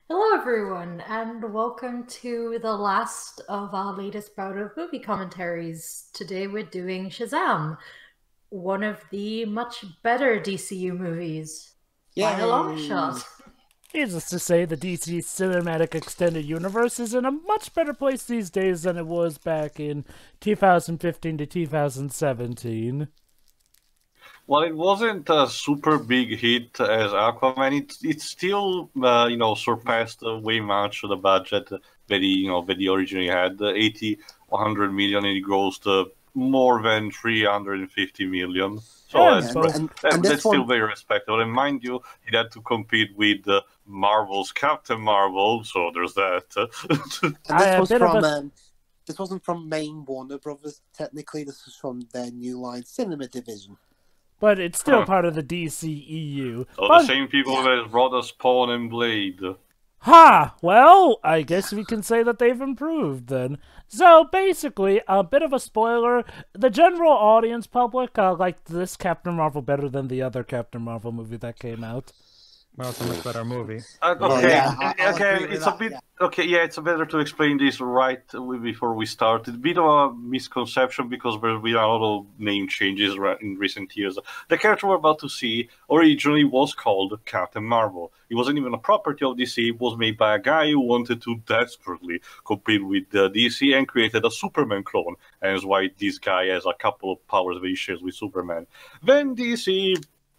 Hello, everyone, and welcome to the last of our latest bout of movie commentaries. Today we're doing Shazam, one of the much better DCU movies by a long Yay! shot. Needless to say, the DC Cinematic Extended Universe is in a much better place these days than it was back in 2015 to 2017. Well, it wasn't a super big hit as Aquaman. It still surpassed way much the budget that he originally had, 80, 100 million, and it grossed more than 350 million. So Yeah, that's still very respectable. And mind you, it had to compete with Marvel's Captain Marvel, so there's that. And this wasn't from main Warner Brothers. Technically, this was from their New Line Cinema division. But it's still part of the DCEU. So the same people that brought us Spawn and Blade. Ha! Well, I guess we can say that they've improved then. So basically, a bit of a spoiler, the general audience public liked this Captain Marvel better than the other Captain Marvel movie that came out. Well, it's a much better movie. It's better to explain this right before we start. It's a bit of a misconception because there's been a lot of name changes in recent years. The character we're about to see originally was called Captain Marvel. It wasn't even a property of DC. It was made by a guy who wanted to desperately compete with DC and created a Superman clone. And that's why this guy has a couple of powers that he shares with Superman. Then DC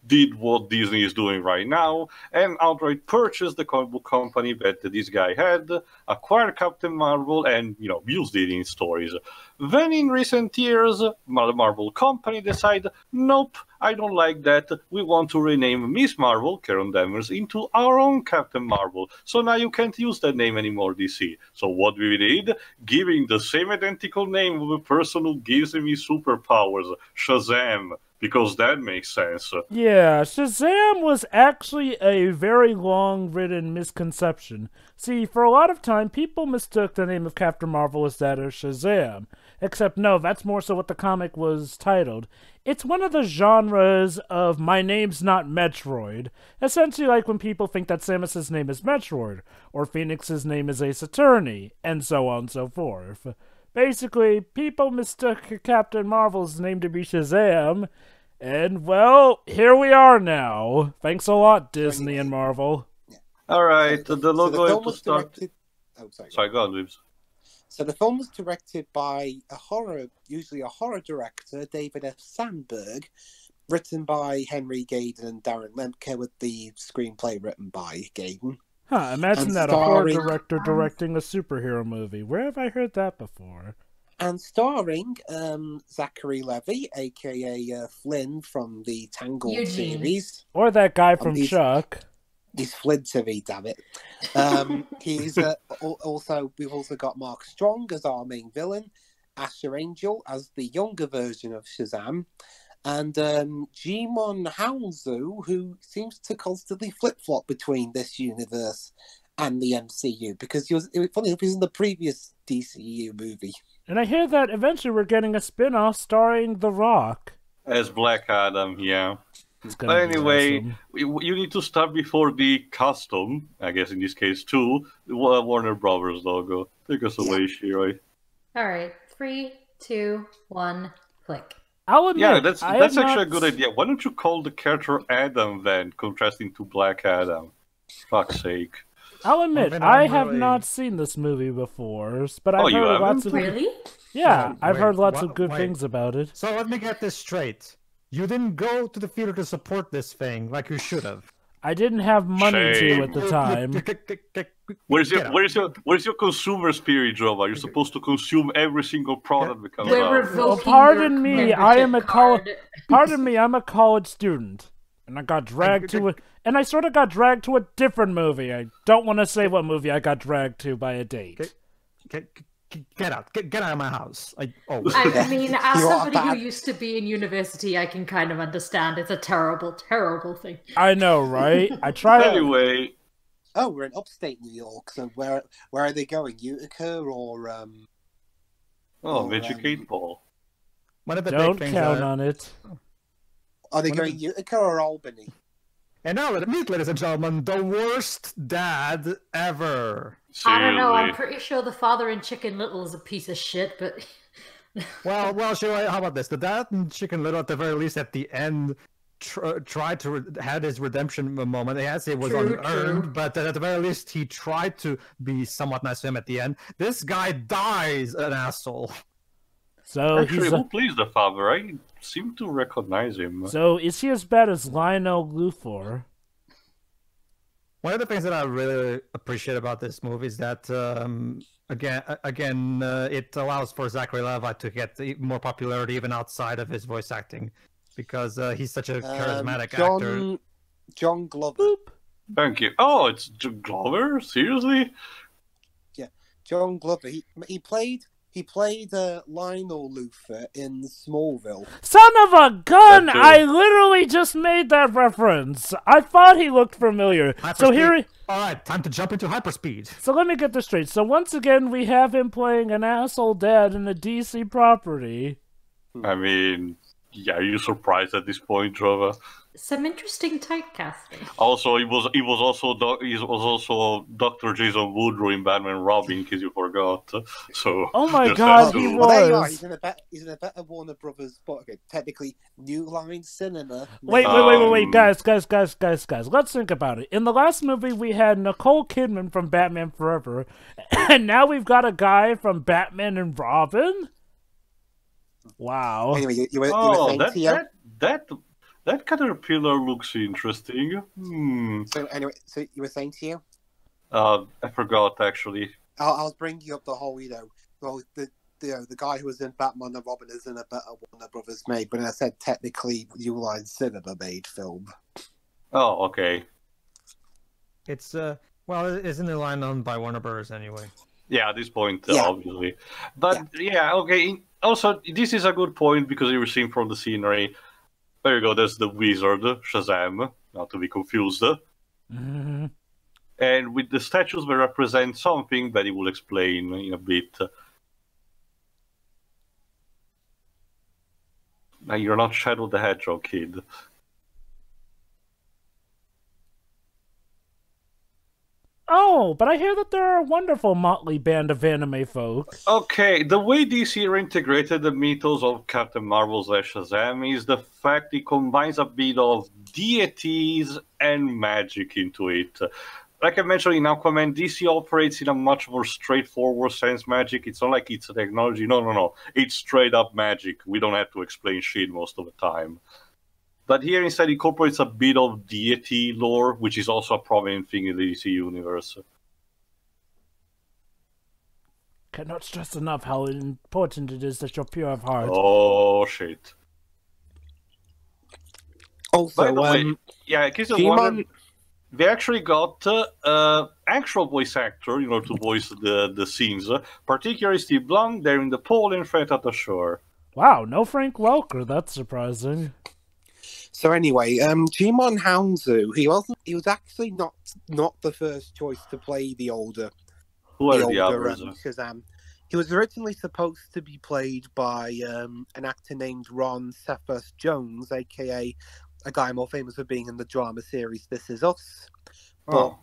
did what Disney is doing right now and outright purchased the comic book company that this guy had, acquired Captain Marvel, and used it in stories. Then in recent years, the Marvel company decided, nope, I don't like that. We want to rename Miss Marvel, Karen Danvers, into our own Captain Marvel. So now you can't use that name anymore, DC. So what we did, giving the same identical name of the person who gives me superpowers, Shazam. Because that makes sense. Yeah, Shazam was actually a very long-written misconception. See, for a lot of time, people mistook the name of Captain Marvel as that of Shazam. Except no, that's more so what the comic was titled. It's one of the genres of My Name's Not Metroid. Essentially like when people think that Samus's name is Metroid, or Phoenix's name is Ace Attorney, and so on and so forth. Basically, people mistook Captain Marvel's name to be Shazam, and, well, here we are now. Thanks a lot, Disney and Marvel. Yeah. Alright, the logo film was directed... Sorry, go on, Liebs. So the film was directed by usually a horror director, David F. Sandberg, written by Henry Gayden and Darren Lemke, with the screenplay written by Gayden. Huh, imagine that, a horror director directing a superhero movie. Where have I heard that before? And starring Zachary Levi, a.k.a. Flynn from the Tangled series. Or that guy from Chuck. He's Flynn to me, damn it. We've also got Mark Strong as our main villain, Asher Angel as the younger version of Shazam, and Jimon Hounsou, who seems to constantly flip-flop between this universe and the MCU, because he was in the previous DCEU movie. And I hear that eventually we're getting a spin-off starring The Rock. As Black Adam, yeah. But anyway, awesome. You need to start before the custom, I guess in this case too, the Warner Brothers logo. Take us away, Shiroi. Alright, 3, 2, 1, click. I'll admit, yeah, that's actually a good idea. Why don't you call the character Adam then, contrasting to Black Adam? Fuck's sake. I'll admit, I have not seen this movie before, but I've heard lots of... Really? Yeah, I've heard lots of good things about it. So let me get this straight. You didn't go to the theater to support this thing like you should have. I didn't have money to at the time. Where's your consumer spirit, Jova? You're supposed to consume every single product that comes out. Well, pardon me, I'm a college student. And I got dragged to it, and I sort of got dragged to a different movie. I don't want to say what movie I got dragged to by a date. Get out of my house. I mean, as somebody who used to be in university, I can kind of understand. It's a terrible, terrible thing. I know, right? I tried. Anyway. Oh, we're in upstate New York, so where are they going? Utica or Educate Ball. Don't count on it. Are they going Utica or Albany? And now, meet, ladies and gentlemen, the worst dad ever. I don't know. I'm Seriously. pretty sure the father in Chicken Little is a piece of shit, but Well, sure. How about this? The dad in Chicken Little, at the very least, at the end, tried to had his redemption moment. Yes, it was True, unearned, true. but at the very least, he tried to be somewhat nice to him at the end. This guy dies an asshole. So Actually, he's who plays the father? I seem to recognize him. so is he as bad as Lionel Luthor? One of the things that I really appreciate about this movie is that again, it allows for Zachary Levi to get more popularity even outside of his voice acting, because he's such a charismatic actor. John Glover. Boop. Thank you. Oh, it's Glover? Seriously? Yeah, John Glover. He played Lionel Luthor in Smallville. Son of a gun! That's I literally just made that reference. I thought he looked familiar. So here, All right, time to jump into hyperspeed. so let me get this straight. So once again, we have him playing an asshole dad in a DC property. I mean, yeah, are you surprised at this point, Trevor? some interesting typecasting. Also, he was also Dr. Jason Woodrow in Batman and Robin, in case you forgot. So. Oh my just God, have to- he Well, there you are. was. He's in a better Warner Brothers, but okay, technically New Line Cinema. Wait, Um, guys. Let's think about it. In the last movie, we had Nicole Kidman from Batman Forever, and now we've got a guy from Batman and Robin? Wow. Anyway, you were Oh, saying Tio? that caterpillar looks interesting. So you were saying Tio? I forgot actually. I was bringing up the whole, well, the guy who was in Batman and Robin is in a better Warner Brothers made, but I said technically New Line Cinema made film. Oh, okay. It's well, isn't it line owned by Warner Bros. Anyway? Yeah, at this point, Yeah. obviously. But yeah, okay. Also, this is a good point because you were seeing from the scenery. There you go. There's the wizard Shazam, not to be confused. Mhm. And with the statues, they represent something that he will explain in a bit. Now, you're not Shadow the Hedgehog, kid. Oh, but I hear that they're a wonderful motley band of anime folks. Okay, the way DC integrated the mythos of Captain Marvel's Shazam is the fact it combines a bit of deities and magic into it. Like I mentioned in Aquaman, DC operates in a much more straightforward sense magic. It's not like it's a technology. No. It's straight up magic. We don't have to explain shit most of the time. But here instead incorporates a bit of deity lore, which is also a prominent thing in the DC universe. Cannot stress enough how important it is that you're pure of heart. Oh, shit. Also, By the way, yeah, in case you wondered, they actually got actual voice actor, to voice the scenes. Particularly Steve Blum there in the pole and Fred at the shore. Wow, no Frank Welker. That's surprising. So anyway, Jimon Hounsou, he was actually not the first choice to play the older Who are the others? Shazam. He was originally supposed to be played by an actor named Ron Cephas Jones, aka a guy more famous for being in the drama series This Is Us. Oh.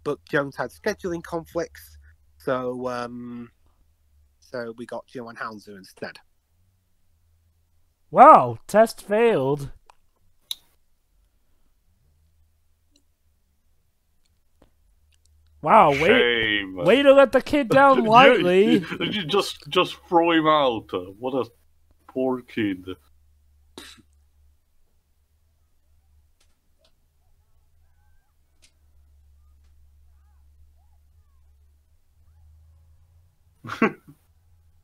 But Jones had scheduling conflicts, so we got Jimon Hounsou instead. Wow, test failed. Wow, Shame. way to let the kid down lightly. You just throw him out. What a poor kid.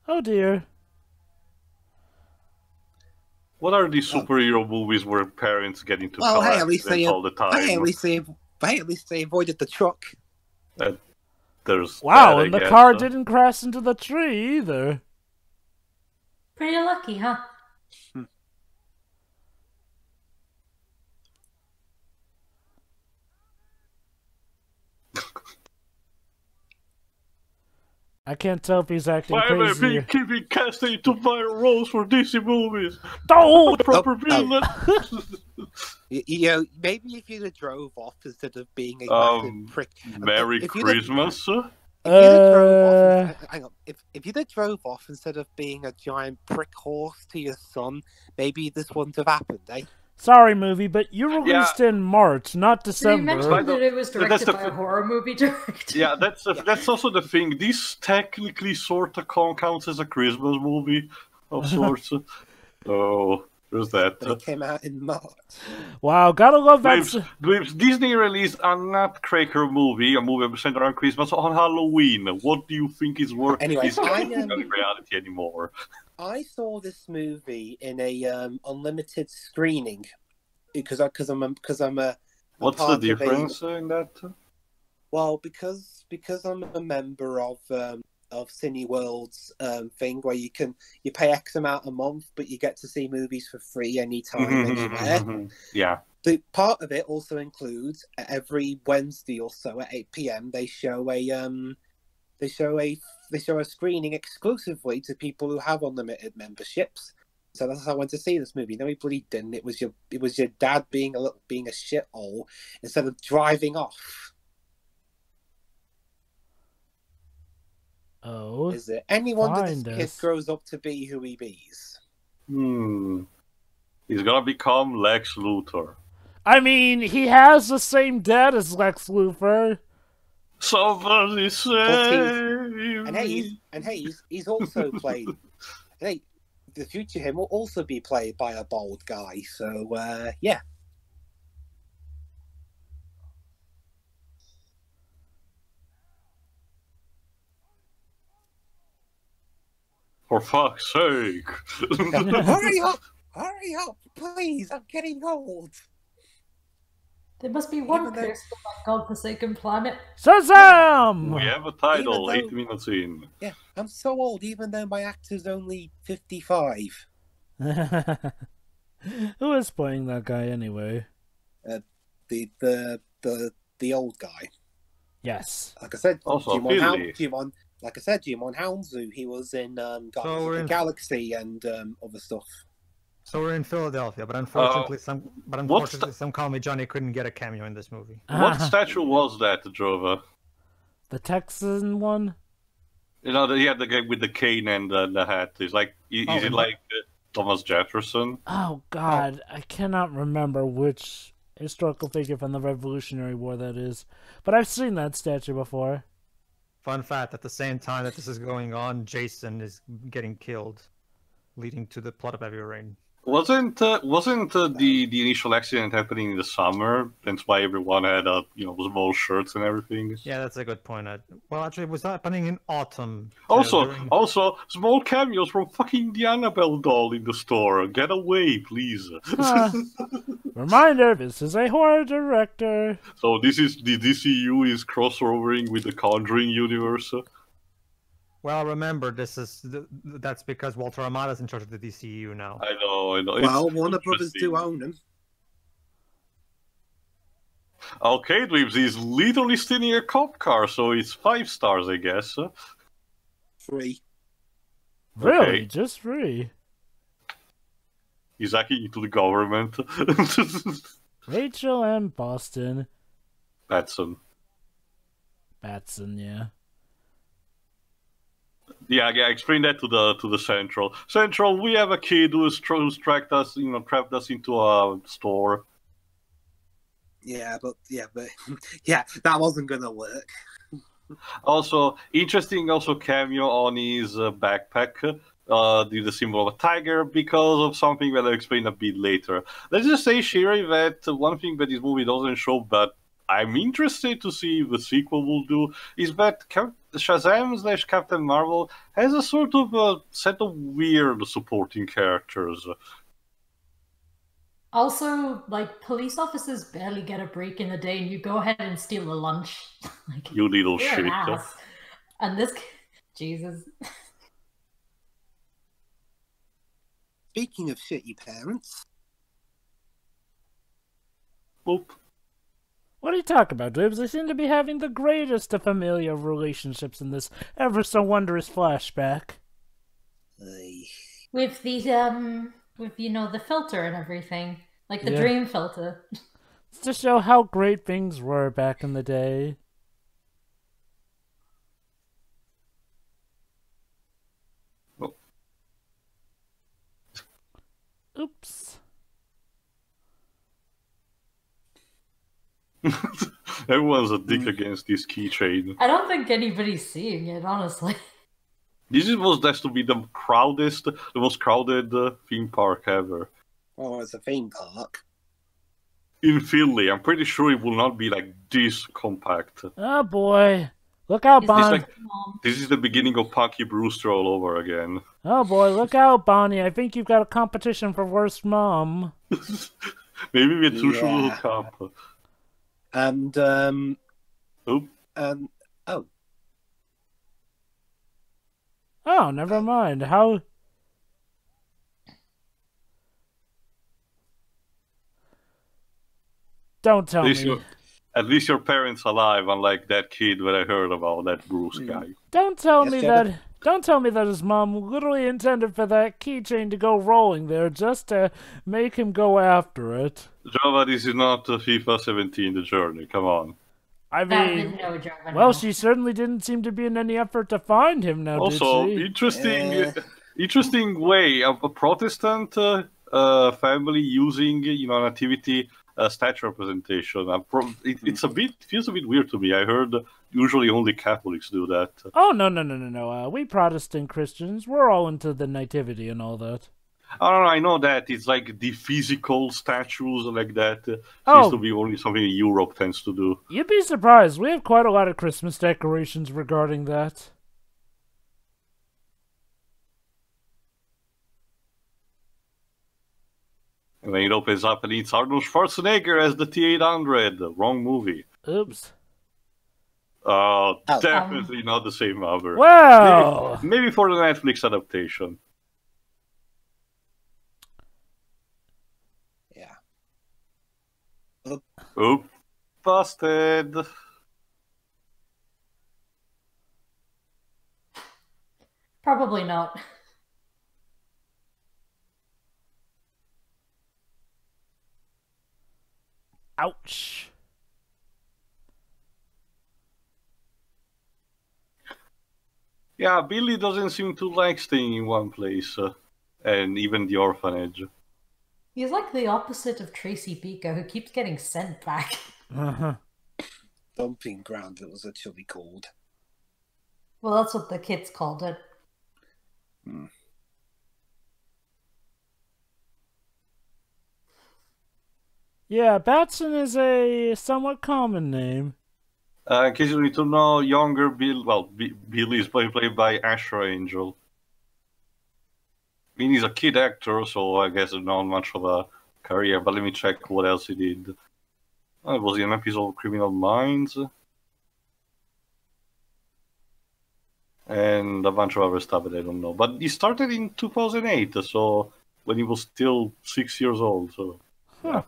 Oh dear. What are these superhero movies where parents get into Well, car hey, at least accidents all the time? Hey, at least they avoided the truck. There's Wow, that, and I the guess. car didn't crash into the tree either. Pretty lucky, huh? I can't tell if he's acting Why am I crazy. being keeping casted into viral roles for DC movies? Oh! Proper Oh, oh. villain. You know, maybe if you'd have drove off instead of being a massive prick. Merry Christmas. If you'd have drove off, hang on. If you'd have drove off instead of being a giant prick horse to your son, maybe this wouldn't have happened, eh? Sorry, movie, but you released in March, not December. You mentioned that it was directed by a horror movie director. Yeah, that's also the thing. This technically sort of counts as a Christmas movie of sorts. Oh, there's that. But it came out in March. Wow, gotta love that. Dweebs, Disney released a Nutcracker movie, a movie centered around Christmas, on Halloween. What do you think is worth? Anyway, is reality anymore? I saw this movie in a unlimited screening because I'm a. What's the difference in that? Well, because I'm a member of Cineworld's thing where you pay X amount a month, but you get to see movies for free anytime, anywhere. Yeah. The part of it also includes every Wednesday or so at 8 p.m. they show a screening exclusively to people who have unlimited memberships. So that's how I went to see this movie. No, he bloody didn't. It was your dad being a shithole instead of driving off. Oh, is it anyone that this kid grows up to be who he bees? He's gonna become Lex Luthor. I mean, he has the same dad as Lex Luthor. Somebody say. And he's also played. Hey, the future him will also be played by a bald guy. So yeah. For fuck's sake! Hurry up, please! I'm getting old. There must be one curse for that godforsaken planet. Shazam! We have a title, 8 minutes in. Yeah, I'm so old, even though my actor's only 55. Who is playing that guy anyway? The old guy. Yes. Like I said, also Jimon Houndsoo. He was in Guardians of the Galaxy and other stuff. So we're in Philadelphia, but unfortunately, some Call Me Johnny couldn't get a cameo in this movie. What statue was that, Drova? The Texan one? You know, he had the guy with the cane and the hat. He's like, is it like Thomas Jefferson? Oh God, I cannot remember which historical figure from the Revolutionary War that is, but I've seen that statue before. Fun fact: at the same time that this is going on, Jason is getting killed, leading to the plot of Heavy Rain. Wasn't the initial accident happening in the summer? That's why everyone had small shirts and everything. Yeah, that's a good point. Well, actually, it was happening in autumn. Also, small cameos from fucking the Annabelle doll in the store. Get away, please. Reminder: this is a horror director. So this is the DCEU is crossovering with the Conjuring universe. Well, remember, that's because Walter Amada's in charge of the DCEU now. I know. Well, Warner Brothers do own them. Okay, Dweebs, he's literally stealing a cop car, so it's 5 stars, I guess. 3. Really? Okay. Just 3? He's hacking into the government. Rachel and Boston. Batson, yeah. Yeah, explain that to the Central. Central, we have a kid who's trapped us into a store. Yeah, but that wasn't gonna work. Also, interesting cameo on his backpack. The symbol of a tiger because of something that I'll explain a bit later. Let's just say, Sherry, that one thing that this movie doesn't show, but I'm interested to see if the sequel will do, is that Shazam / Captain Marvel has a sort of a set of weird supporting characters. Also, like, police officers barely get a break in the day, and you go ahead and steal a lunch. Like, you little shit. And this, Jesus. Speaking of shitty parents. Boop. What are you talking about, Dibs? They seem to be having the greatest of familial relationships in this ever so wondrous flashback. With the, the filter and everything. Like the Yeah. dream filter. It's to show how great things were back in the day. Oh. Oops. Everyone's a dick against this keychain. I don't think anybody's seeing it, honestly. This is supposed to be the most crowded theme park ever. Oh, it's a theme park. In Philly, I'm pretty sure it will not be like this compact. Oh boy. Look out, Is Bonnie. This is the beginning of Punky Brewster all over again. Oh boy, look out, Bonnie. I think you've got a competition for worst mom. Maybe we're too short Yeah. to look up. And Oop. oh, Oh, never mind. How... Don't tell me. At least your parents alive, unlike that kid that I heard about, that Bruce guy. Don't tell Yes, me Jetta? that... Don't tell me that his mom literally intended for that keychain to go rolling there just to make him go after it. Java, this is not FIFA 17, the journey. Come on. I That mean... didn't know a German. Well, she certainly didn't seem to be in any effort to find him now, Also, did she? interesting way of a Protestant family using, nativity statue representation. It's feels a bit weird to me. I heard usually only Catholics do that. Oh, no. We Protestant Christians, we're all into the nativity and all that. I don't know. I know that it's like the physical statues like that seems Oh. to be only something Europe tends to do. You'd be surprised. We have quite a lot of Christmas decorations regarding that. And then it opens up and it's Arnold Schwarzenegger as the T-800. Wrong movie. Oops. Definitely not the same number. Well, Maybe for the Netflix adaptation. yeah. Oop. Busted. Probably not. ouch. Yeah, Billy doesn't seem to like staying in one place. And even the orphanage. He's like the opposite of Tracy Beaker, who keeps getting sent back. Uh-huh. Dumping ground, it was actually called. Well, that's what the kids called it. Yeah, Batson is a somewhat common name. In case you need to know, younger Bill, Billy is played by Asher Angel. I mean, he's a kid actor, so I guess not much of a career, but let me check what else he did. Was he an episode of Criminal Minds? And a bunch of other stuff that I don't know. But he started in 2008, so when he was still 6 years old, so... Huh.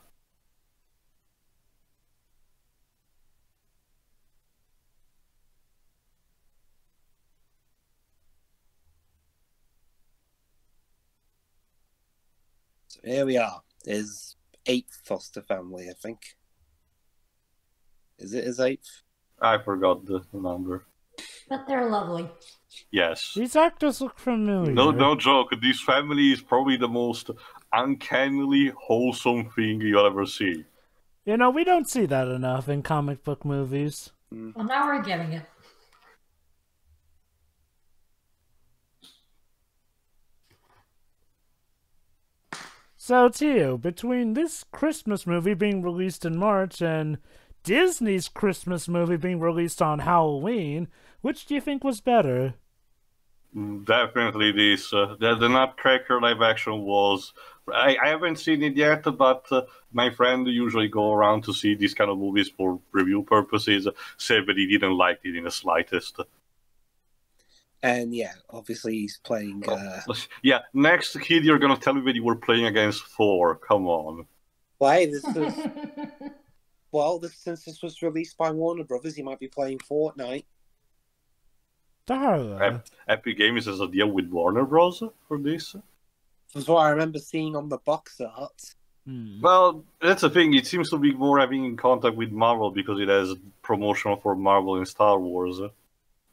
So here we are. His 8th foster family, I think. Is it his 8th? I forgot the number. But they're lovely. Yes. These actors look familiar. No joke. This family is probably the most uncannily wholesome thing you'll ever see. You know, we don't see that enough in comic book movies. Well, now we're getting it. So, Tio, between this Christmas movie being released in March and Disney's Christmas movie being released on Halloween, which do you think was better? Definitely this. The Nutcracker live action was... I haven't seen it yet, but my friend usually go around to see these kind of movies for review purposes, said that he didn't like it in the slightest. And yeah, obviously he's playing... Yeah, next kid you're gonna tell me that you were playing against Thor. Come on. Why? This is... Well, since this was released by Warner Brothers, he might be playing Fortnite. Darla. Epic Games has a deal with Warner Bros. For this. That's what I remember seeing on the box art. Well, that's the thing. It seems to be more having in contact with Marvel because it has promotional for Marvel and Star Wars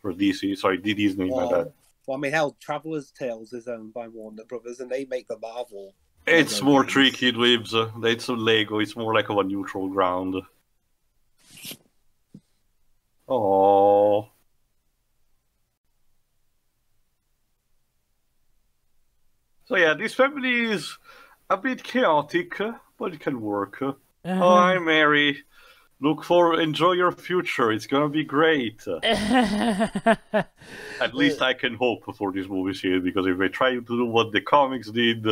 for DC. Sorry, Disney, my bad. Well, I mean, hell, Traveler's Tales is owned by Warner Brothers, and they make the Marvel. It's more tricky, Dweebs. It's a Lego. It's more like of a neutral ground. Oh. So yeah, this family is a bit chaotic, but it can work. Oh, hi, Mary. Enjoy your future. It's gonna be great. At least I can hope for this movie series, because if they try to do what the comics did,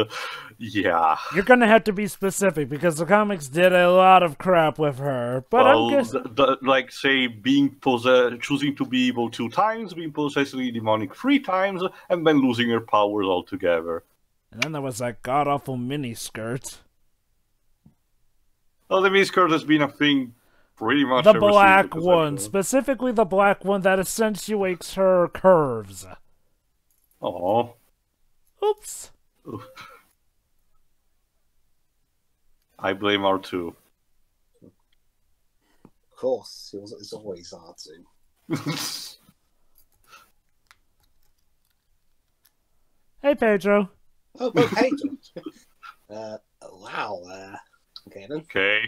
yeah. You're gonna have to be specific, because the comics did a lot of crap with her. But I'm guessing... like, say, choosing to be evil 2 times, being possessively demonic 3 times, and then losing her powers altogether. And then there was that god-awful miniskirt. Well, the miniskirt has been a thing pretty much the ever black since one, specifically the black one that accentuates her curves. Oh. Oops. I blame R2. Of course, it's always R2. Hey, Pedro. Oh, Pedro. Wow. Okay, then. Okay.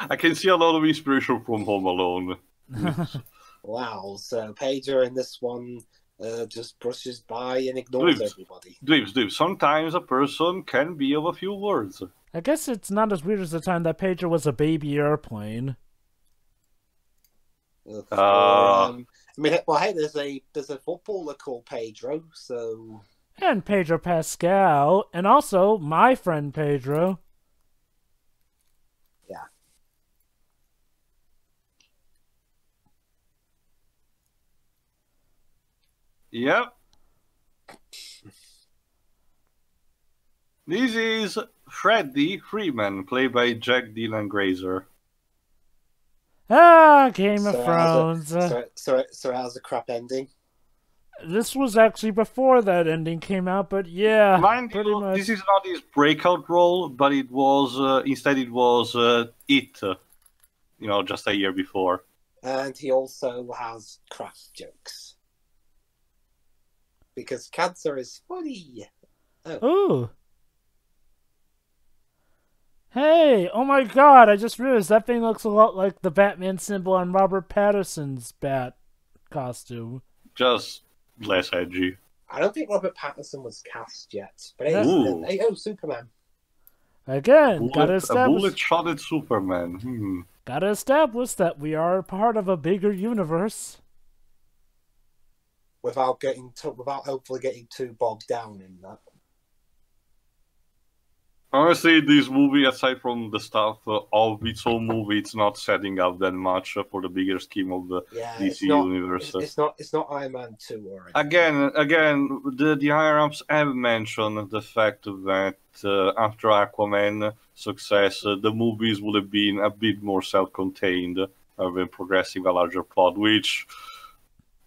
I can see a lot of inspiration from Home Alone. Wow, so Pedro in this one just brushes by and ignores everybody. Dweebs. Sometimes a person can be of a few words. I guess it's not as weird as the time that Pedro was a baby airplane. I mean, well, hey, there's a footballer called Pedro, so... And Pedro Pascal, and also my friend Pedro. Yeah. Yep. This is Freddie Freeman, played by Jack Dylan Grazer. Game of Thrones. So how's the crap ending? This was actually before that ending came out, but yeah, pretty much. This is not his breakout role, but it was instead it was just a year before. And he also has crap jokes because cancer is funny. Oh. Ooh. Hey, oh my god, I just realized that thing looks a lot like the Batman symbol on Robert Pattinson's bat costume. Just less edgy. I don't think Robert Pattinson was cast yet, but hey, Superman. Again, a bullet-shotted Superman. Gotta establish that we are part of a bigger universe. Without hopefully getting too bogged down in that. Honestly, this movie, aside from the stuff of its own movie, it's not setting up that much for the bigger scheme of the DC universe. It's not Iron Man 2 or anything. Again, the higher-ups have mentioned the fact that after Aquaman success, the movies would have been a bit more self-contained rather than progressing a larger plot, which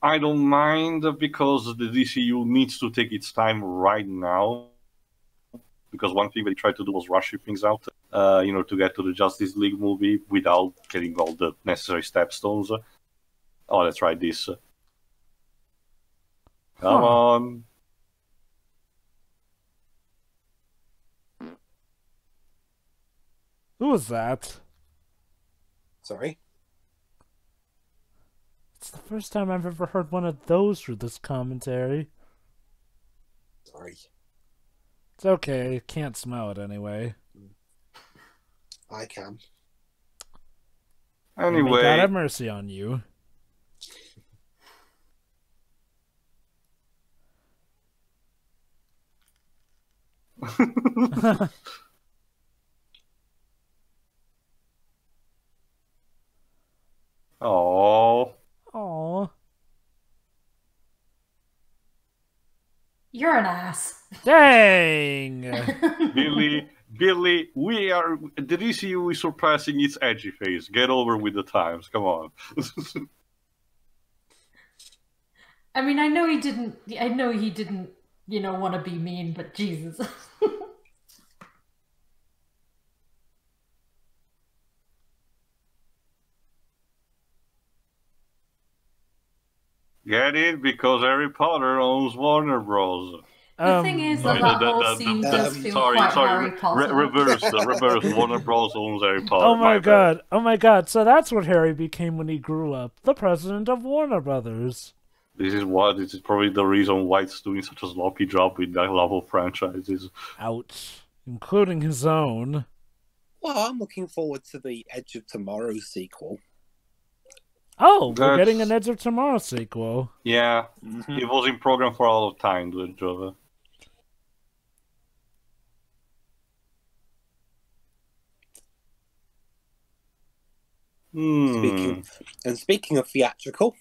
I don't mind, because the DCU needs to take its time right now. Because one thing they tried to do was rush things out, to get to the Justice League movie without getting all the necessary stepstones. Oh, let's try this. Come on. Who was that? Sorry? It's the first time I've ever heard one of those through this commentary. Sorry. It's okay, can't smell it anyway. I can. Anyway. May God have mercy on you. Oh. Aww. You're an ass. Dang! Billy, the DCU is surpassing its edgy phase. Get over with the times, come on. I mean, I know he didn't, want to be mean, but Jesus. Get it? Because Harry Potter owns Warner Bros. The thing is that that whole scene does feel quite Harry Potter. Reverse. Warner Bros. Owns Harry Potter. Oh my god. Oh my god. So that's what Harry became when he grew up. The president of Warner Brothers. This is probably the reason why it's doing such a sloppy job with that level of franchises. Ouch. Including his own. Well, I'm looking forward to the Edge of Tomorrow sequel. Oh, we're getting an Edge of Tomorrow sequel. Yeah, it was in program for a lot of time, Jova. Speaking of theatrical,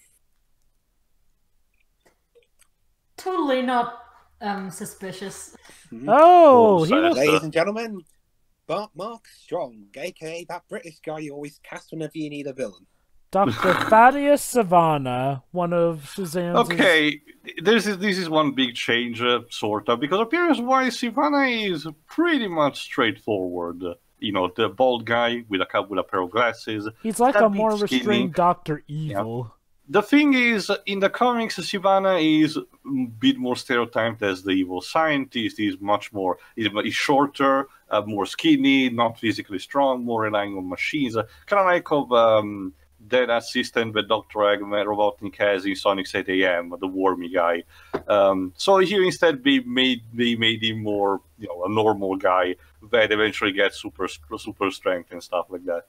totally not suspicious. Oh, he was... ladies and gentlemen, Mark Strong, aka that British guy you always cast whenever you need a villain. Dr. Thaddeus Savannah, one of Shazam's... Okay, this is one big change, sort of, because appearance-wise, Savannah is pretty much straightforward. You know, the bald guy with a pair of glasses. He's like a more restrained Dr. Evil. Yeah. The thing is, in the comics, Sivana is a bit more stereotyped as the evil scientist. He's much more, he's shorter, more skinny, not physically strong, more relying on machines. Kind of like of that assistant that Dr. Eggman Robotnik has in Sonic 8 AM, the wormy guy. So here instead they made him more, you know, a normal guy that eventually gets super strength and stuff like that.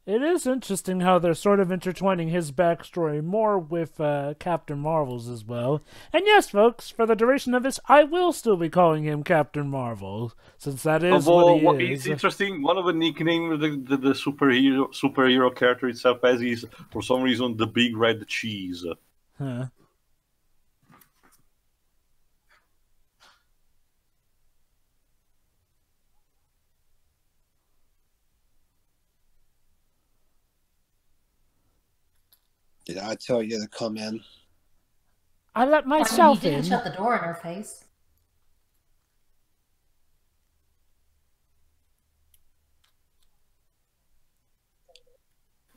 It is interesting how they're sort of intertwining his backstory more with Captain Marvel's as well. And yes, folks, for the duration of this, I will still be calling him Captain Marvel, since that is what he is. It's interesting, one of the nicknames the superhero character itself has is, for some reason, the Big Red Cheese. Huh. Did I tell you to come in? I let myself in. You in. didn't shut the door in her face.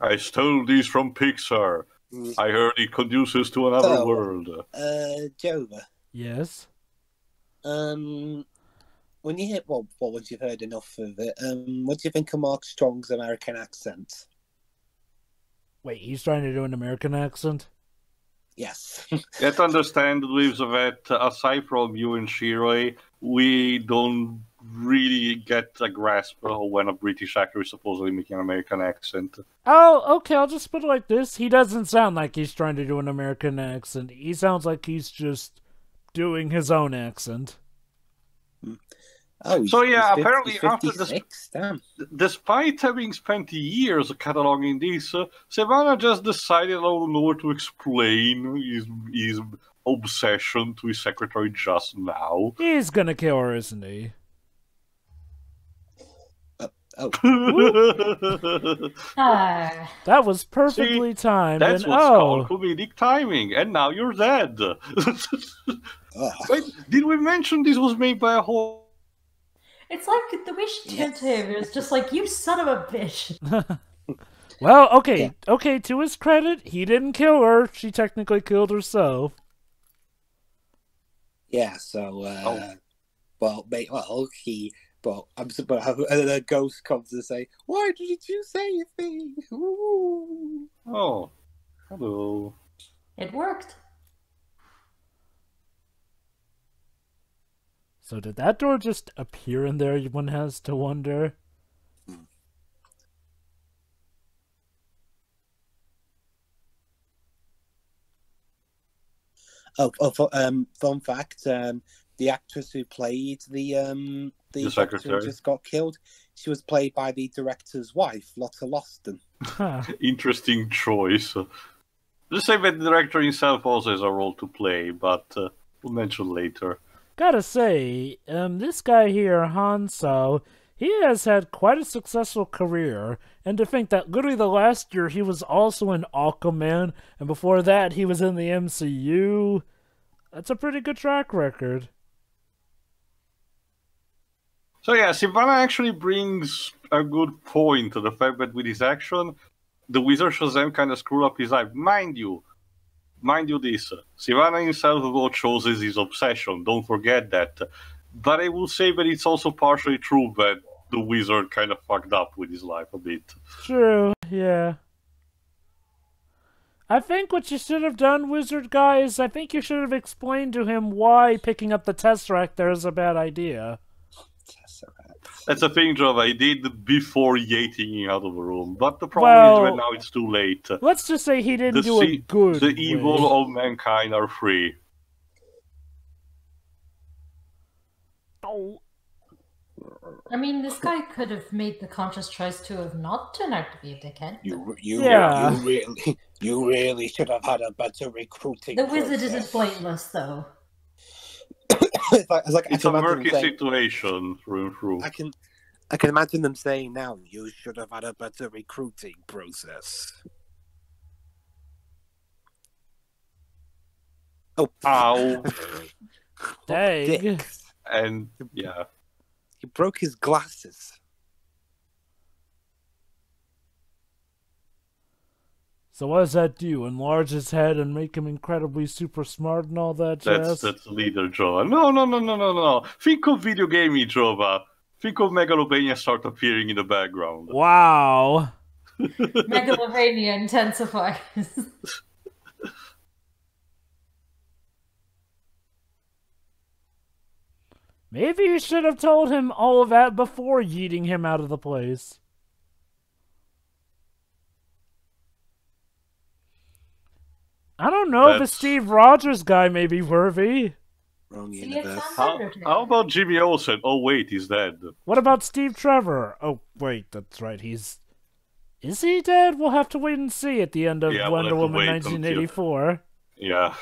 I stole these from Pixar. I heard it conduces to another world. Jova. Yes? When you hear, well, once you've heard enough of it, what do you think of Mark Strong's American accent? Wait, he's trying to do an American accent? Yes. You have to understand, Lives, that aside from you and Shiroi, we don't really get a grasp of when a British actor is supposedly making an American accent. Oh, okay, I'll just put it like this. He doesn't sound like he's trying to do an American accent. He sounds like he's just doing his own accent. Oh, so yeah, apparently after this, despite having spent years cataloging this, Savannah just decided out of nowhere to explain his obsession to his secretary just now. He's gonna kill her, isn't he? That was perfectly timed. That's and, what's called comedic timing, and now you're dead. Wait, did we mention this was made by a whole... It's like the way she turned to him. It was just like, you son of a bitch. Well, okay. Okay, to his credit, he didn't kill her. She technically killed herself. Yeah, so, a ghost comes to say, why did you say a thing? Ooh. Oh, hello. It worked. So did that door just appear in there, one has to wonder? Fun fact, the actress who played the secretary just got killed. She was played by the director's wife, Lotta Loston. Interesting choice. Just say that the director himself also has a role to play, but we'll mention later. Gotta say, this guy here, Hanso, he has had quite a successful career, and to think that literally the last year he was also in Aquaman, and before that he was in the MCU, that's a pretty good track record. So yeah, Savannah actually brings a good point to the fact that with his action, the Wizard Shazam kind of screwed up his life. Mind you, mind you this, Sivana himself what shows is his obsession, don't forget that. But I will say that it's also partially true that the wizard kind of fucked up with his life a bit. True, yeah. I think what you should have done, wizard guy, is I think you should have explained to him why picking up the Tesseract there is a bad idea. That's the thing, Joe, I did before yeeting him out of the room. But the problem is that now it's too late. Let's just say he didn't do a good The way. evil of mankind are free. Oh. I mean, this guy could have made the conscious choice to have not turned out to be a dickhead. You really should have had a better recruiting. The wizard isn't blameless, though. It's a murky situation through and through. I can imagine them saying now, you should have had a better recruiting process. Oh, ow! Dang! And yeah, he broke his glasses. So what does that do? Enlarge his head and make him incredibly super smart and all that jazz? That's leader Jova. No. Think of video gaming Jova. Think of Megalovania start appearing in the background. Wow. Megalovania intensifies. Maybe you should have told him all of that before yeeting him out of the place. I don't know, the Steve Rogers guy may be worthy. Wrong universe. How about Jimmy Olsen? Oh wait, he's dead. What about Steve Trevor? Oh wait, that's right, he's... Is he dead? We'll have to wait and see at the end of Wonder Woman 1984. Yeah.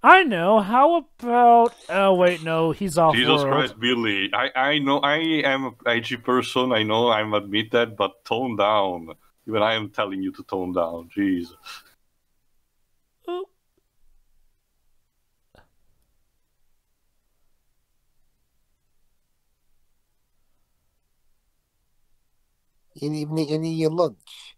I know, how about... Oh wait, no, he's off Jesus world. Christ, Billy. I know I am an IG person, I know I'm admit that, but tone down. Even I am telling you to tone down. Jeez. Oh. You didn't even eat any of your lunch.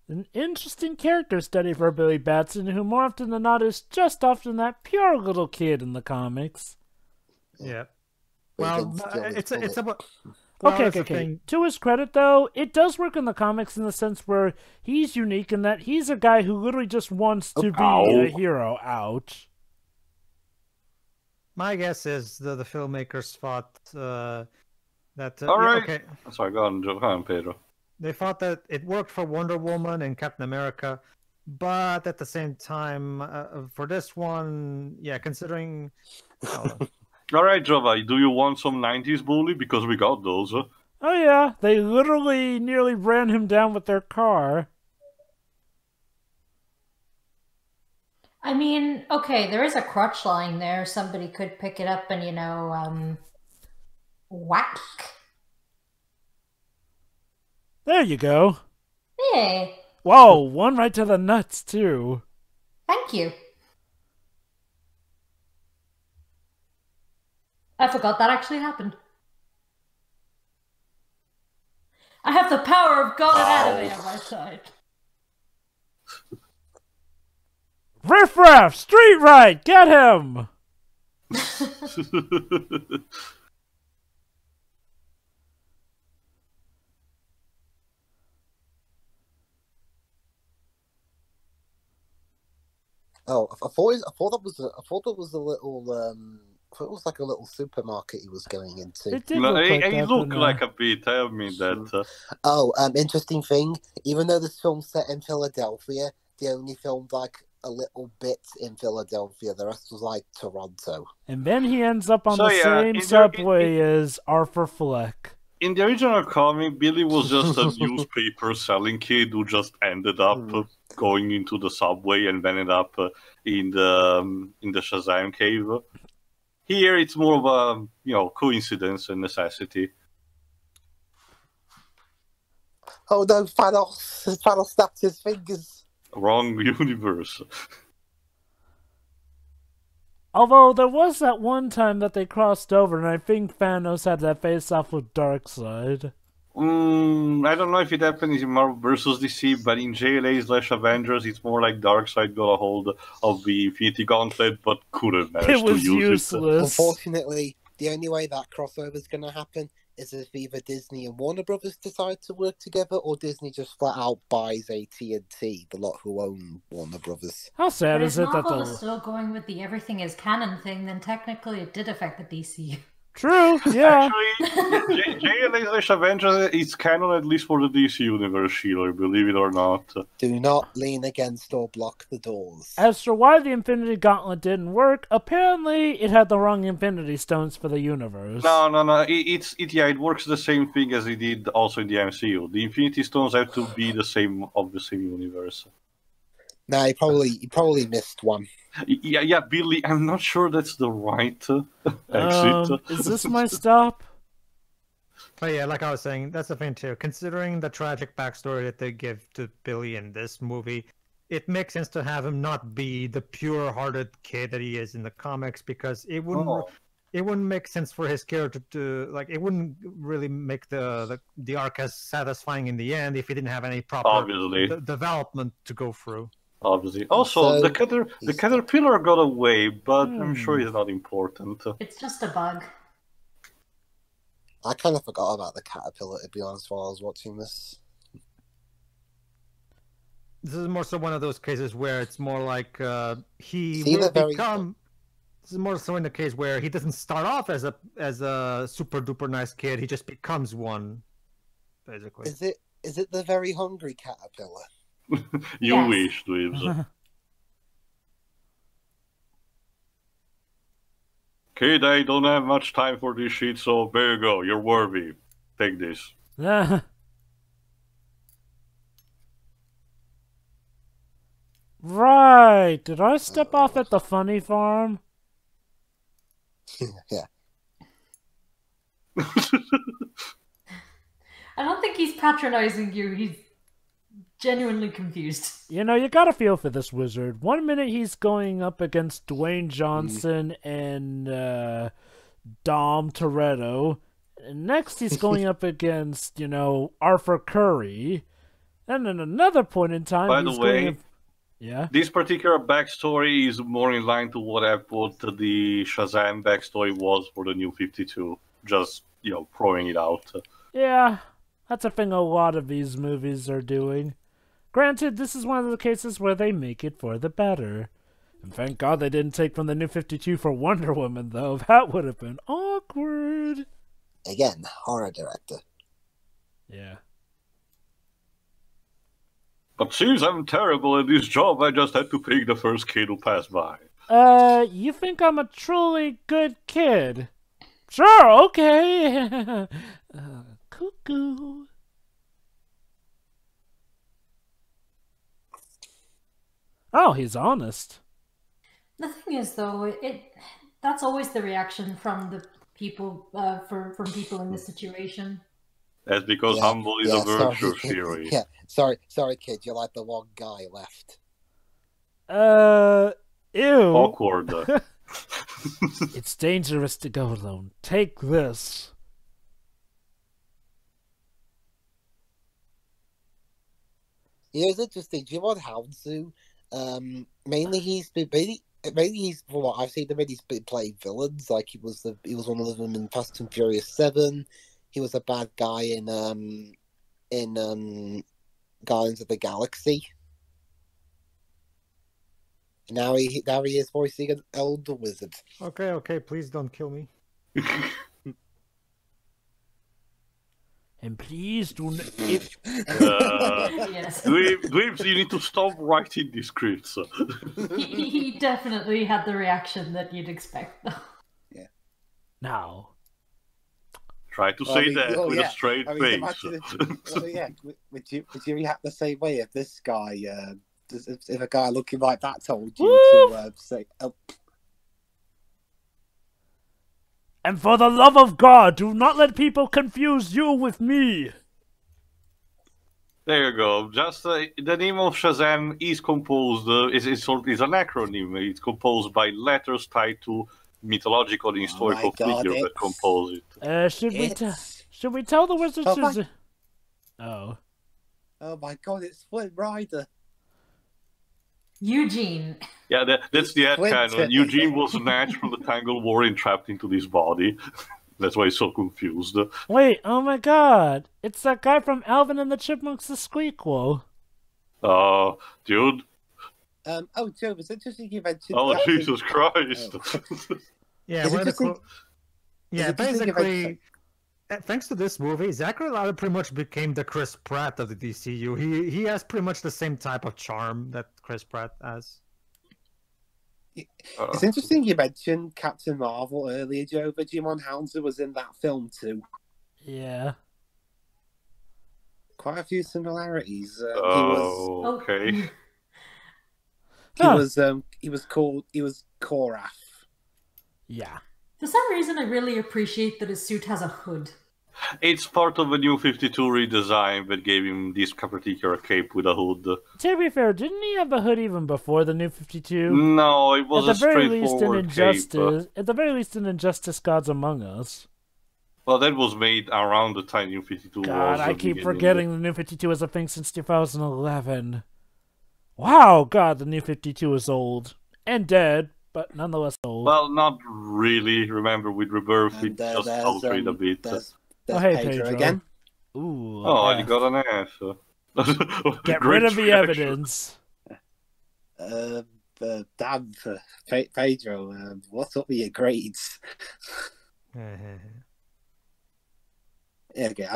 An interesting character study for Billy Batson, who more often than not is just often that pure little kid in the comics. Yeah. Well, it's about... Okay. To his credit, though, it does work in the comics in the sense where he's unique in that he's a guy who literally just wants to be a hero. Ouch. My guess is the filmmakers thought that... All right. Okay. Sorry, go on, Pedro. They thought that it worked for Wonder Woman and Captain America, but at the same time, for this one, yeah, considering... Alright, Java, do you want some 90s bully? Because we got those. Oh yeah, they literally nearly ran him down with their car. I mean, okay, there is a crotch line there. Somebody could pick it up and, you know, whack. There you go. Yeah. Whoa, one right to the nuts, too. Thank you. I forgot that actually happened. I have the power of God and anime on my side. Riff Raff, street right, get him! Oh, I thought that was a little. I thought it was like a little supermarket he was going into. It did look like he that, looked like a bit. I admit that. Oh, interesting thing. Even though this film's set in Philadelphia, they only filmed like a little bit in Philadelphia. The rest was like Toronto. And then he ends up on the same subway as Arthur Fleck. In the original comic, Billy was just a newspaper selling kid who just ended up going into the subway and ended up in the Shazam cave. Here, it's more of a coincidence and necessity. Oh no, Thanos snapped his fingers. Wrong universe. Although there was that one time that they crossed over, and I think Thanos had that face-off with Darkseid. I don't know if it happens in Marvel vs. DC, but in JLA/Avengers, it's more like Darkseid got a hold of the Infinity Gauntlet, but couldn't manage It was to use useless. Unfortunately, the only way that crossover is going to happen is if either Disney and Warner Brothers decide to work together, or Disney just flat out buys AT&T, the lot who own Warner Brothers. How sad But is if it that Marvel the... is still going with the everything is canon thing, then technically it did affect the DCU. True, yeah. Actually, JLA/Avengers is canon at least for the DC universe, Sheila, believe it or not. Do not lean against or block the doors. As for why the Infinity Gauntlet didn't work, apparently it had the wrong Infinity Stones for the universe. No. It works the same thing as it did also in the MCU. The Infinity Stones have to be the same universe. No, you probably missed one. Yeah, Billy, I'm not sure that's the right exit. Is this my stop? But yeah, like I was saying, that's the thing too. Considering the tragic backstory that they give to Billy in this movie, it makes sense to have him not be the pure-hearted kid that he is in the comics, because it wouldn't make sense for his character to it wouldn't really make the arc as satisfying in the end if he didn't have any proper development to go through. Obviously. Also, the caterpillar got away, but I'm sure it's not important. It's just a bug. I kind of forgot about the caterpillar, to be honest, while I was watching this. This is more so one of those cases where it's more like he See, will become. This is more so in the case where he doesn't start off as a super duper nice kid. He just becomes one, basically. Is it the very hungry caterpillar? You wish, Dweebs. Kid, I don't have much time for this shit, so there you go. You're worthy. Take this. Right. Did I step off at the funny farm? Yeah. I don't think he's patronizing you. He's genuinely confused. You know, you gotta feel for this wizard. 1 minute he's going up against Dwayne Johnson and Dom Toretto. And next he's going up against, Arthur Curry. And at another point in time, by the way, yeah. This particular backstory is more in line to what I thought the Shazam backstory was for the New 52. Just, throwing it out. Yeah, that's a thing a lot of these movies are doing. Granted, this is one of the cases where they make it for the better. And thank God they didn't take from the New 52 for Wonder Woman, though. That would have been awkward. Again, horror director. Yeah. But since I'm terrible at this job, I just had to pick the first kid who passed by. You think I'm a truly good kid? Sure, okay. Cuckoo. Oh, he's honest. The thing is, though, that's always the reaction from the people, from people in this situation. That's because humble is a virtue, Shiri. Yeah, sorry, kid, you're like the one guy left. Ew. Awkward. It's dangerous to go alone. Take this. It's interesting. Jimon Hounsou, mainly he's from what I've seen, he's been playing villains. Like he was one of them in Fast and Furious 7. He was a bad guy in Guardians of the Galaxy. Now he is voicing an elder wizard. Okay, please don't kill me. And please do not... Yes. Dweebs, you need to stop writing these scripts. He definitely had the reaction that you'd expect, though. Yeah. Now. Try to say that with a straight face. Would you react the same way if this guy, if a guy looking like that told you to say, And for the love of God, do not let people confuse you with me. There you go. Just the name of Shazam is composed, is an acronym. It's composed by letters tied to mythological and historical figures that compose it. Should we tell the wizard Shazam? Oh my God! It's Flynn Rider. Eugene. Yeah, that's the headcanon. Eugene was snatched from the Tangled War and trapped into this body. That's why he's so confused. Wait, oh my God. It's that guy from Alvin and the Chipmunks, the Squeakquel. Dude. Joe, it's interesting you mentioned... Oh, Jesus Christ. Yeah, basically, thanks to this movie, Zachary Levi pretty much became the Chris Pratt of the DCU. He has pretty much the same type of charm that Chris Pratt has. It's interesting you mentioned Captain Marvel earlier, Joe, but Jimon Hounslow was in that film too. Yeah. Quite a few similarities. Okay. He was Korath. Yeah. For some reason, I really appreciate that his suit has a hood. It's part of a new 52 redesign that gave him this particular cape with a hood. To be fair, didn't he have a hood even before the new 52? No, it was a straightforward cape. At the very least in Injustice Gods Among Us. Well, that was made around the time New 52 was. God, I keep forgetting the New 52 is a thing since 2011. Wow, God, the New 52 is old. And dead, but nonetheless old. Well, not really. Remember, with Rebirth, it just altered a bit. Hey, Pedro again. Ooh. You got an F. Get rid of the evidence. Damn, Pedro, what's up with your grades? Okay,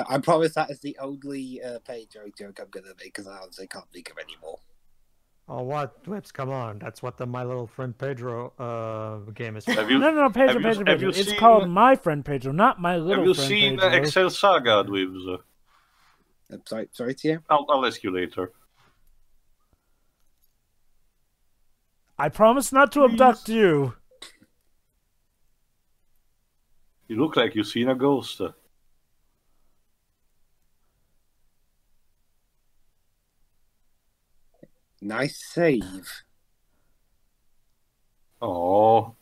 I promise that is the only Pedro joke I'm going to make, because I honestly can't think of any more. Oh, what? Whips, come on. That's what the My Little Friend Pedro game is for. No, Pedro. It's called My Friend Pedro, not My Little Friend Pedro. Have you seen Excel Saga, Dwibs? Sorry, Tia? I'll ask you later. I promise not to abduct you. You look like you've seen a ghost. Nice save. Oh.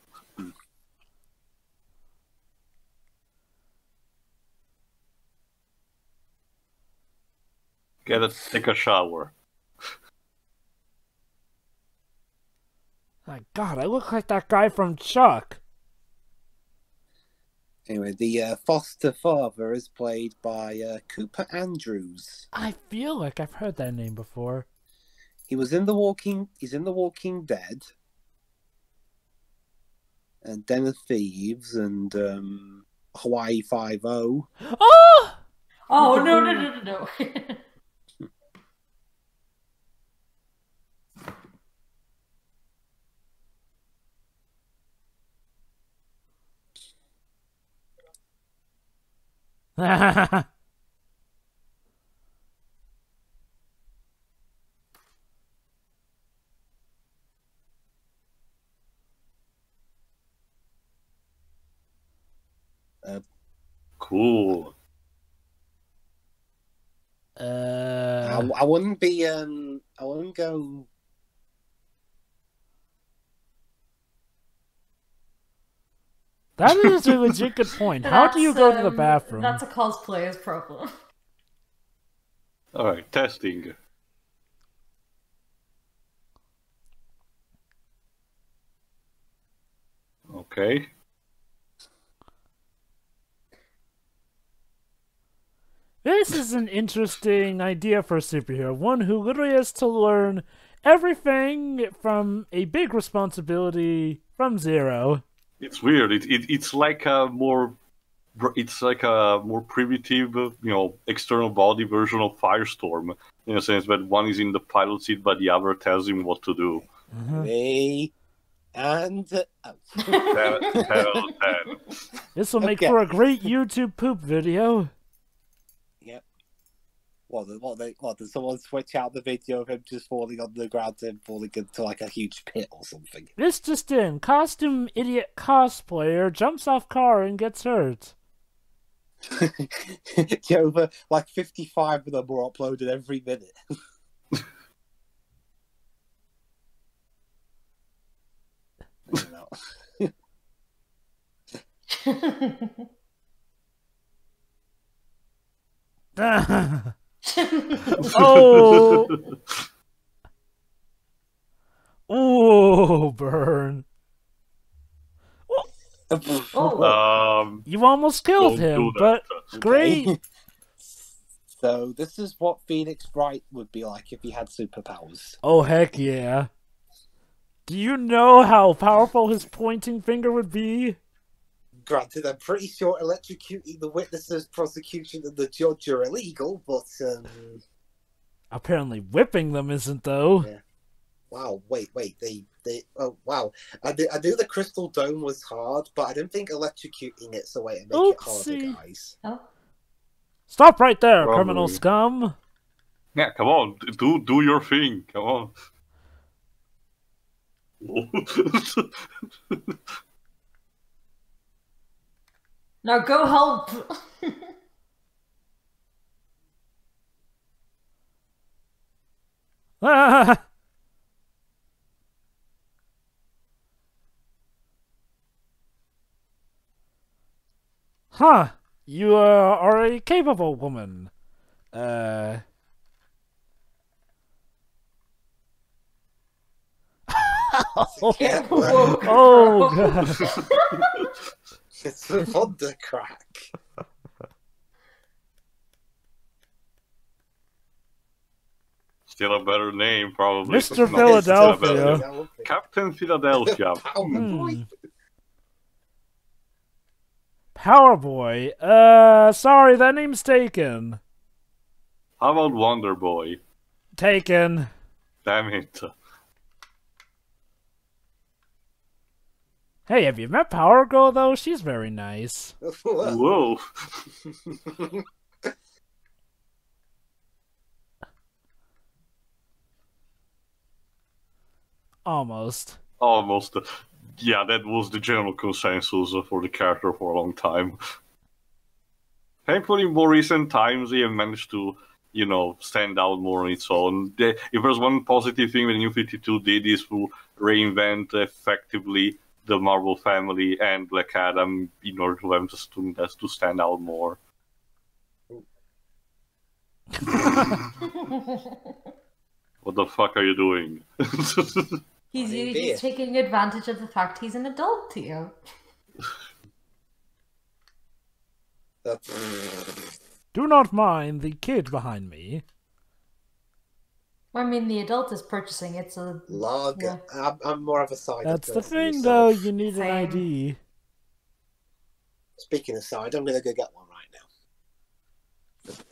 Take a shower. My God, I look like that guy from Chuck. Anyway, the foster father is played by Cooper Andrews. I feel like I've heard that name before. He's in The Walking Dead, and Den of Thieves, and Hawaii 5-0. Oh! Oh, no. Cool. I wouldn't be. I wouldn't go. That is a legit good point. How do you go to the bathroom? That's a cosplayer's problem. All right, testing. Okay. This is an interesting idea for a superhero. One who literally has to learn everything from a big responsibility from zero. It's weird. It's like a more primitive, external body version of Firestorm, in a sense that one is in the pilot seat, but the other tells him what to do. Mm-hmm. And 10. This will make for a great YouTube poop video. Yep. Did someone switch out the video of him just falling on the ground and falling into like a huge pit or something? This just in: costume idiot cosplayer jumps off car and gets hurt. Over like 55 of them were uploaded every minute. Oh! Oh, burn. Oh. You almost killed him, but great. Okay. So this is what Phoenix Wright would be like if he had superpowers. Oh, heck yeah. Do you know how powerful his pointing finger would be? Granted, I'm pretty sure electrocuting the witnesses, prosecution, and the judge are illegal, but apparently whipping them isn't, though. Yeah. Wow, wait, oh wow. I knew the Crystal Dome was hard, but I didn't think electrocuting it's a way to make it harder, guys. Oh. Stop right there, Probably. criminal scum. Yeah, come on, do your thing, come on. Now go help! Ah! Huh. You are a capable woman. Yeah, Oh, God. it's a thunder crack. Still a better name, probably. Mr. No, Philadelphia. still a better- Captain Philadelphia. Power Boy. Sorry, that name's taken. How about Wonder Boy? Taken. Damn it. Hey, have you met Power Girl, though? She's very nice. Whoa. Almost. Almost. Yeah, that was the general consensus for the character for a long time. Thankfully, in more recent times, they have managed to, you know, stand out more on its own. If there's one positive thing that New 52 did is to reinvent effectively the Marvel family and Black Adam in order to have to stand out more. What the fuck are you doing? He's taking advantage of the fact he's an adult, Theo. Do not mind the kid behind me. I mean, the adult is purchasing it, so... Log. Yeah. I'm more of a side. That's the thing, though. You need an ID. Speaking of side, I'm gonna go get one right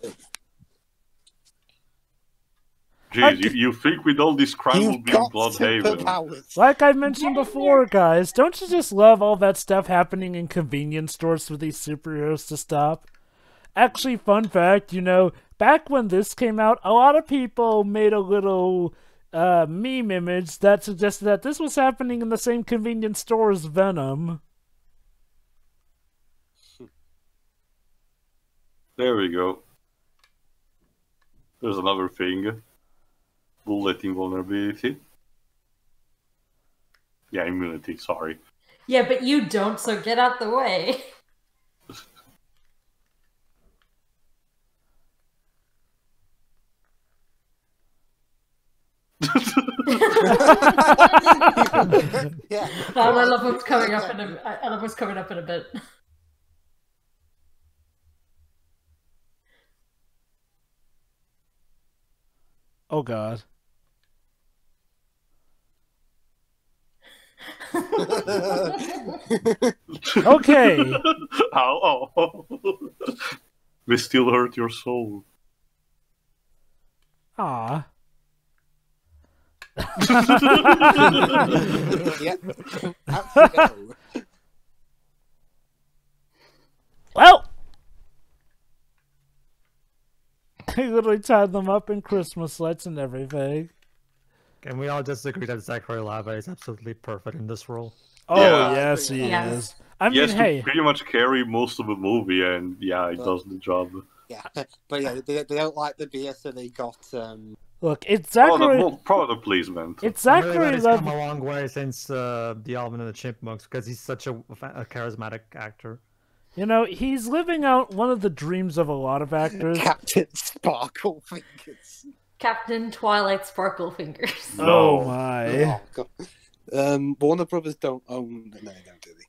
now. Jeez, you think with all this crime will be in Bloodhaven? Like I mentioned before, guys, don't you just love all that stuff happening in convenience stores for these superheroes to stop? Actually, fun fact, you know, back when this came out, a lot of people made a little meme image that suggested that this was happening in the same convenience store as Venom. There we go. There's another thing. Bullet invulnerability. Yeah, immunity, sorry. Yeah, but you don't, so get out the way. Yeah. I love what's coming up in a. I love what's coming up in a bit. Oh God. Okay. Ow, oh. They still hurt your soul. Ah. Yep. Out you go. Well. He literally tied them up in Christmas lights and everything. Can we all just agree that Zachary Levi is absolutely perfect in this role? Oh, Yeah. yes, he Yes. is. I He mean, has hey. to pretty much carry most of the movie, and yeah, he does the job. Yeah, but yeah, they don't like the beer, so they got Look, it's Zachary. Product placement. It's I'm really glad Zachary he's come Levi. a long way since the Alvin and the Chipmunks because he's such a charismatic actor. You know, he's living out one of the dreams of a lot of actors. Captain Sparkle Fingers. Captain Twilight Sparkle Fingers. Oh No. my. Oh, God. Warner Brothers don't own. No, they don't, do they?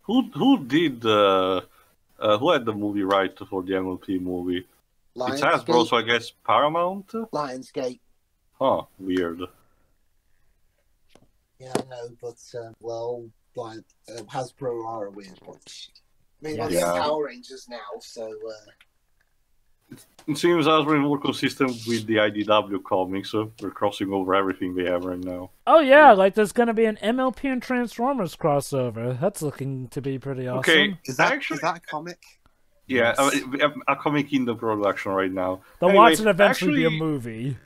Who did who had the movie right for the MLP movie? It's Hasbro, so I guess Paramount? Lionsgate. Huh, weird. Yeah, I know, but Hasbro are a weird bunch. I mean, they Yeah. have Power Rangers now, so It seems Hasbro is more consistent with the IDW comics, so they're crossing over everything they have right now. Oh yeah, like there's gonna be an MLP and Transformers crossover. That's looking to be pretty awesome. Okay, is that actually, a comic? yeah, a comic in the production right now. They'll Anyway, watch it eventually be a actually, movie.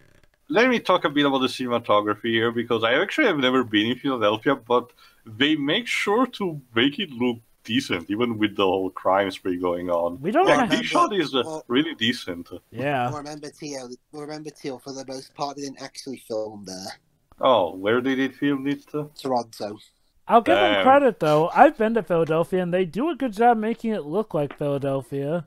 Let me talk a bit about the cinematography here, because I actually have never been in Philadelphia, but they make sure to make it look decent, even with the whole crime spree going on. We don't Like, know. the shot is really decent. Yeah. Remember, Teal, for the most part, they didn't actually film there. Oh, where did it film it? Toronto. I'll give them Damn. credit though. I've been to Philadelphia and they do a good job making it look like Philadelphia.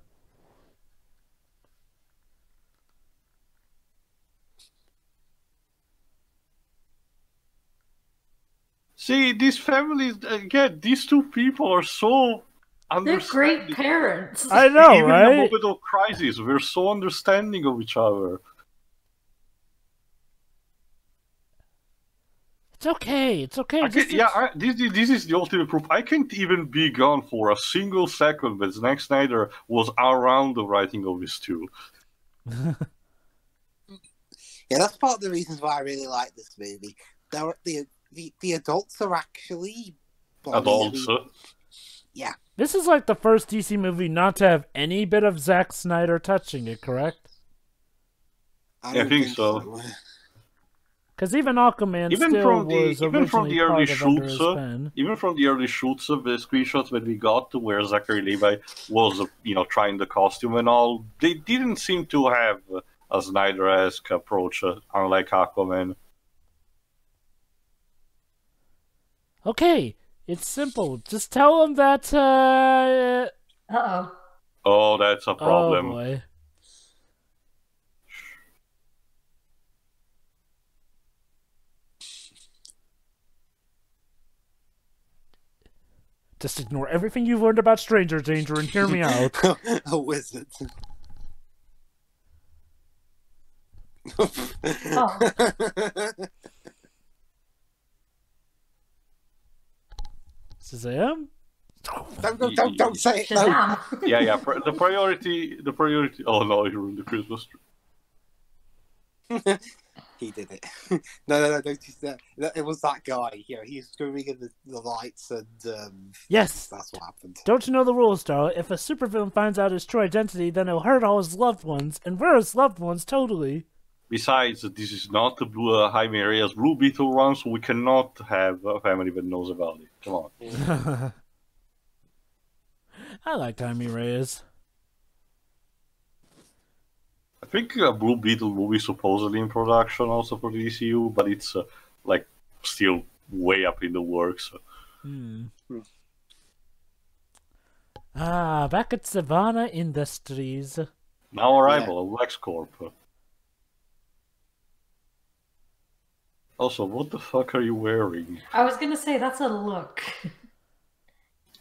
See, these families, again, these two people are so They're understanding. great parents. I know, Even in a right? moment of crisis, we're so understanding of each other. It's okay. It's okay. This is the ultimate proof. I can't even be gone for a single second when Zack Snyder was around the writing of this too. Yeah, that's part of the reasons why I really like this movie. The adults are actually Adults. Yeah. This is like the first DC movie not to have any bit of Zack Snyder touching it, correct? I Yeah, I don't think so. Because even Aquaman Even still from the was even from the originally early part of Under shoots, His Pen. even from the early shoots of the screenshots that we got to where Zachary Levi was, trying the costume and all, they didn't seem to have a Snyder-esque approach, unlike Aquaman. Okay, it's simple. Just tell them that. Uh-oh. Oh, that's a problem. Oh boy. Just ignore everything you've learned about stranger danger and hear me out. A wizard. Oh. Shazam? Don't say it. No. Shazam. Yeah. The priority. Oh no, he ruined the Christmas tree. He did it. No. It was that guy. Yeah, he was screaming in the lights, and Yes. that's what happened. Don't you know the rules, Darla? If a supervillain finds out his true identity, then he'll hurt all his loved ones, and we're his loved ones totally. Besides, this is not the Jaime Reyes Blue Beetle run, so we cannot have a family that knows about it. Come on. I like Jaime Reyes. I think a Blue Beetle movie supposedly in production also for the DCU, but it's still way up in the works. Back at Savannah Industries. Now arrival of LexCorp. Also, what the fuck are you wearing? I was gonna say, that's a look.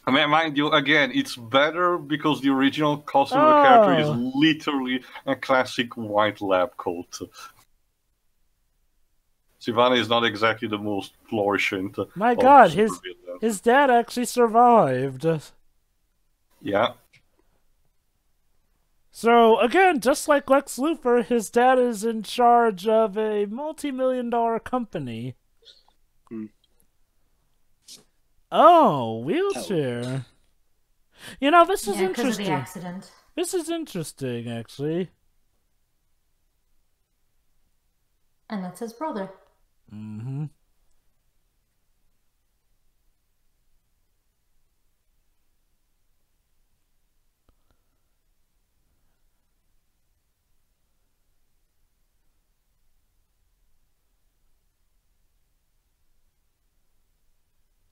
I mean, mind you, again, it's better because the original costume of the character is literally a classic white lab coat. Sivana is not exactly the most flourishing. My of god, supervillains. his dad actually survived. Yeah. So, again, just like Lex Luthor, his dad is in charge of a multi-million-dollar company. Oh, wheelchair. You know, this is Yeah, because of interesting. the accident. This is interesting, actually. And that's his brother. Mm-hmm.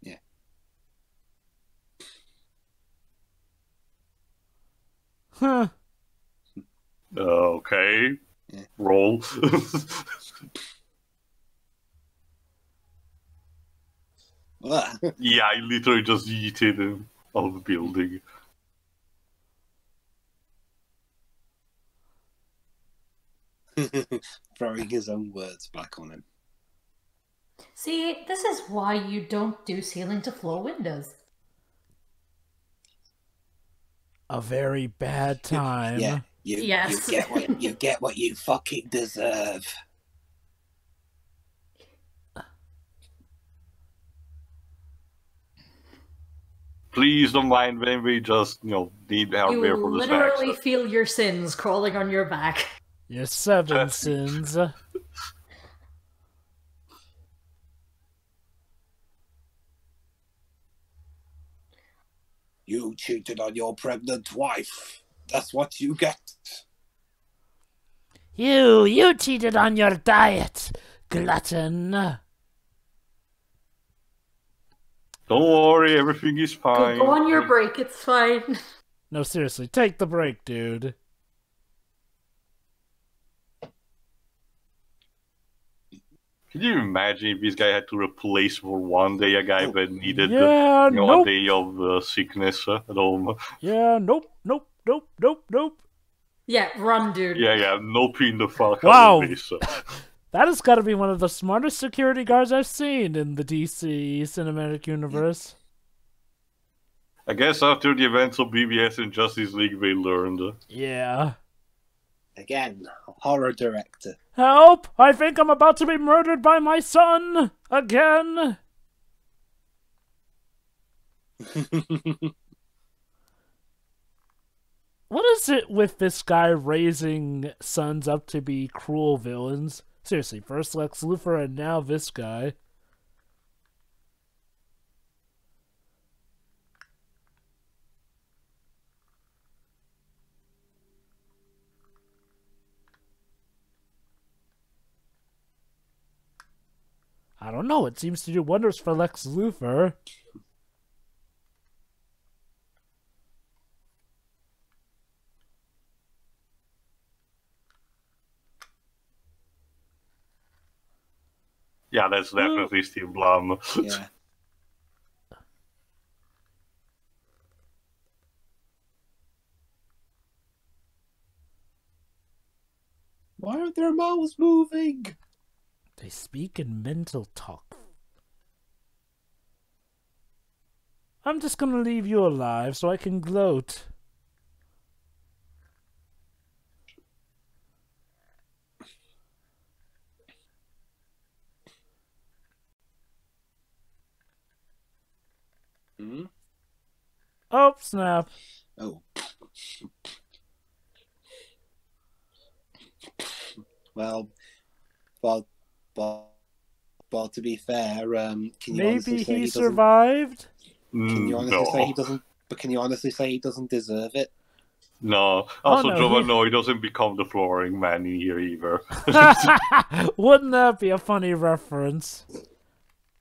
Yeah. Huh. Okay. Yeah. Roll. Yeah, I literally just yeeted him out of the building. Throwing his own words back on him. See, this is why you don't do ceiling to floor windows. A very bad time. Yeah, Yes. you get what you fucking deserve. Please don't mind when we just, need hardware You for the literally snacks. feel your sins crawling on your back. Your 7 sins. You cheated on your pregnant wife. That's what you get. You cheated on your diet, glutton. Don't worry, everything is fine. Go on your break, it's fine. No, seriously, take the break, dude. Can you imagine if this guy had to replace for one day a guy that needed Yeah, nope. a day of sickness at home? Yeah, nope. Yeah, run, dude. Yeah, noping the fuck Wow. out of this. That has got to be one of the smartest security guards I've seen in the DC cinematic universe. I guess after the events of BBS and Justice League, they learned. Yeah. Again, horror director. Help! I think I'm about to be murdered by my son! Again! What is it with this guy raising sons up to be cruel villains? Seriously, first Lex Luthor and now this guy. I don't know, it seems to do wonders for Lex Luthor. Yeah, that's definitely Steve Blum. Yeah. Why aren't their mouths moving? They speak in mental talk. I'm just gonna leave you alive so I can gloat. Hmm? Oh, snap. Oh. Well, to be fair, can you honestly Maybe say he doesn't? survived? Can you honestly say he No. doesn't? But can you honestly say he doesn't deserve it? No. Also, no, Jova, he- no, he doesn't become the flooring man in here either. Wouldn't that be a funny reference?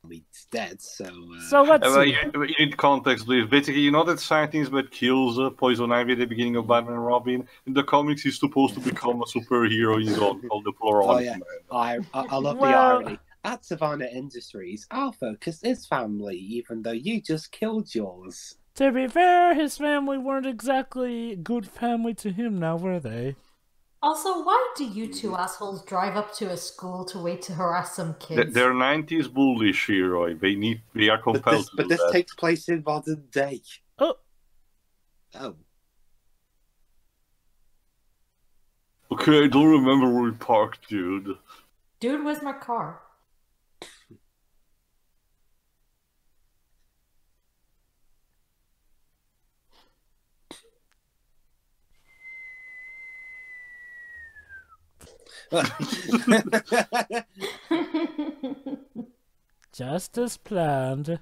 He's dead, so. So let's see. You need context, please. Basically, you know that sightings that kills Poison Ivy at the beginning of Batman and Robin? In the comics, he's supposed to become a superhero in his own called the Floronic Oh yeah, Man. I love the Well- irony. At Savannah Industries, our focus is family, even though you just killed yours. To be fair, his family weren't exactly good family to him now, were they? Also, why do you two assholes drive up to a school to wait to harass some kids? They're 90s bullish hero. They are compelled But to this do that. takes place in modern day. Oh, Oh. Okay, I don't remember where we parked, dude. Dude, where's my car? Just as planned.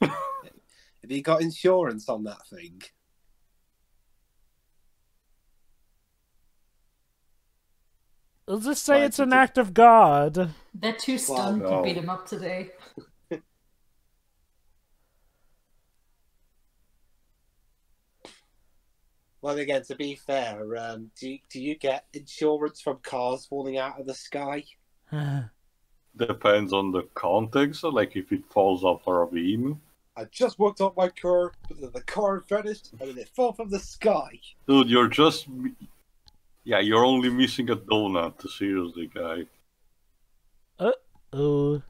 Have you got insurance on that thing? Let's just say it's an act of God. They're too stunned to beat him up today. Well, again, to be fair, do you get insurance from cars falling out of the sky? Depends on the context, like if it falls off a ravine. I just worked on my car, but the car vanished and it fell from the sky. Dude, you're just... Yeah, you're only missing a donut, seriously, guy. Uh-oh.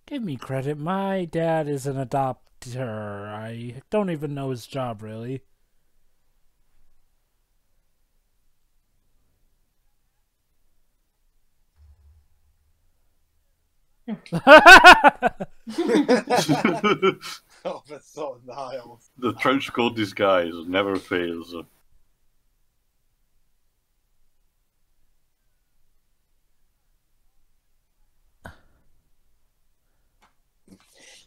Give me credit. My dad is an adopter. I don't even know his job, really. Oh, that's so nice. The trench coat disguise never fails.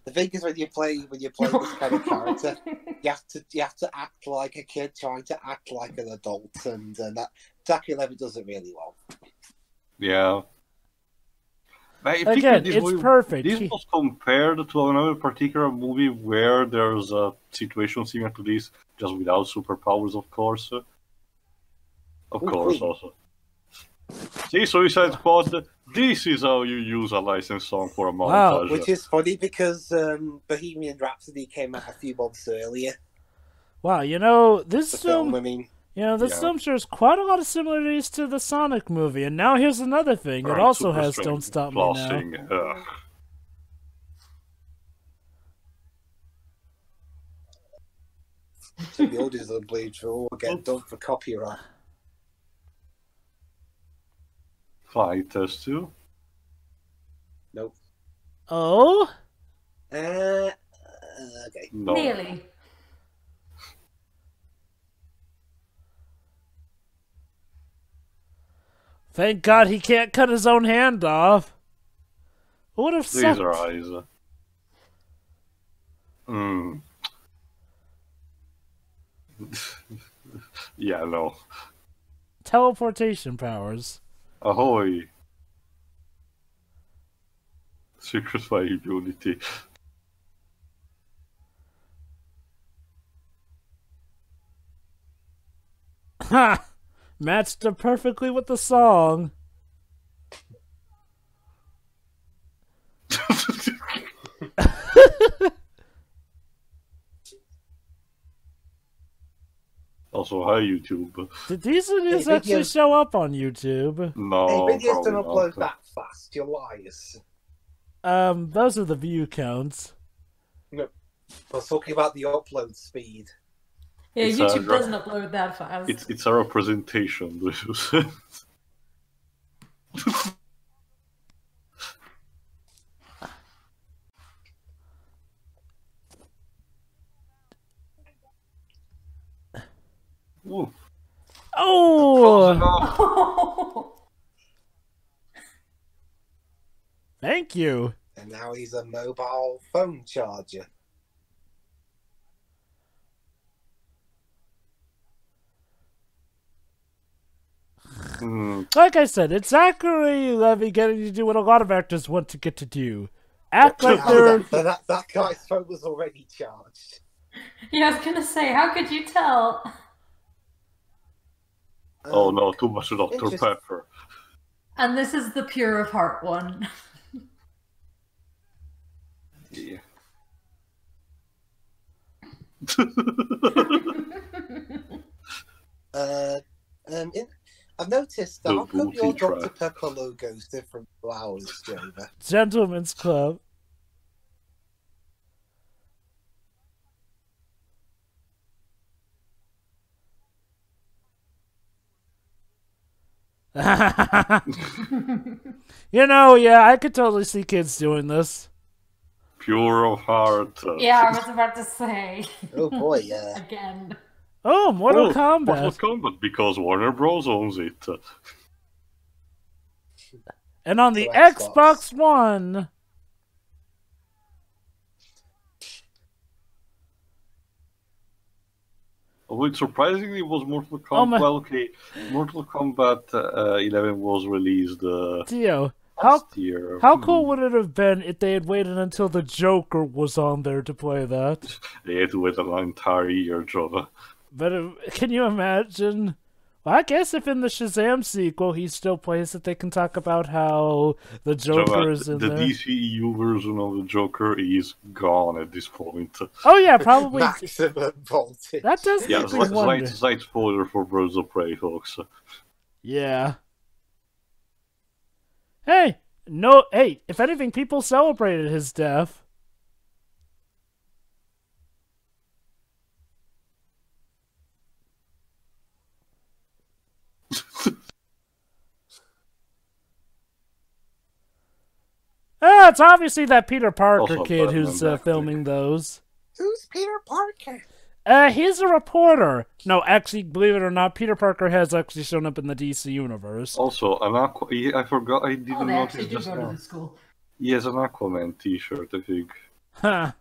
The thing is, when you play this kind of character, you have to act like a kid trying to act like an adult, and that Jack 11 does it really well. Yeah. Again, it's perfect. This was compared to another particular movie where there's a situation similar to this, just without superpowers, of course. Also. See, Suicide Squad, this is how you use a licensed song for a montage. Wow, which is funny because Bohemian Rhapsody came out a few months earlier. Wow, you know, this film, I mean... You know, this film shares quite a lot of similarities to the Sonic movie, and now here's another thing. It also has Don't Stop Me Now. So the audios will bleed through, get done for copyright. Flight Test 2? Nope. Oh? Okay. No. Nearly. Thank God he can't cut his own hand off. What if These are eyes. Yeah, no. Teleportation powers. Ahoy. Secret fire unity. Ha! Matched up perfectly with the song. Also, hi YouTube. Did these videos actually show up on YouTube? No, hey, videos don't upload that fast. You're liars. Those are the view counts. No, I was talking about the upload speed. Yeah, YouTube doesn't upload that fast. It's a representation. Ooh. Oh! Thank you. And now he's a mobile phone charger. Like I said, it's Zachary Levi getting to do what a lot of actors want to get to do. Act like they're... That guy's phone was already charged. Yeah, I was gonna say, how could you tell? Oh no, too much Dr. Pepper. And this is the pure of heart one. Yeah. I've noticed that how come your Dr. Pepper logo is different to ours, Jover? Gentlemen's Club. You know, yeah, I could totally see kids doing this. Pure of heart. Yeah, I was about to say. Oh boy, yeah. Again. Oh, Mortal Mortal Kombat. Kombat, because Warner Bros. Owns it. And on the To Xbox One. Which surprisingly was Mortal Kombat. Well, okay, Mortal Kombat 11 was released Dio, last year. How cool would it have been if they had waited until the Joker was on there to play that? They had to wait an entire year, Jova. But can you imagine? Well, I guess if in the Shazam sequel he still plays it, they can talk about how the Joker is in the there. The DCEU version of the Joker is gone at this point. Oh yeah, probably. Maximum voltage. That does Yeah, make me wonder. slight spoiler for Birds of Prey, folks. Yeah. Hey, no, hey, if anything, people celebrated his death. It's obviously that Peter Parker Also kid who's Batman filming those. Who's Peter Parker? He's a reporter. No, actually, believe it or not, Peter Parker has actually shown up in the DC universe. Also, I forgot, I didn't They notice actually do just go to now. the school. He has an Aquaman t-shirt, I think. Huh.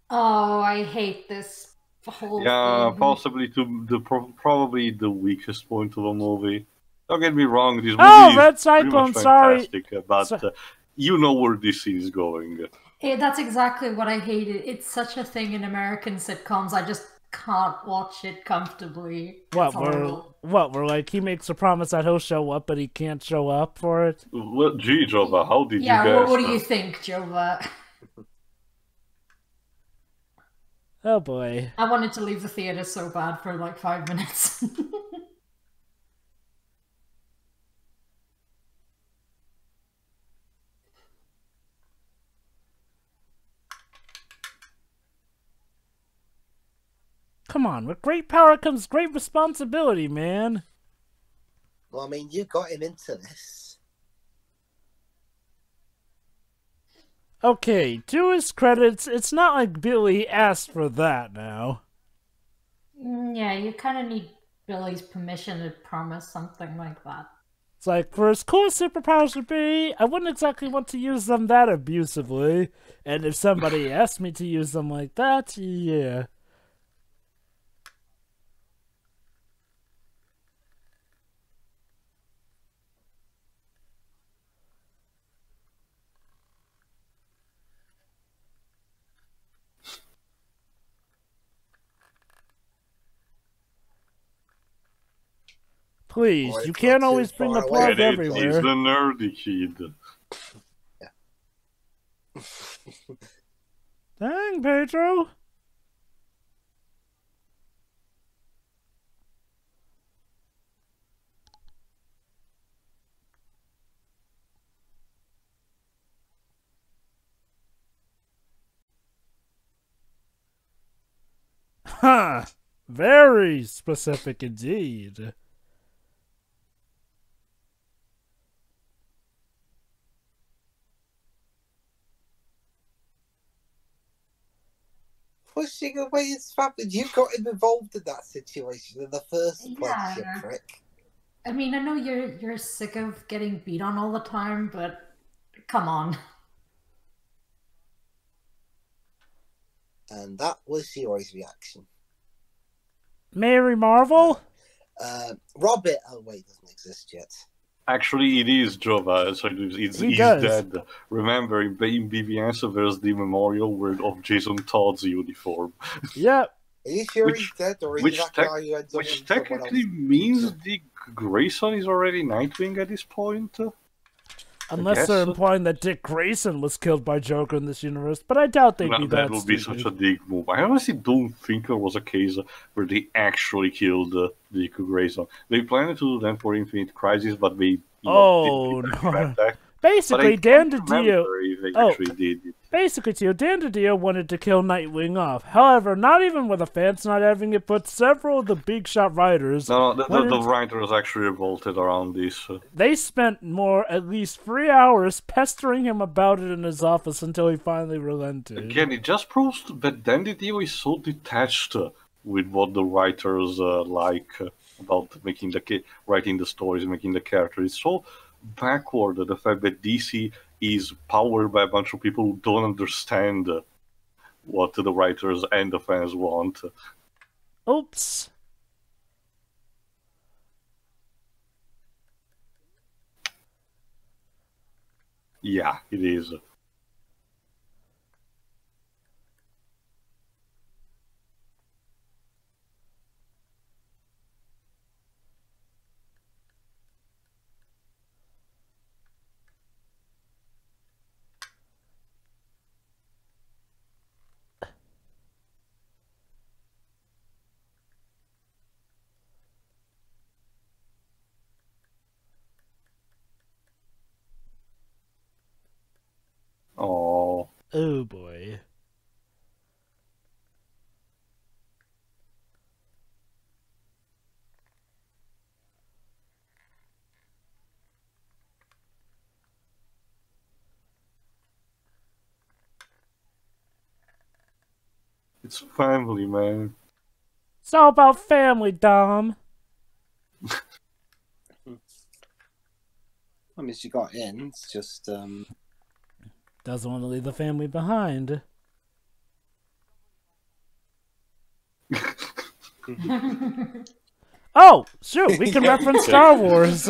Oh, I hate this whole Yeah, thing. possibly probably the weakest point of the movie. Don't get me wrong, this movie Oh, is Red pretty Cyclone, much sorry. fantastic, but you know where this is going. That's exactly what I hated. It's such a thing in American sitcoms. I just can't watch it comfortably. It's horrible. We're like, he makes a promise that he'll show up, but he can't show up for it? Well, gee, Jova, how did you Yeah, guess? what do you think, Jova? Oh boy. I wanted to leave the theater so bad for like 5 minutes. Come on, with great power comes great responsibility, man. Well, I mean, you got him into this. Okay, to his credits, it's not like Billy asked for that now. Yeah, you kind of need Billy's permission to promise something like that. It's like, for as cool as superpowers would be, I wouldn't exactly want to use them that abusively. And if somebody asked me to use them like that, yeah. Please, Boy, you it's can't not too always bring the far plug away. And he's everywhere. the nerdy kid. Dang, Pedro. Huh. Very specific indeed. Pushing away his family. You got him involved in that situation in the first place, you Yeah. prick. I mean, I know you're sick of getting beat on all the time, but come on. And that was Shiori's reaction. Mary Marvel? Robert, oh wait, doesn't exist yet. Actually, it is Jova, so he's does. dead. Remember, in BBS, there's the memorial word of Jason Todd's uniform. Yep. Are you sure Which- he's dead, or is Which, that guy who ends up which in someone technically else? means Dick Grayson is already Nightwing at this point. Unless guess they're so. implying that Dick Grayson was killed by Joker in this universe, but I doubt they'd No, be that that would be stupid. such a big move. I honestly don't think there was a case where they actually killed Dick Grayson. They planned to do that for Infinite Crisis, but they Oh, didn't no. that. But I Basically, Dan don't DiDio... remember if they Oh. actually did it. Basically, Tio, Dan DiDio wanted to kill Nightwing off. However, not even with the fans not having it, but several of the big shot writers... No, the writers actually revolted around this. They spent at least 3 hours pestering him about it in his office until he finally relented. Again, it just proves that Dan DiDio is so detached with what the writers like about writing the stories, making the characters. It's so backward, the fact that DC is powered by a bunch of people who don't understand what the writers and the fans want. Oops. Yeah, it is. Oh. Oh boy. It's family, man. It's all about family, Dom. I mean, she got in. It's just Doesn't want to leave the family behind. Oh, shoot, we can reference Star Wars.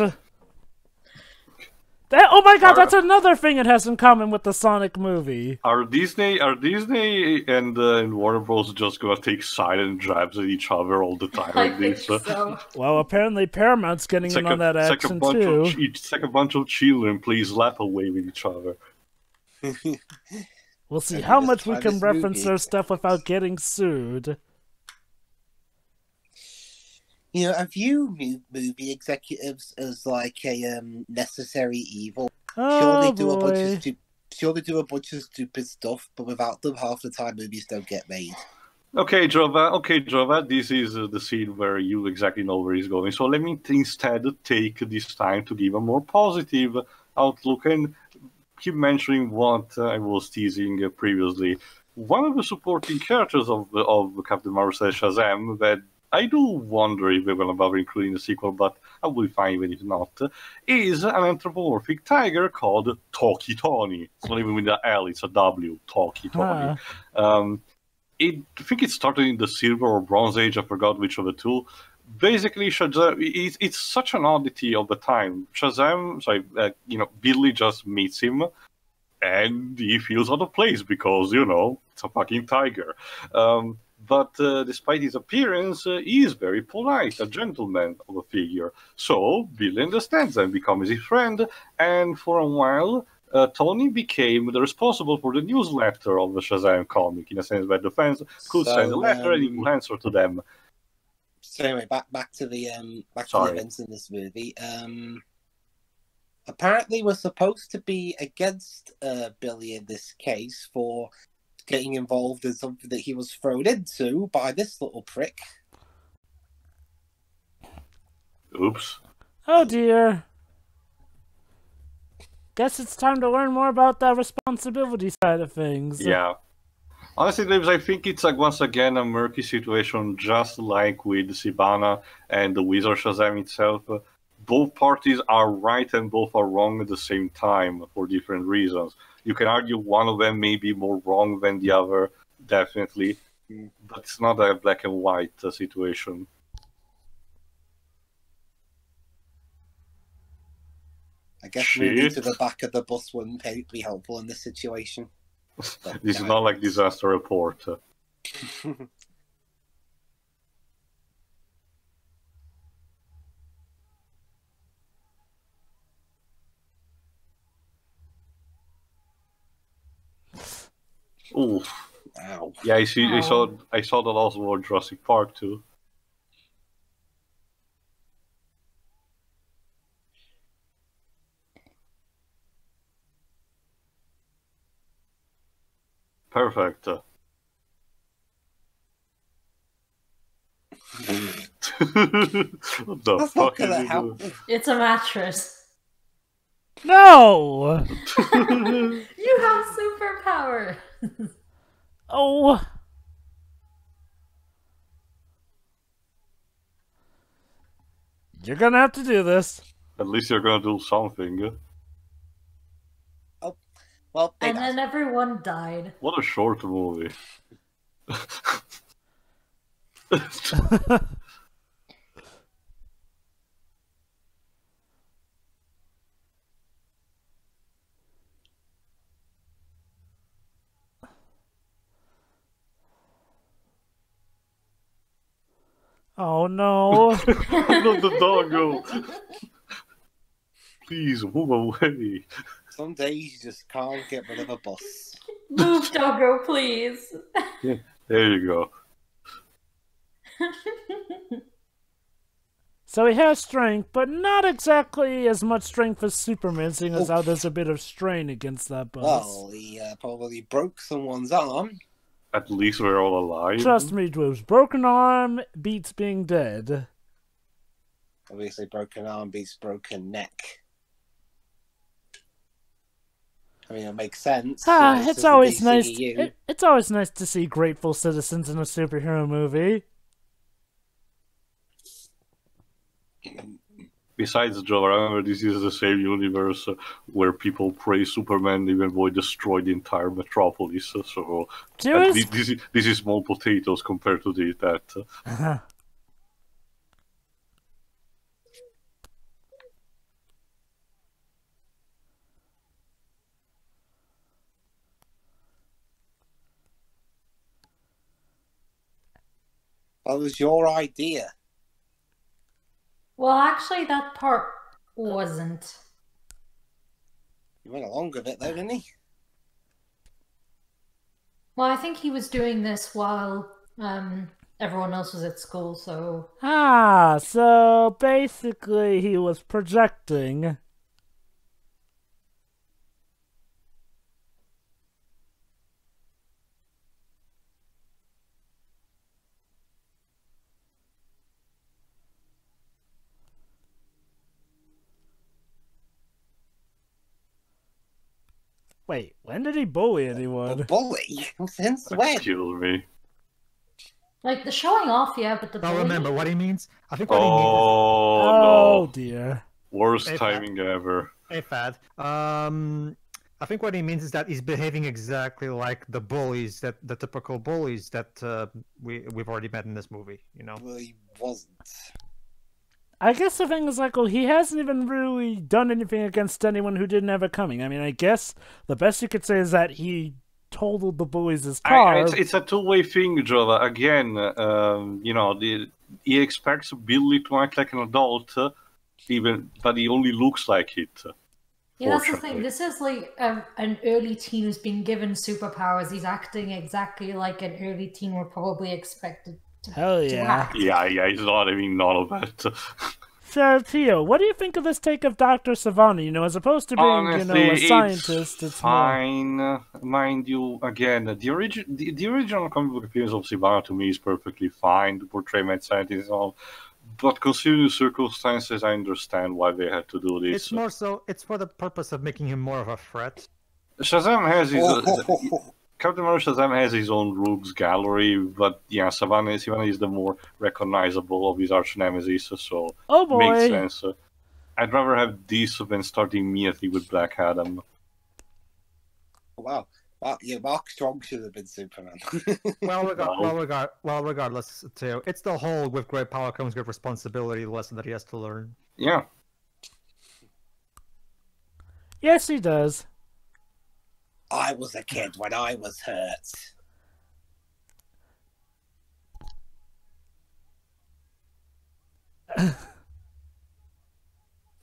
Oh my god, that's another thing it has in common with the Sonic movie. Are Disney and Warner Bros. Just gonna take silent jabs at each other all the time I like think this? so. Well, apparently Paramount's getting in on that action too. It's like a bunch of children please laugh away with each other. We'll see And how just much we try can this reference movie. their stuff without getting sued. You know, I view movie executives as like a necessary evil. Oh Sure, they do boy. a bunch of stupid stuff, but without them, half the time movies don't get made. Okay, Jova, this is the scene where you exactly know where he's going. So let me instead take this time to give a more positive outlook and keep mentioning what I was teasing previously. One of the supporting characters of Captain Marvel / Shazam that I do wonder if we're going to bother including the sequel, but I will be fine even if not, is an anthropomorphic tiger called Talkie Tawny. It's not even with the L, it's a W, Talkie Tawny. I think it started in the Silver or Bronze Age, I forgot which of the two. Basically, Shazam, it's such an oddity of the time. Shazam, Billy just meets him, and he feels out of place because, it's a fucking tiger. But despite his appearance, he is very polite, a gentleman of a figure. So Billy understands and becomes his friend, and for a while, Tony became the responsible for the newsletter of the Shazam comic, in a sense that the fans could send a letter and he would answer to them. So anyway, back to the events in this movie. Apparently, we're supposed to be against Billy in this case for getting involved in something that he was thrown into by this little prick. Oops. Oh dear. Guess it's time to learn more about the responsibility side of things. Yeah. Honestly, Davis, I think it's once again a murky situation, just like with Sivana and the Wizard Shazam itself. Both parties are right and both are wrong at the same time for different reasons. You can argue one of them may be more wrong than the other, definitely, but it's not a black and white situation. I guess moving to the back of the bus wouldn't be helpful in this situation. This is not like disaster report. Oof. Ow. Yeah, I saw that also for Jurassic Park too. Perfect. What the That's fuck not gonna is he help. doing? It's a mattress. No! You have superpower. Oh. You're gonna have to do this. At least you're gonna do something. Well, they And died. then everyone died. What a short movie. Oh no. Not the doggo. Please move away. Some days you just can't get rid of a bus. Move, doggo, please. There you go. So he has strength, but not exactly as much strength as Superman, seeing as how there's a bit of strain against that bus. Well, he probably broke someone's arm. At least we're all alive. Trust me, Dwarves, broken arm beats being dead. Obviously, broken arm beats broken neck. I mean, it makes sense. It's is the always nice. DCEU. It's always nice to see grateful citizens in a superhero movie. Besides, Joe, remember this is the same universe where people praise Superman even though he destroyed the entire metropolis. So this is small potatoes compared to that. That was your idea. Well, actually, that part wasn't. You went along with it, though, didn't he? Well, I think he was doing this while everyone else was at school, so... So basically he was projecting. Wait, when did he bully anyone? A bully? Since when? Excuse me. Like, the showing off, yeah, but the I'll bullying- remember what he means. I think what he means Oh No. dear. Worst Hey, timing ever. is... Hey, Fad. I think what he means is that he's behaving exactly like the bullies, the typical bullies that we've already met in this movie, you know? Well, he wasn't. I guess the thing is, like, well, he hasn't even really done anything against anyone who didn't have it coming. I mean, I guess the best you could say is that he totaled the bullies' his car. It's a two-way thing, Joe. Again, he expects Billy to act like an adult, but he only looks like it. Yeah, that's the thing. Fortunately. This is like an early teen who's been given superpowers. He's acting exactly like an early teen would probably expected to, Hell to yeah. act. Yeah, he's not having none of it. So, Tio, what do you think of this take of Dr. Savannah? You know, as opposed to being, Honestly, a scientist, it's more... fine. Mind you, again, the original comic book appearance of Sivana to me is perfectly fine to portray mad scientists and all. But considering the circumstances, I understand why they had to do this. It's more so, it's for the purpose of making him more of a threat. Shazam has his... Captain Marvel Shazam has his own rogues gallery, but yeah, Savannah is the more recognizable of his arch nemesis, so Oh boy. makes sense. I'd rather have this than start immediately with Black Adam. Wow. Yeah, Mark Strong should have been Superman. Regardless, too, it's the whole "with great power comes great responsibility" lesson that he has to learn. Yeah. Yes, he does. I was a kid when I was hurt.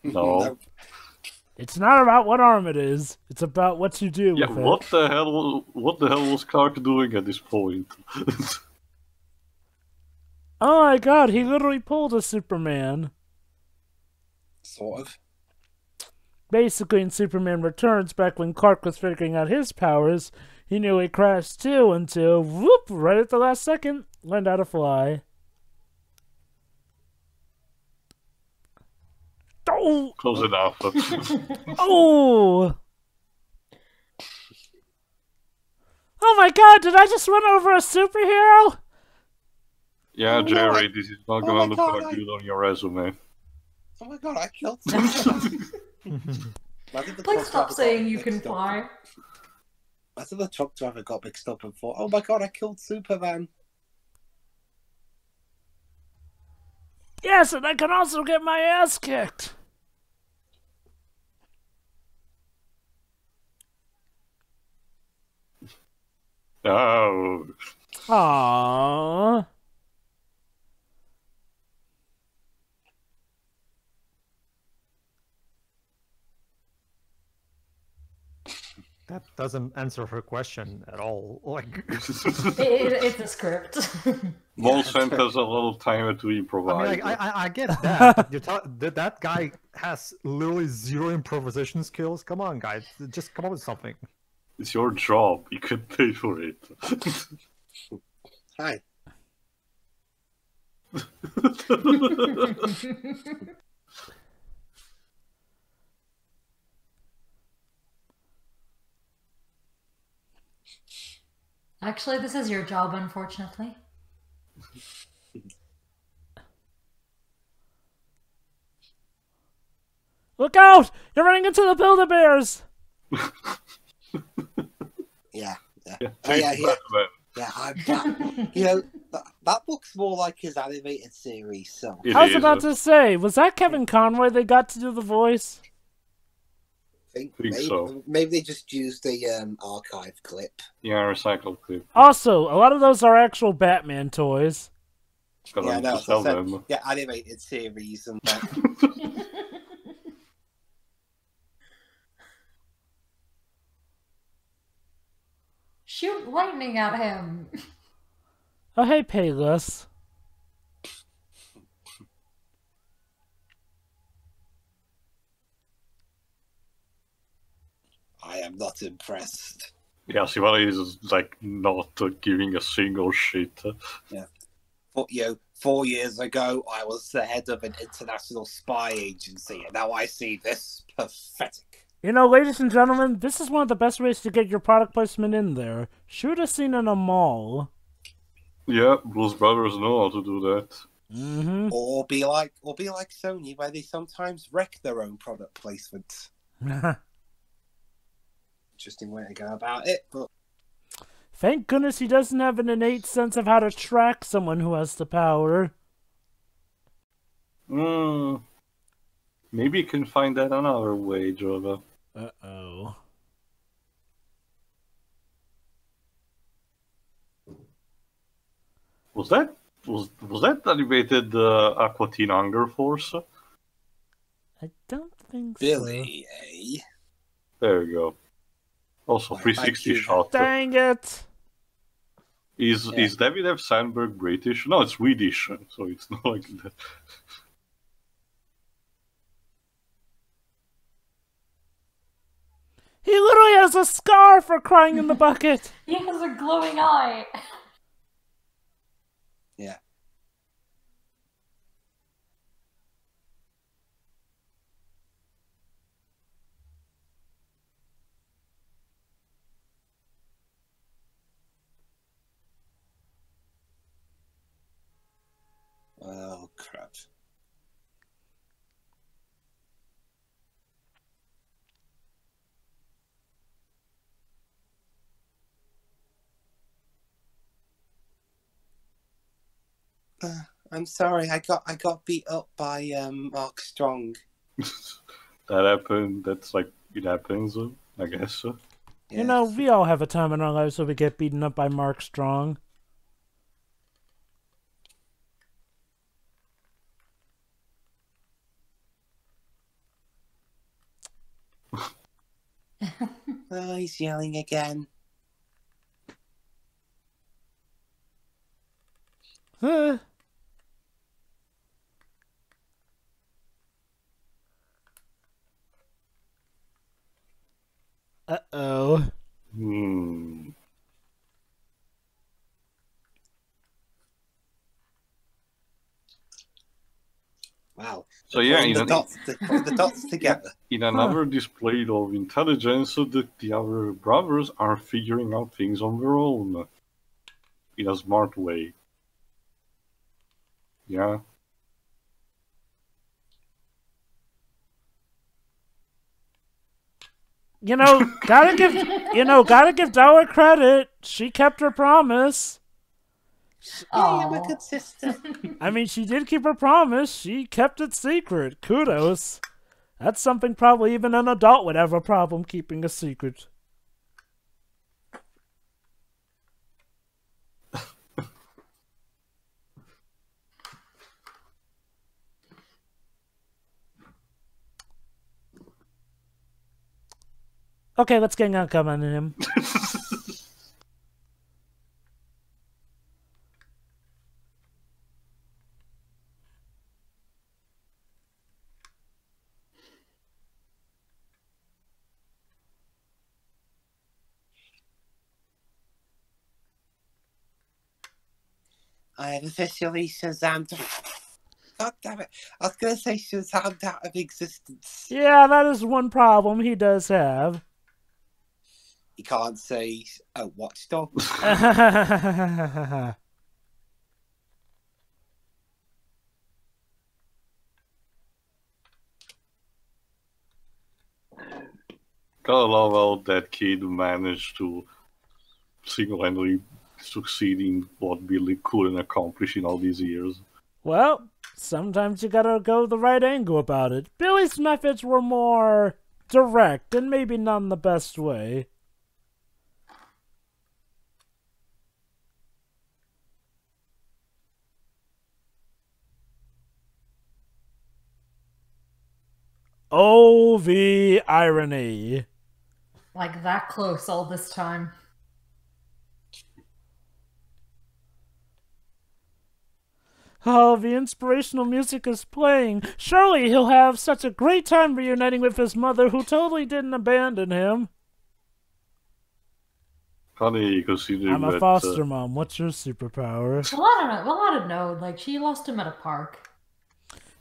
No. Nope. It's not about what arm it is. It's about what you do Yeah, with it. what the hell was Clark doing at this point? Oh my god, he literally pulled a Superman. Sort of. Basically, in Superman Returns, back when Clark was figuring out his powers, He nearly crashed too until, whoop, right at the last second, learned how to fly. Oh! Close enough. Oh! Oh my god, did I just run over a superhero? Yeah, Oh, no, Jerry, this is not oh gonna my look God, good on your resume. Oh my god, I killed Superman. Please stop saying you can fly. Imagine the truck driver got mixed up and thought, oh my god, I killed Superman. Yes, and I can also get my ass kicked. Oh. Aww. That doesn't answer her question at all. Like, It's a script. Molsent has a little time to I improvise. mean, I get that, but that guy has literally zero improvisation skills. Come on, guys, just come up with something. It's your job. You can pay for it. Hi. Actually, this is your job, unfortunately. Look out! You're running into the Build-A-Bears! Yeah. Yeah, Oh, yeah, take yeah. Batman. Yeah, that looks more like his animated series, so. It I was is. about to say, was that Kevin Conroy they got to do the voice? Think Think maybe, so. maybe they just used the archive clip. Yeah, recycled clip. Also, a lot of those are actual Batman toys. Gotta Yeah, need no, to as I sell said, them. yeah, animated series and Shoot lightning at him. Oh, hey, Payless. I am not impressed. Yeah, Sivali is like not giving a single shit. But, 4 years ago, I was the head of an international spy agency, and now I see this pathetic. You know, ladies and gentlemen, this is one of the best ways to get your product placement in there. Shoot a scene in a mall. Yeah, Blues Brothers know how to do that. Mm-hmm. Or be like Sony, where they sometimes wreck their own product placement. Interesting way to go about it, but Thank goodness he doesn't have an innate sense of how to track someone who has the power. Maybe you can find that another way, Jova. Uh-oh. Was that animated Aqua Teen Hunger Force? I don't think Billy, eh? There you go. Also, Why, 360 thank you. shot. so. Dang it! Is David F. Sandberg British? No, it's Swedish, so it's not like that. He literally has a scar for crying in the bucket! He has a glowing eye. Yeah. Oh, crap. I'm sorry, I got beat up by Mark Strong. That happened. That's like, it happens, I guess. You know, we all have a time in our lives where we get beaten up by Mark Strong. Oh, he's yelling again. Huh. Uh-oh. So yeah, putting the dots together. In another display of intelligence, the other brothers are figuring out things on their own in a smart way. Yeah. Gotta give Dower credit. She kept her promise. Yeah, we're good sister. I mean, she did keep her promise. She kept it secret. Kudos. That's something probably even an adult would have a problem keeping a secret. Okay, let's get on comment on him. I have officially Shazammed. God damn it. I was going to say Shazammed out of existence. Yeah, that is one problem he does have. You can't say, oh, watchdog. Gotta love how that kid managed to single-handedly succeed in what Billy couldn't accomplish in all these years. Well, sometimes you gotta go the right angle about it. Billy's methods were more direct and maybe not in the best way. Oh, the irony. Like that close all this time. Oh, the inspirational music is playing. Surely he'll have such a great time reuniting with his mother who totally didn't abandon him. Funny, considering I'm a foster mom. What's your superpower? Well, I don't know. Like, she lost him at a park.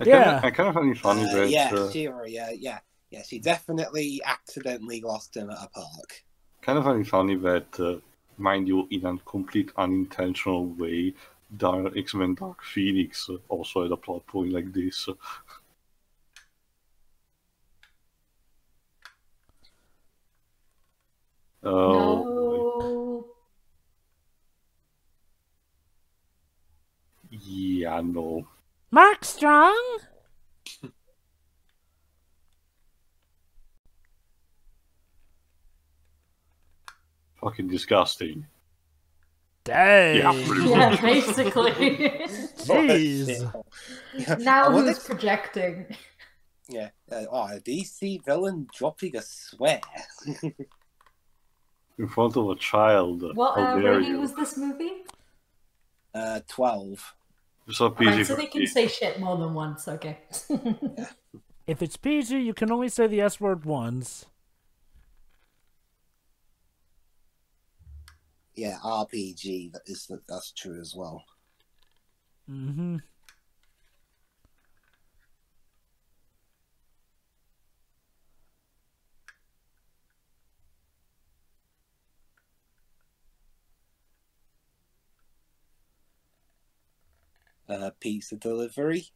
I kind of find it funny that... Yeah, she definitely accidentally lost him at a park. Kind of find it funny that, mind you, in a complete unintentional way, X-Men Dark Phoenix also had a plot point like this. No. Yeah, no. Mark Strong? Fucking disgusting. Dang. Yeah, basically. Jeez. Now who's projecting? Yeah. A DC villain dropping a swear. In front of a child. What rating was this movie? 12. So PG. Right, so they can say shit more than once, okay. Yeah. If it's PG, you can only say the S word once. Yeah, RPG, that's true as well. Mm-hmm. Pizza delivery.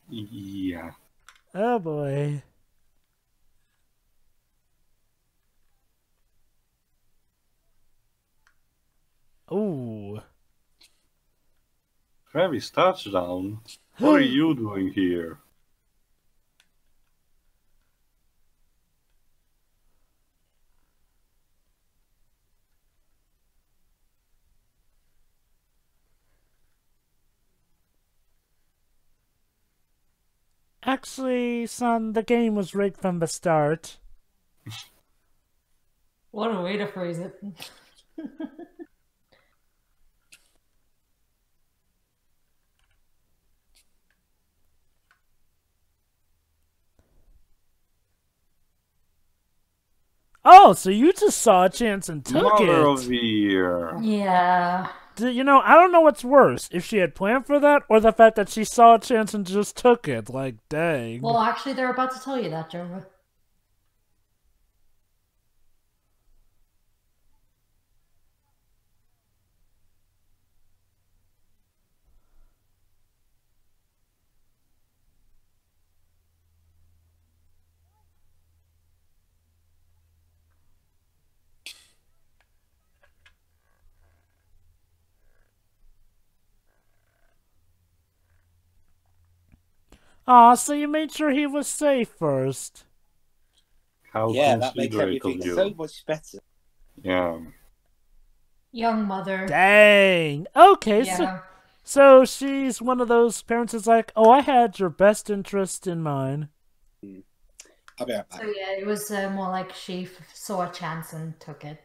Yeah. Oh boy. Ooh. Travis touchdown. What are you doing here? Actually, son, the game was rigged from the start. What a way to phrase it. Oh, so you just saw a chance and took Mother it. of the Year. Yeah. You know, I don't know what's worse, if she had planned for that, or the fact that she saw a chance and just took it. Like, dang. Well, actually, they're about to tell you that, Jova. Aw, so you made sure he was safe first. How Yeah, that makes considerate of everything you. so much better. Yeah. Young mother. Dang. Okay, Yeah. so she's one of those parents that's like, oh, I had your best interest in mind. I'll be right back. So yeah, it was more like she saw a chance and took it.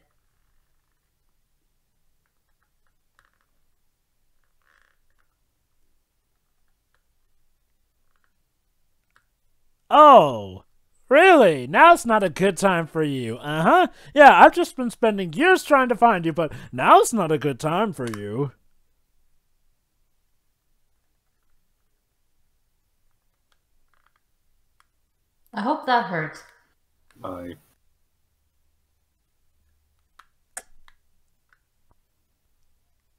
Oh, really? Now's not a good time for you. Uh-huh. Yeah, I've just been spending years trying to find you, but now's not a good time for you. I hope that hurt. Bye.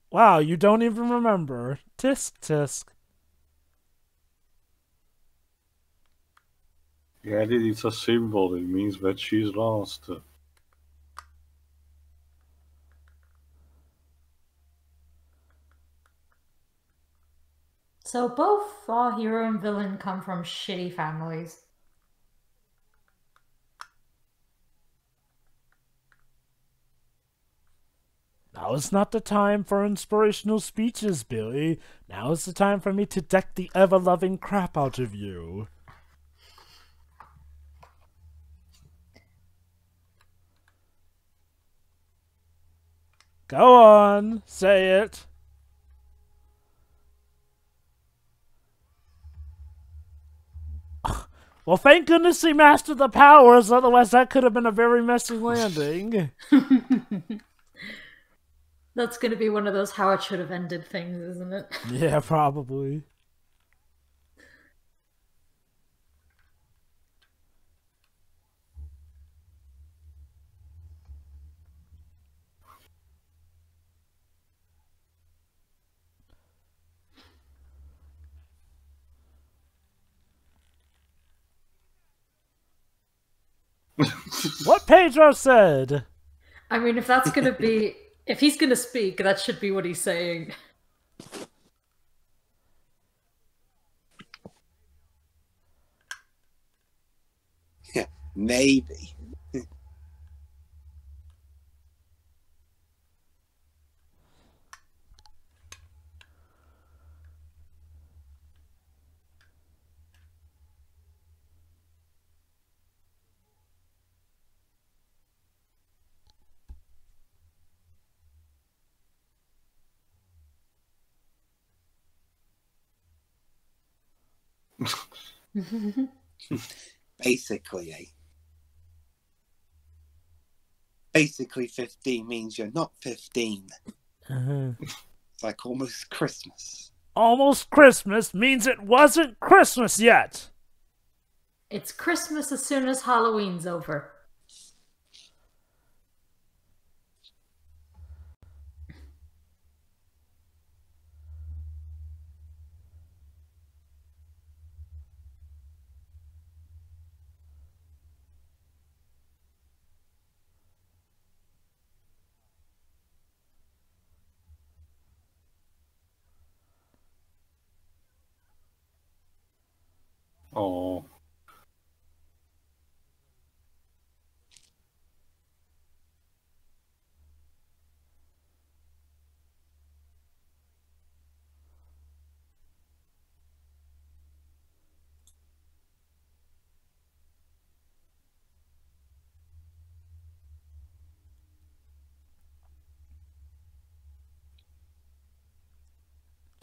Wow, you don't even remember. Tisk tisk. Yeah, it's a symbol. It means that she's lost. So both our hero and villain come from shitty families. Now is not the time for inspirational speeches, Billy. Now is the time for me to deck the ever-loving crap out of you. Go on, say it. Well, thank goodness he mastered the powers, otherwise that could have been a very messy landing. That's going to be one of those how it should have ended things, isn't it? Yeah, probably. What Pedro said. I mean, if that's going to be... If he's going to speak, that should be what he's saying. Yeah, maybe. Basically, eh? Basically, 15 means you're not 15. It's like almost Christmas. Almost Christmas means it wasn't Christmas yet. It's Christmas as soon as Halloween's over. Oh.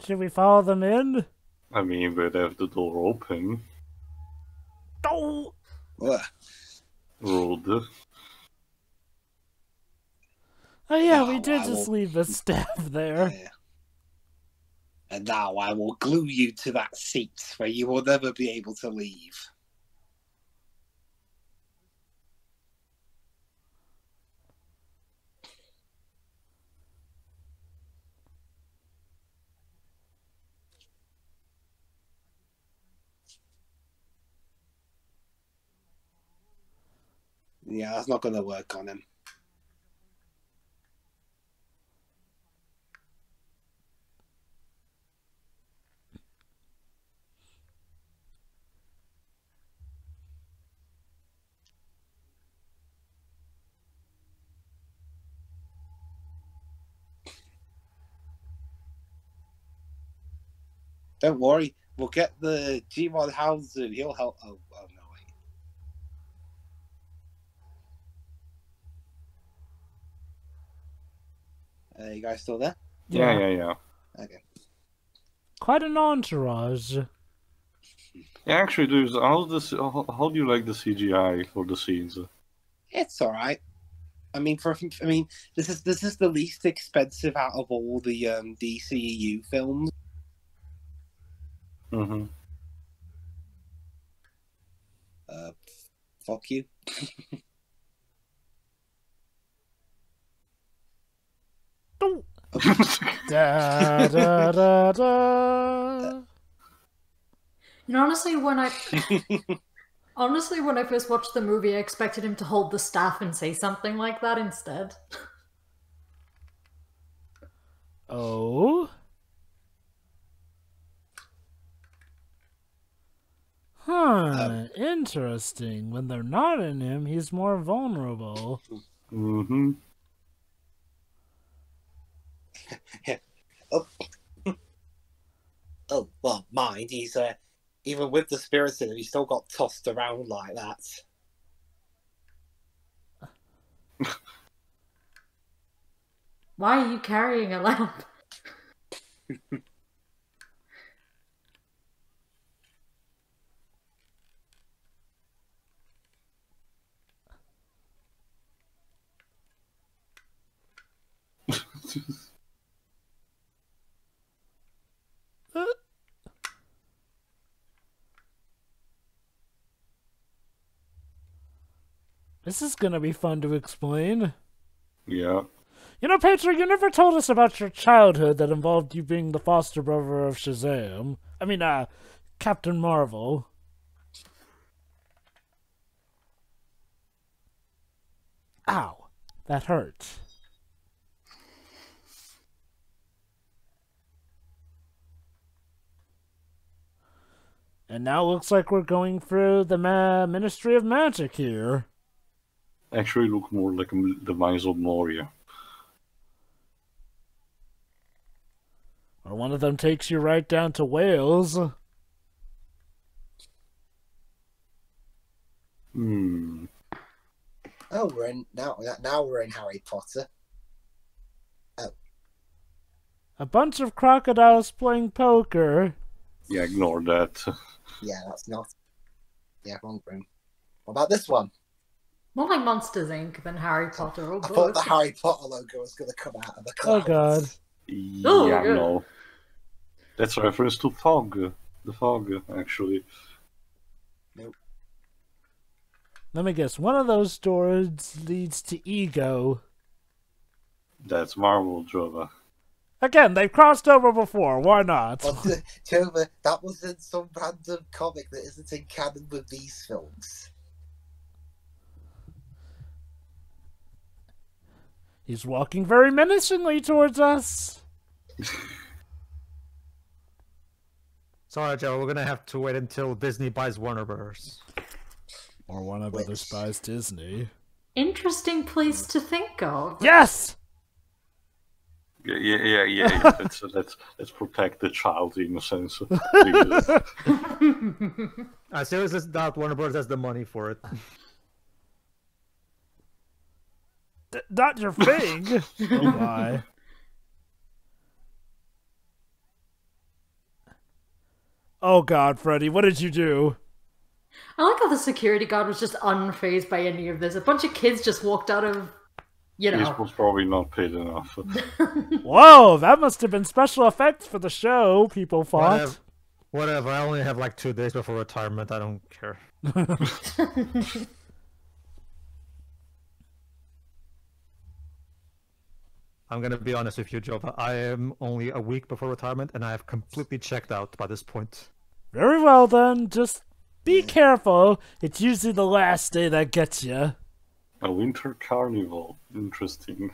Should we follow them in? I mean, we'd have the door open. Oh! Ugh. Rude. Oh yeah, No, we did I just will- leave the staff there. Yeah. And now I will glue you to that seat where you will never be able to leave. Yeah, that's not going to work on him. Don't worry, we'll get the Gmod Houndzu. He'll help. Oh no, wait. You guys still there? Yeah. Okay. Quite an entourage. Yeah, actually, dude, how do you like the CGI for the scenes? It's all right. I mean, this is the least expensive out of all the DCEU films. Mm-hmm. Fuck you. Oh. Da, da, da, da. You know, honestly, when I first watched the movie, I expected him to hold the staff and say something like that instead. Oh? Huh, interesting. When they're not in him, he's more vulnerable. Mm-hmm. Oh well, mind he's even with the spirits in him, he's still got tossed around like that. Why are you carrying a lamp? This is gonna be fun to explain. Yeah. You know, Pedro, you never told us about your childhood that involved you being the foster brother of Shazam. I mean, Captain Marvel. Ow. That hurts. And now it looks like we're going through the Ministry of Magic here. Actually, look more like the Mines of Moria. Or one of them takes you right down to Wales. Hmm. Oh, we're in now we're in Harry Potter. Oh. A bunch of crocodiles playing poker. Yeah, ignore that. Yeah, that's not. Yeah, wrong room. What about this one? More like Monsters Inc. than Harry Potter. Oh, I thought both. the Harry Potter logo was going to come out of the Oh clouds. god. Oh, Yeah, good. no. That's a reference to Fog. The Fog, actually. Nope. Let me guess, one of those doors leads to Ego. That's Marvel, Jova. Again, they've crossed over before, why not? But, Jova, that was in some random comic that isn't in canon with these films. He's walking very menacingly towards us. Sorry, Joe, we're gonna have to wait until Disney buys Warner Bros. Or one of others buys Disney. Interesting place to think of. Yes! Yeah. Let's protect the child's innocence. I seriously doubt Warner Bros. Has the money for it. Not your thing! Oh my. Oh God, Freddy, what did you do? I like how the security guard was just unfazed by any of this. A bunch of kids just walked out of, you He know. was probably not paid enough. Whoa, that must have been special effects for the show, people thought. Whatever. I only have like 2 days before retirement. I don't care. I'm gonna be honest with you, Jova. I am only a week before retirement, and I have completely checked out by this point. Very well then, just be careful. It's usually the last day that gets you. A winter carnival. Interesting.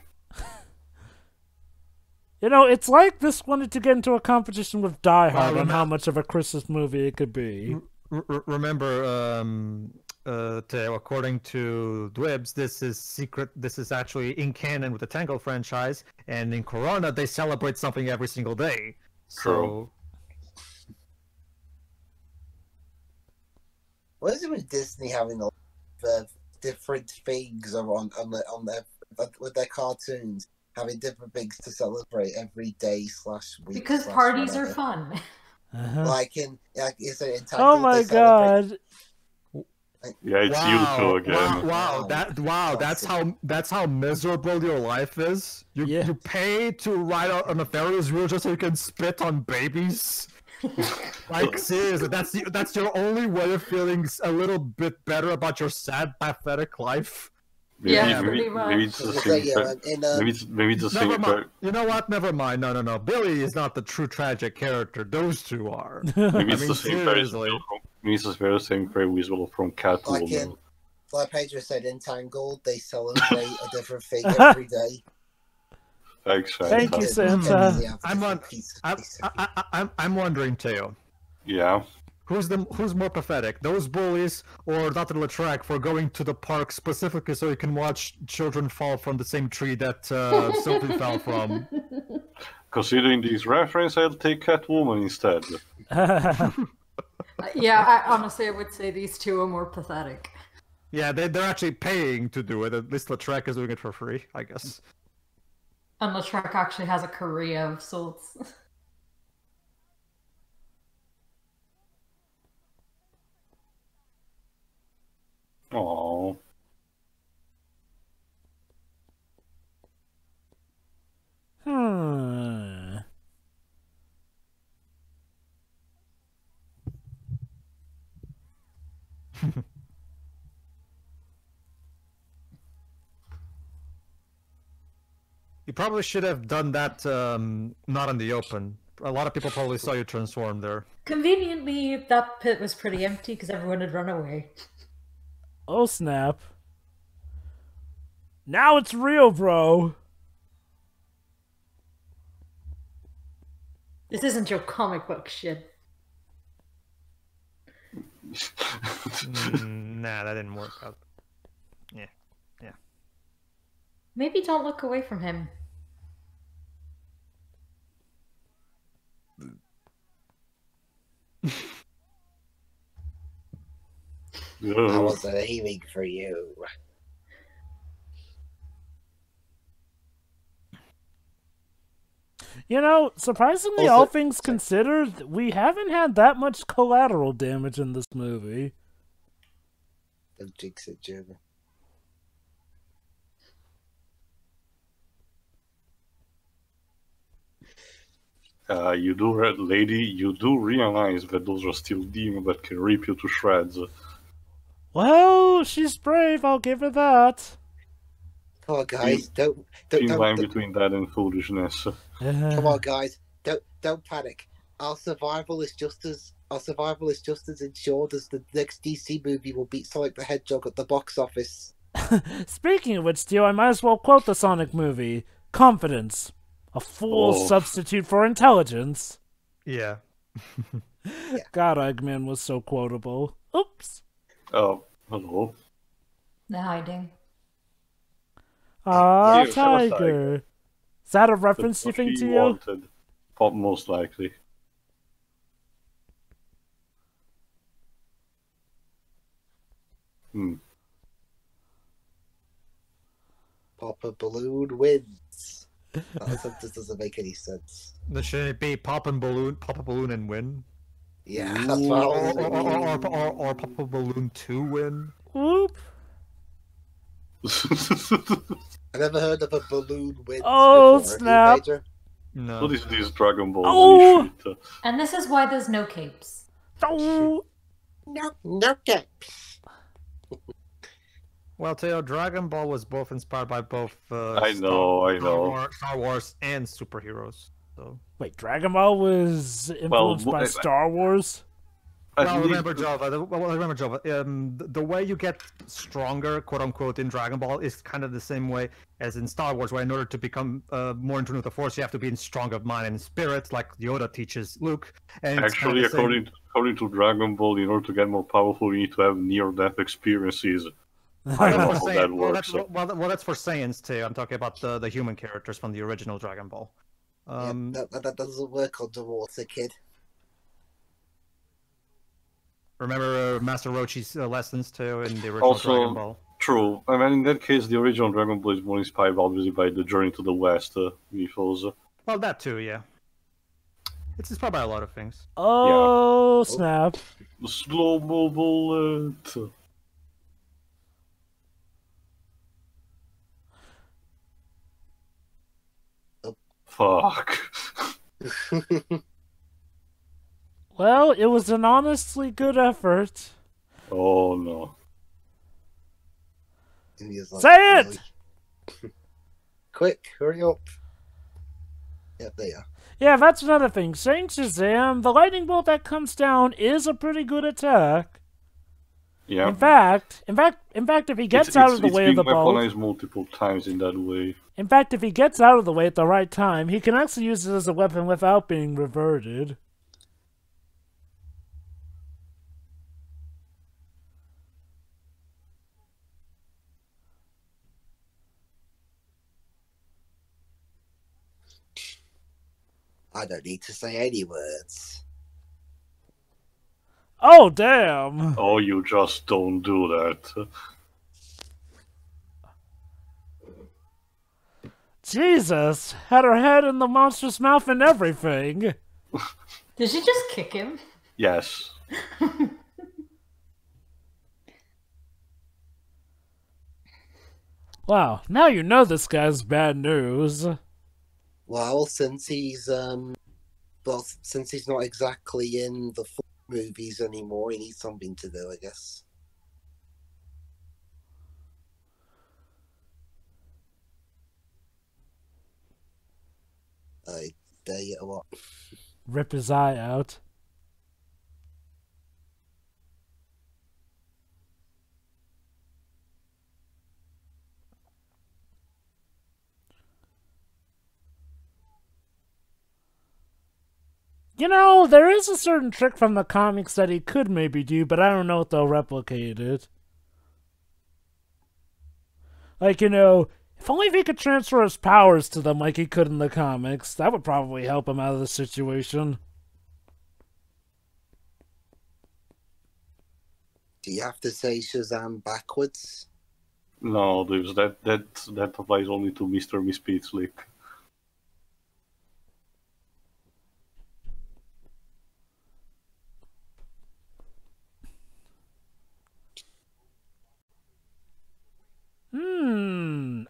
You know, it's like this wanted to get into a competition with Die Hard on how much of a Christmas movie it could be. Remember, Theo, according to Dwibs, this is secret. This is actually in canon with the Tangled franchise, and in Corona they celebrate something every single day. So, what is it with Disney having different things on their with their cartoons, having different things to celebrate every day / week? Because parties are fun. Like is it entitled? Oh my God! Yeah, it's you two again. That's how miserable your life is. You pay to ride out on a Ferris wheel just so you can spit on babies. Like seriously, that's your only way of feeling a little bit better about your sad, pathetic life. Maybe it's the same. Maybe it's the same. You know what? Never mind. No. Billy is not the true tragic character. Those two are. Maybe it's the same. Maybe it's the very same fairy visual from Catwoman. Like Pedro said, Entangled, they celebrate a different thing every day. Thanks, Santa. Thank you, Santa. I'm wondering, Theo. Yeah. Who's more pathetic, those bullies or Dr. Latrac for going to the park specifically so you can watch children fall from the same tree that Sophie fell from? Considering this reference, I'll take Catwoman instead. Yeah, honestly, I would say these two are more pathetic. Yeah, they're actually paying to do it. At least Latrac is doing it for free, I guess. And Latrac actually has a career of sorts. Aww. You probably should have done that not in the open. A lot of people probably saw you transform there. Conveniently, that pit was pretty empty because everyone had run away. Oh snap. Now it's real, bro. This isn't your comic book shit. Nah, that didn't work out. Yeah. Maybe don't look away from him. I wasn't aiming for you. You know, surprisingly, all things considered, we haven't had that much collateral damage in this movie. Don't jinx it, German. You do realize that those are still demons that can rip you to shreds. Well, she's brave, I'll give her that. Come on, guys, don't line between that and foolishness. Come on, guys, don't panic. Our survival is just as ensured as the next DC movie will beat Sonic the Hedgehog at the box office. Speaking of which, Dio, I might as well quote the Sonic movie. Confidence. A fool's substitute for intelligence. Yeah. God, Eggman was so quotable. Oops. Oh, hello. The hiding. Ah, Yeah, tiger. Is that a reference, you think, to you? Most likely. Pop a balloon wins. This doesn't make any sense. Shouldn't it be pop a balloon and win? Yeah, that's what I was thinking. Or Papa Balloon 2 win. Whoop. I never heard of a balloon wins Oh, before. snap. Have you, Pedro? No. What is this Dragon Ball Oh! Z shit? And this is why there's no capes. Oh. No caps. Well, Theo, Dragon Ball was both inspired by both I know. Star Wars and superheroes. So. Wait, Dragon Ball was influenced by Star Wars? Well, remember, Jova. The way you get stronger, quote unquote, in Dragon Ball is kind of the same way as in Star Wars, where in order to become more in tune with the Force, you have to be strong of mind and spirit, like Yoda teaches Luke. And actually, according to Dragon Ball, in order to get more powerful, you need to have near-death experiences. I don't know how that works. Well, that's for Saiyans too. I'm talking about the human characters from the original Dragon Ball. That doesn't work underwater, kid. Remember Master Rochi's lessons too in the original Dragon Ball? True. I mean, in that case, the original Dragon Ball is more inspired, obviously, by the Journey to the West mythos. Well, that too, yeah. It's inspired by a lot of things. Oh, snap. The slow-mo bullet. Fuck. Well, it was an honestly good effort. Oh no. Like, say it! Really? Quick, hurry up. Yep, there you are. Yeah, that's another thing. Saying Shazam, the lightning bolt that comes down is a pretty good attack. Yeah. In fact, if he gets out of the way of the bolt, it's been weaponized multiple times in that way. In fact, if he gets out of the way at the right time, he can actually use it as a weapon without being reverted. I don't need to say any words. Oh, damn! Oh, you just don't do that. Jesus! Had her head in the monster's mouth and everything! Did she just kick him? Yes. Wow, now you know this guy's bad news. Well, since he's not exactly in the full movies anymore, he needs something to do, I guess. I dare you a lot. Rip his eye out. You know, there is a certain trick from the comics that he could maybe do, but I don't know if they'll replicate it. Like, you know, if only if he could transfer his powers to them like he could in the comics, that would probably help him out of the situation. Do you have to say Shazam backwards? No, that applies only to Mr. Mispeatslick.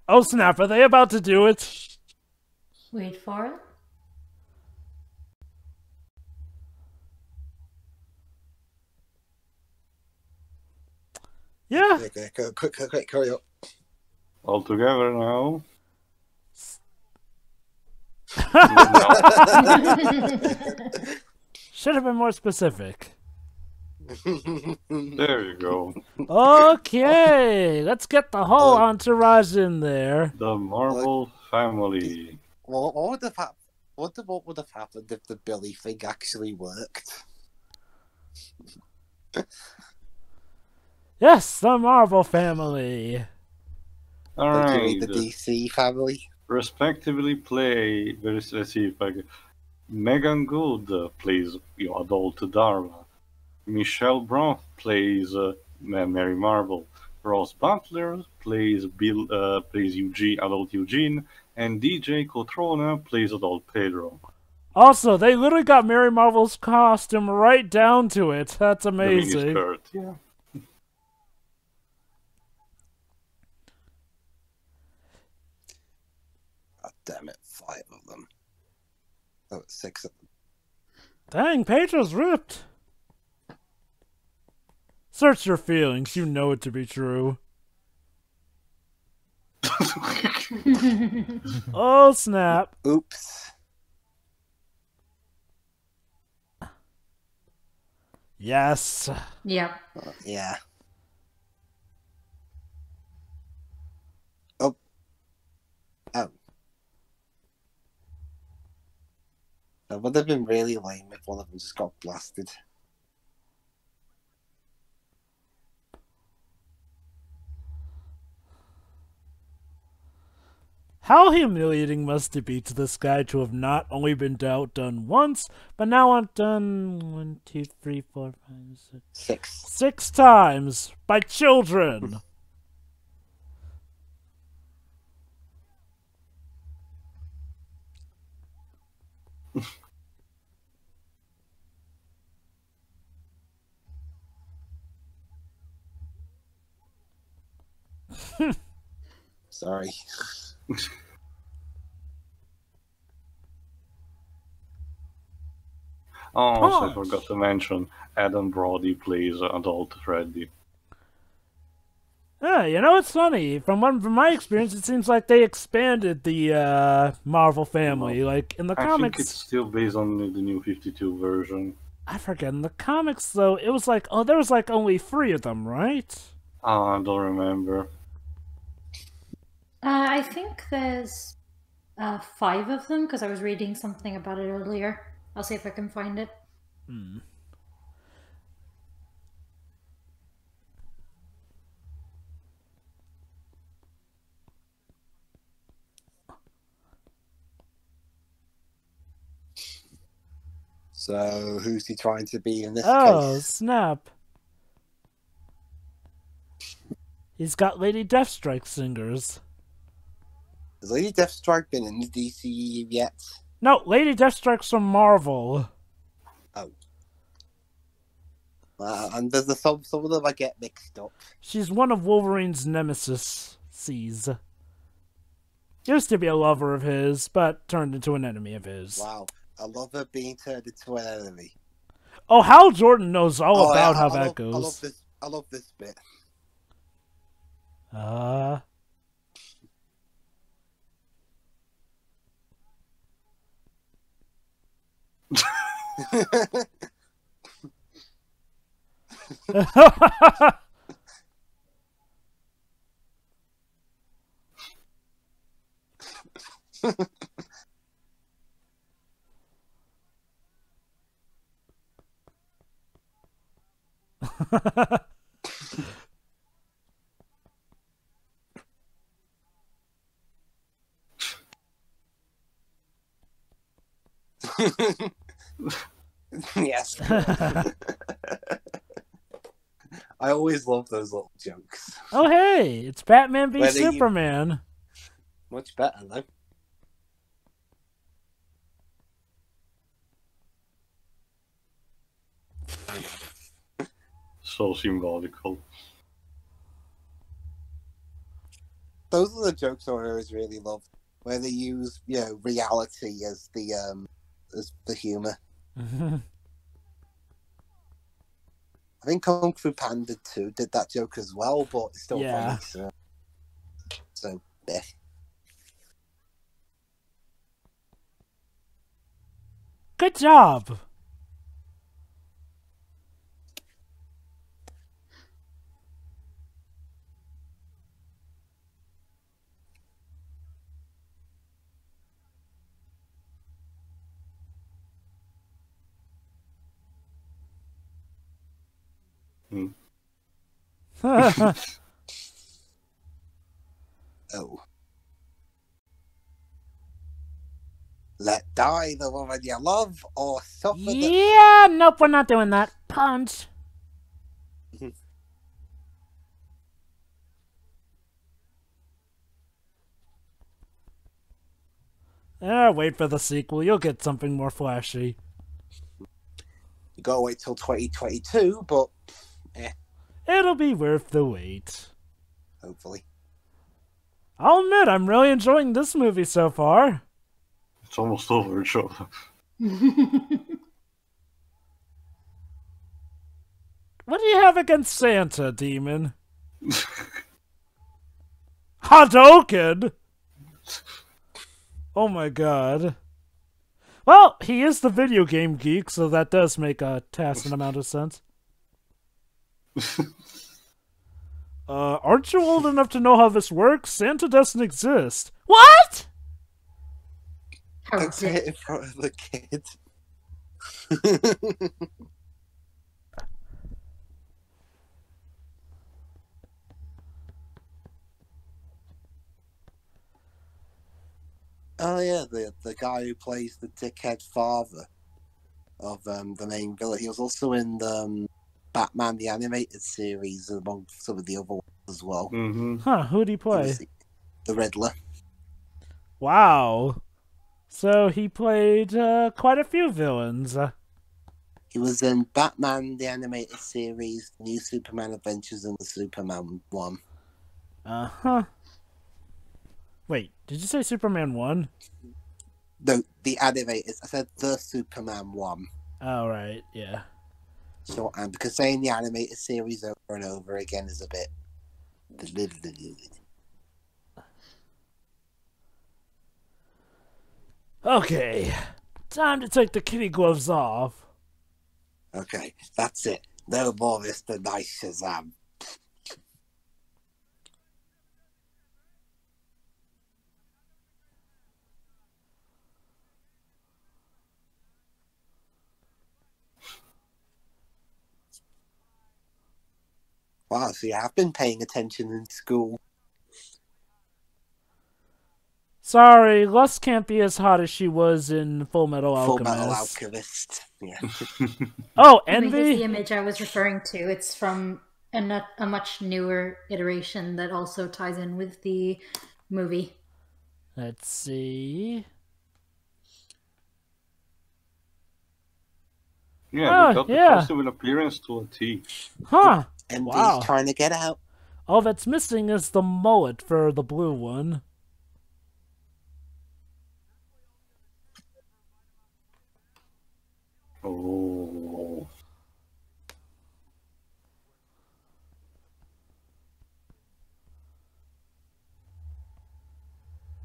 Oh snap, are they about to do it? Wait for it. Yeah. Okay, quick, hurry up. All together now. Should have been more specific. There you go. Okay, let's get the whole entourage in there. The Marvel family. What would have happened if the Billy thing actually worked? Yes, the Marvel family. Alright. The DC family. Respectively play, let's see if I can. Megan Good plays adult Darla. Michelle Broth plays Mary Marvel. Ross Butler plays Eugene, adult Eugene, and DJ Cotrona plays adult Pedro. Also, they literally got Mary Marvel's costume right down to it. That's The mini amazing. skirt, yeah. God damn it, 5 of them. Oh, 6 of them. Dang, Pedro's ripped. Search your feelings. You know it to be true. Oh, snap. Oops. Yes. Yep. Yeah. Oh. Oh. That would have been really lame if one of them just got blasted. How humiliating must it be to this guy to have not only been outdone once, but now outdone 1, 2, 3, 4, 5, 6, 6. 6 times by children. Sorry. Oh, also I Punch. forgot to mention, Adam Brody plays Adult Freddy. Yeah, you know, it's funny. From my experience, it seems like they expanded the Marvel family. Like in the I think comics, it's still based on the new 52 version. I forget. In the comics, though, it was like, oh, there was like only 3 of them, right? I don't remember. I think there's 5 of them because I was reading something about it earlier. I'll see if I can find it. Hmm. So, who's he trying to be in this Oh, case? snap. He's got Lady Deathstrike singers. Has Lady Deathstrike been in the DCEU yet? No, Lady Deathstrike's from Marvel. Oh. And there's some of them I get mixed up. She's one of Wolverine's nemesis. Used to be a lover of his, but turned into an enemy of his. Wow. A lover being turned into an enemy. Oh, Hal Jordan knows all about yeah, how that goes. I love this bit. Yes. I always love those little jokes. Oh, hey, it's Batman v Whether you- Superman. Much better, though. So symbolical. Those are the jokes I always really love, where they use, reality as the humor. I think Kung Fu Panda 2 did that joke as well, but it's still Yeah. funny. So, yeah. Good job. Oh. Let die the woman you love, or suffer the... Yeah, nope, we're not doing that. Punch. Wait for the sequel. You'll get something more flashy. You gotta wait till 2022, but It'll be worth the wait. hopefully. I'll admit, I'm really enjoying this movie so far. It's almost over, so. What do you have against Santa, Demon? Hadouken! Oh my god. Well, he is the video game geek, so that does make a tacit amount of sense. Aren't you old enough to know how this works? Santa doesn't exist. What? Don't say it in front of the kid. Oh yeah, the guy who plays the dickhead father of the main villain. He was also in Batman the Animated Series, among some of the other ones as well. Mm-hmm. Huh, who'd he play? The Riddler. Wow. So he played quite a few villains. He was in Batman the Animated Series, New Superman Adventures, and the Superman one. Uh-huh. Wait, did you say Superman 1? No, the animated. I said the Superman one. Oh, right, yeah. Shorthand, because saying the animated series over and over again is a bit. Okay, time to take the kitty gloves off. Okay, that's it. No more Mr. Nice Shazam. Wow, see, I've been paying attention in school. Sorry, Lust can't be as hot as she was in Full Metal Full Alchemist. Metal Alchemist. Yeah. Oh, I think Envy? it's the image I was referring to. It's from a much newer iteration that also ties in with the movie. Let's see. Yeah, Oh, they got the yeah. costume and appearance to a T. Huh. And Wow. he's trying to get out. All that's missing is the mullet for the blue one. Oh.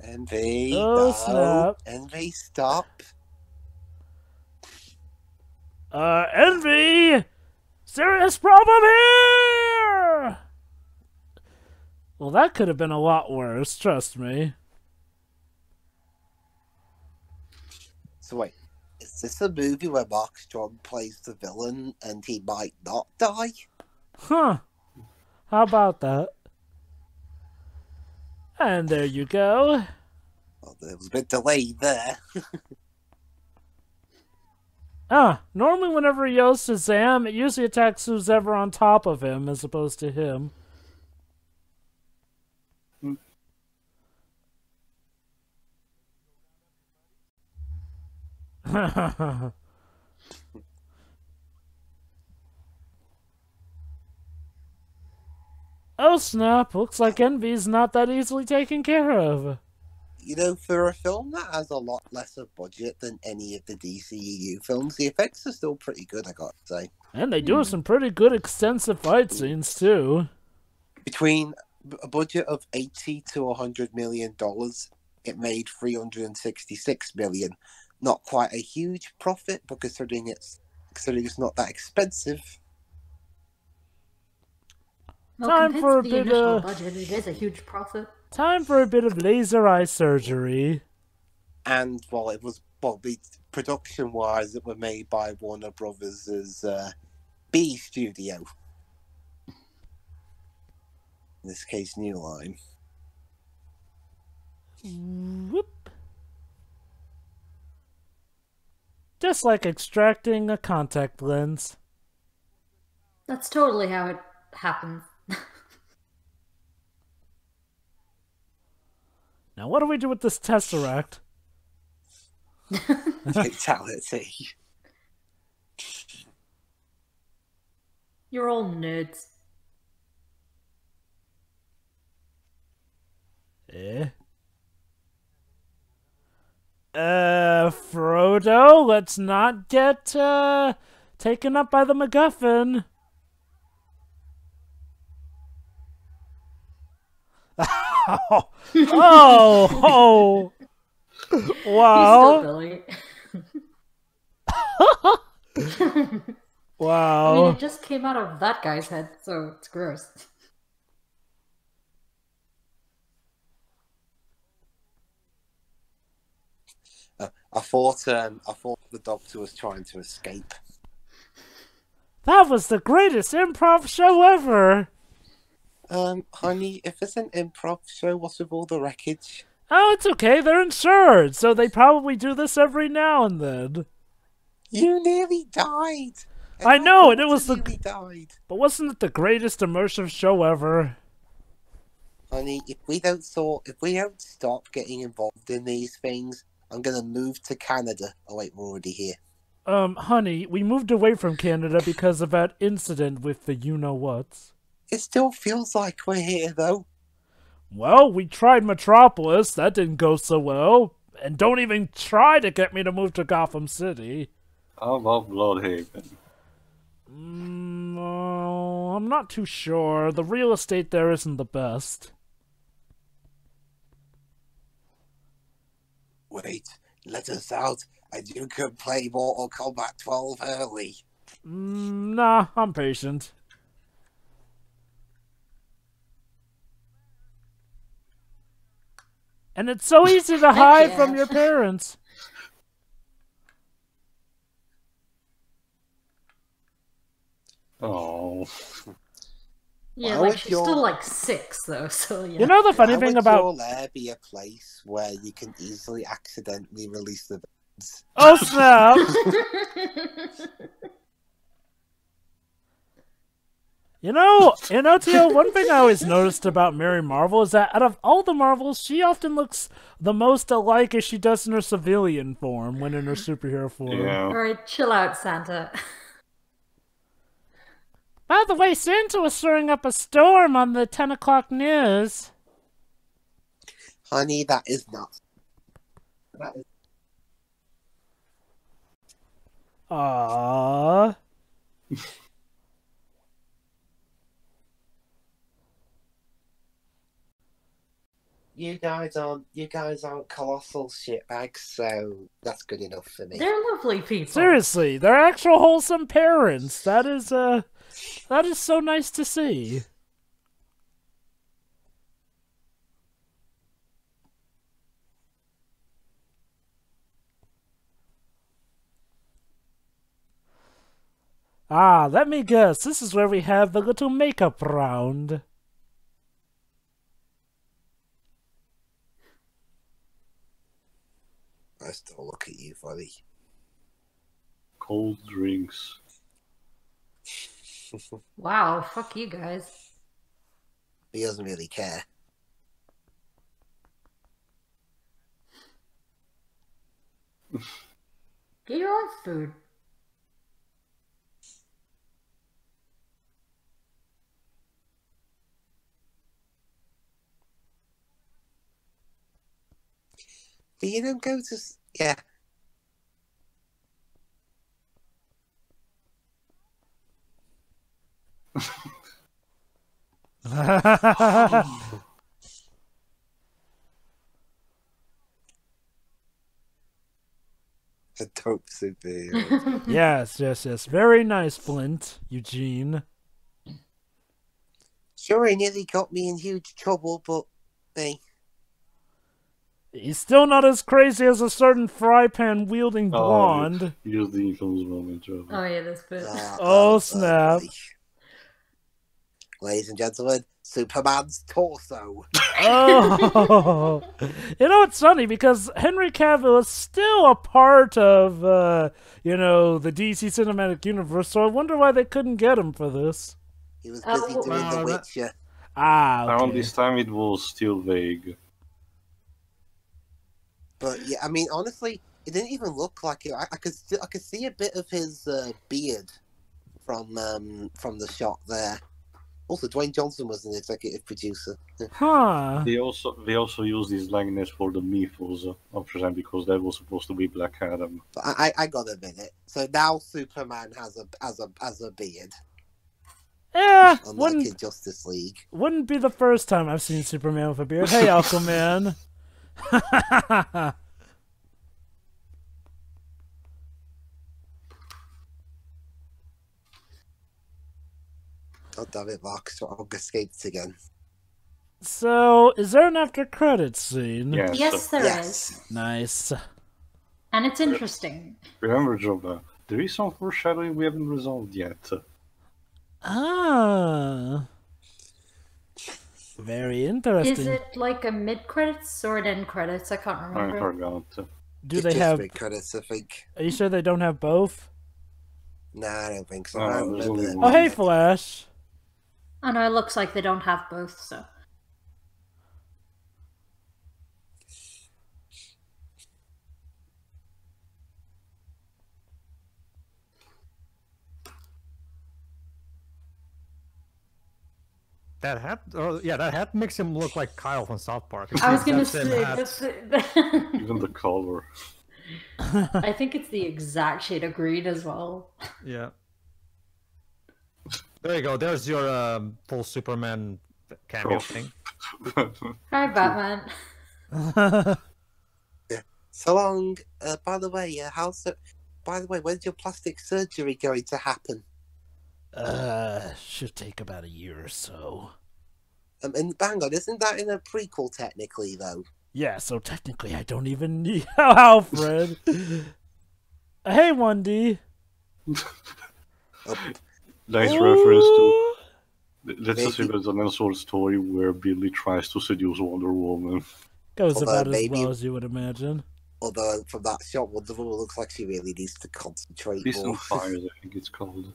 Envy, Oh, no. snap. Envy, stop. Envy! Serious problem here! Well, that could have been a lot worse, trust me. So wait, is this a movie where Mark Strong plays the villain and he might not die? Huh. How about that? And there you go. Well, there was a bit delayed there. Normally whenever he yells Shazam, it usually attacks who's ever on top of him as opposed to him. Oh snap, looks like Envy's not that easily taken care of. You know, for a film that has a lot less of budget than any of the DCEU films, the effects are still pretty good, I gotta say. And they do some pretty good extensive fight scenes too. Between a budget of $80 to $100 million, it made $366 million. Not quite a huge profit, but considering it's not that expensive. Well, Time compared for a to the bit initial of- budget, it is a huge profit. Time for a bit of laser eye surgery. And the production-wise, it were made by Warner Brothers' B studio. In this case, New Line. Whoop. Just like extracting a contact lens. That's totally how it happens. Now what do we do with this Tesseract? Fatality. You're all nerds. Frodo, let's not get taken up by the MacGuffin. Oh, wow. He's still Billy. Wow. I mean, it just came out of that guy's head, so it's gross. I thought the doctor was trying to escape. That was the greatest improv show ever. Honey, if it's an improv show, what's with all the wreckage? Oh, it's okay. They're insured, so they probably do this every now and then. You nearly died. I know, and it was nearly died. But wasn't it the greatest immersive show ever? Honey, if we don't stop getting involved in these things, I'm gonna move to Canada. Oh wait, we're already here. Honey, we moved away from Canada because of that incident with the you-know-whats. It still feels like we're here, though. Well, we tried Metropolis. That didn't go so well. And don't even try to get me to move to Gotham City. How about Bloodhaven? I'm not too sure. The real estate there isn't the best. Wait, let us out, and you can play Mortal Kombat 12 early. Nah, I'm patient. And it's so easy to hide from your parents. Oh. Yeah, Why like would she's your- still like 6 though, so yeah. You know the funny Why thing would about... your lair be a place where you can easily accidentally release the villains? Oh, snap! You know, Tio, one thing I always noticed about Mary Marvel is that out of all the Marvels, she often looks the most alike as she does in her civilian form when in her superhero form. Yeah. Alright, chill out, Santa. By the way, Santa was stirring up a storm on the 10 o'clock news. Honey, that is not. That is... Aww. You guys aren't colossal shitbags, so that's good enough for me. They're lovely people. Seriously, they're actual wholesome parents. That is so nice to see. Ah, let me guess. This is where we have the little makeup round. I still look at you, buddy. Cold drinks. Wow, fuck you guys. He doesn't really care. Get your own food. But you don't go to... Yeah. A dope superhero. Yes. Very nice, Flint, Eugene. Sure, he nearly got me in huge trouble, but hey. He's still not as crazy as a certain fry pan wielding blonde. Use the infamous moment, Trevor. Oh yeah, this bit. Oh, snap. Ladies and gentlemen, Superman's torso. Oh, you know it's funny because Henry Cavill is still a part of the DC cinematic universe, so I wonder why they couldn't get him for this. He was busy doing The Witcher. Ah, okay. Around this time, it was still vague. But yeah, I mean, honestly, It didn't even look like it. I could see a bit of his beard from the shot there. Also, Dwayne Johnson was an executive producer. Huh. They also used his likeness for the mythos of Shazam because that was supposed to be Black Adam. But I gotta admit it. So now Superman has a beard, Yeah, unlike in Justice League. wouldn't be the first time I've seen Superman with a beard. Hey, Aquaman. Oh damn it, Mark Strong escaped again. So, is there an after credits scene? Yes. Yes, there is. Yes. Nice. And it's interesting. Remember, Joba, there is some foreshadowing we haven't resolved yet. Ah. Very interesting. Is it like a mid-credits or an end-credits? I can't I remember. forgot. Do It's they just have... mid-credits, I think. Are you sure they don't have both? Nah, I don't think so. No, I don't there's remember only them. one. Oh, hey, Flash. I know it looks like they don't have both, so. That hat, that hat makes him look like Kyle from South Park. It's I the was gonna exact same say, hat. Even the color. I think it's the exact shade of green as well. Yeah. There you go. There's your full Superman cameo Oh. thing. Hi, Batman. So long. By the way, when's your plastic surgery going to happen? Should take about a year or so. And bang on, isn't that in a prequel technically though? Yeah, so technically I don't even need Alfred. Hey, 1D. Nice reference to. Let's Maybe. assume it's an unsort story where Billy tries to seduce Wonder Woman. Goes Although about as maybe- well as you would imagine. Although from that shot, Wonder Woman looks like she really needs to concentrate Beast more. on Fires, I think it's called.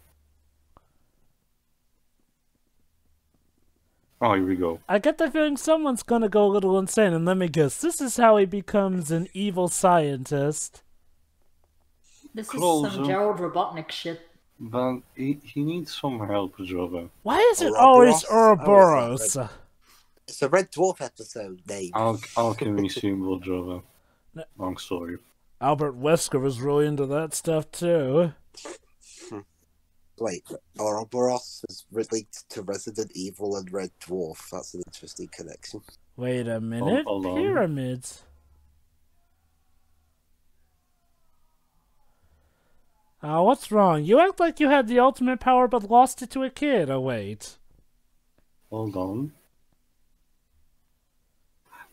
Oh, here we go. I get the feeling someone's gonna go a little insane, and let me guess, this is how he becomes an evil scientist. This is Closer. some Gerald Robotnik shit. But he needs some help, Jova. Why is it Ouroboros? always Oh, Ouroboros? is It's a Red Dwarf episode name. Alchemy symbol, Jova. No. Long story. Albert Wesker was really into that stuff too. Wait, Ouroboros is linked to Resident Evil and Red Dwarf. That's an interesting connection. Wait a minute, hold on. pyramids. What's wrong? You act like you had the ultimate power but lost it to a kid. Oh, wait. Hold on.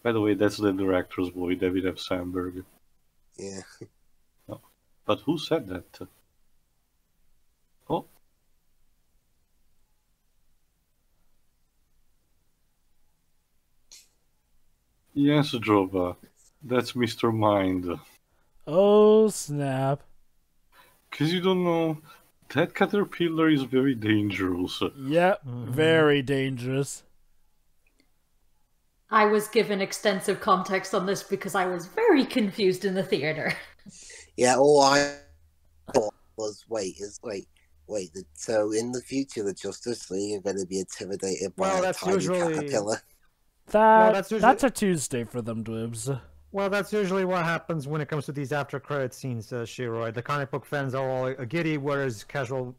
By the way, that's the director's boy, David F. Sandberg. Yeah. But who said that? Oh. Yes, Jova. That's Mr. Mind. Oh, snap. Because you don't know, that caterpillar is very dangerous. Yep, very dangerous. I was given extensive context on this because I was very confused in the theater. Yeah, all I thought was, so in the future the Justice League are going to be intimidated by Well, a that's tiny usually- caterpillar. That's that's a Tuesday for them, Dwibs. Well, that's usually what happens when it comes to these after-credit scenes, Shiroi. The comic book fans are all giddy, whereas casual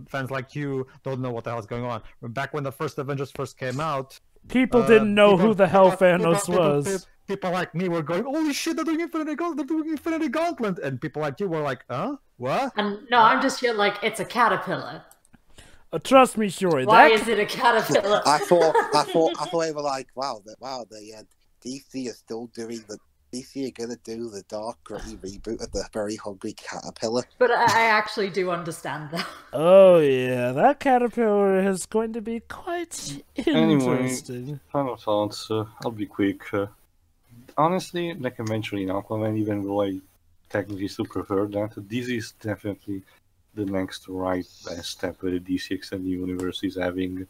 fans like you don't know what the hell's going on. Back when the first Avengers first came out, People didn't know who the hell Thanos was. People like me were going, "Holy shit, they're doing Infinity Gauntlet! They're doing Infinity Gauntlet!" And people like you were like, "Huh? What?" And no, I'm just here like, it's a caterpillar. Trust me, Shuri. Why that is it a caterpillar? I thought they were like, DC are still doing the. DC are gonna do the dark gritty reboot of the Very Hungry Caterpillar. But I actually do understand that. Oh yeah, that caterpillar is going to be quite Anyway, interesting. final thoughts. I'll be quick. Honestly, like I mentioned in Aquaman, even though I technically still prefer that, this is definitely the next right step that the DC Extended Universe is having.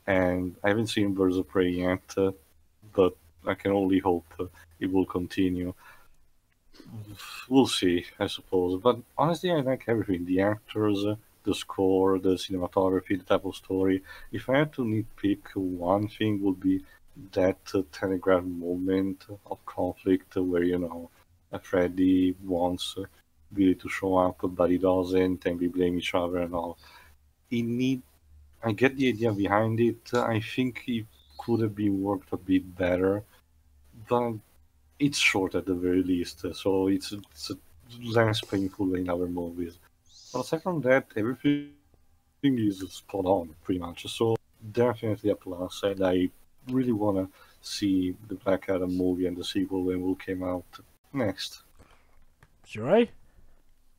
And I haven't seen Birds of Prey yet, but I can only hope it will continue. We'll see, I suppose. But honestly, I like everything: the actors, the score, the cinematography, the type of story. If I had to nitpick, one thing would be that telegraph moment of conflict where, Freddy wants Billy to show up, but he doesn't, and we blame each other and all. It need, I get the idea behind it. I think it could have been worked a bit better, but it's short at the very least, so it's less painful in other movies. But aside from that, everything is spot on, pretty much. So definitely a plus, and I really want to see the Black Adam movie and the sequel when it will come out next. Joy?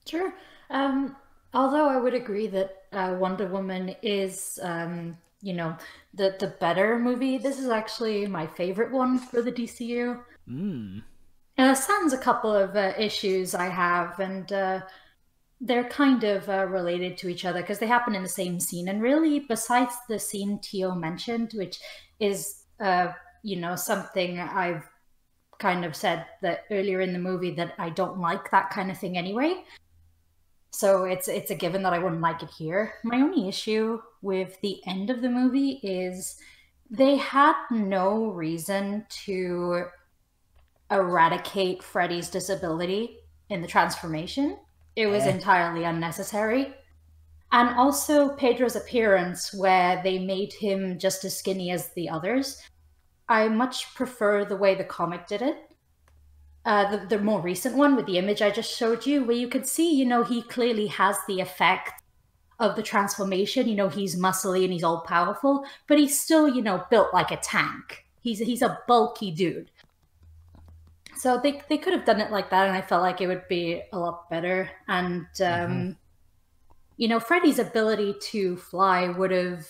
Sure. Although I would agree that Wonder Woman is, the better movie, this is actually my favorite one for the DCU. Sans a couple of issues I have, and they're kind of related to each other because they happen in the same scene. And really, besides the scene Tio mentioned, which is, something I've kind of said that earlier in the movie that I don't like that kind of thing anyway. So it's a given that I wouldn't like it here. My only issue with the end of the movie is they had no reason to eradicate Freddy's disability in the transformation. It was entirely unnecessary. And also Pedro's appearance, where they made him just as skinny as the others. I much prefer the way the comic did it. The more recent one with the image I just showed you, where you could see, he clearly has the effect of the transformation. He's muscly and he's all powerful, but he's still, built like a tank. He's a bulky dude. So they could have done it like that, and I felt like it would be a lot better. And, Freddy's ability to fly would have,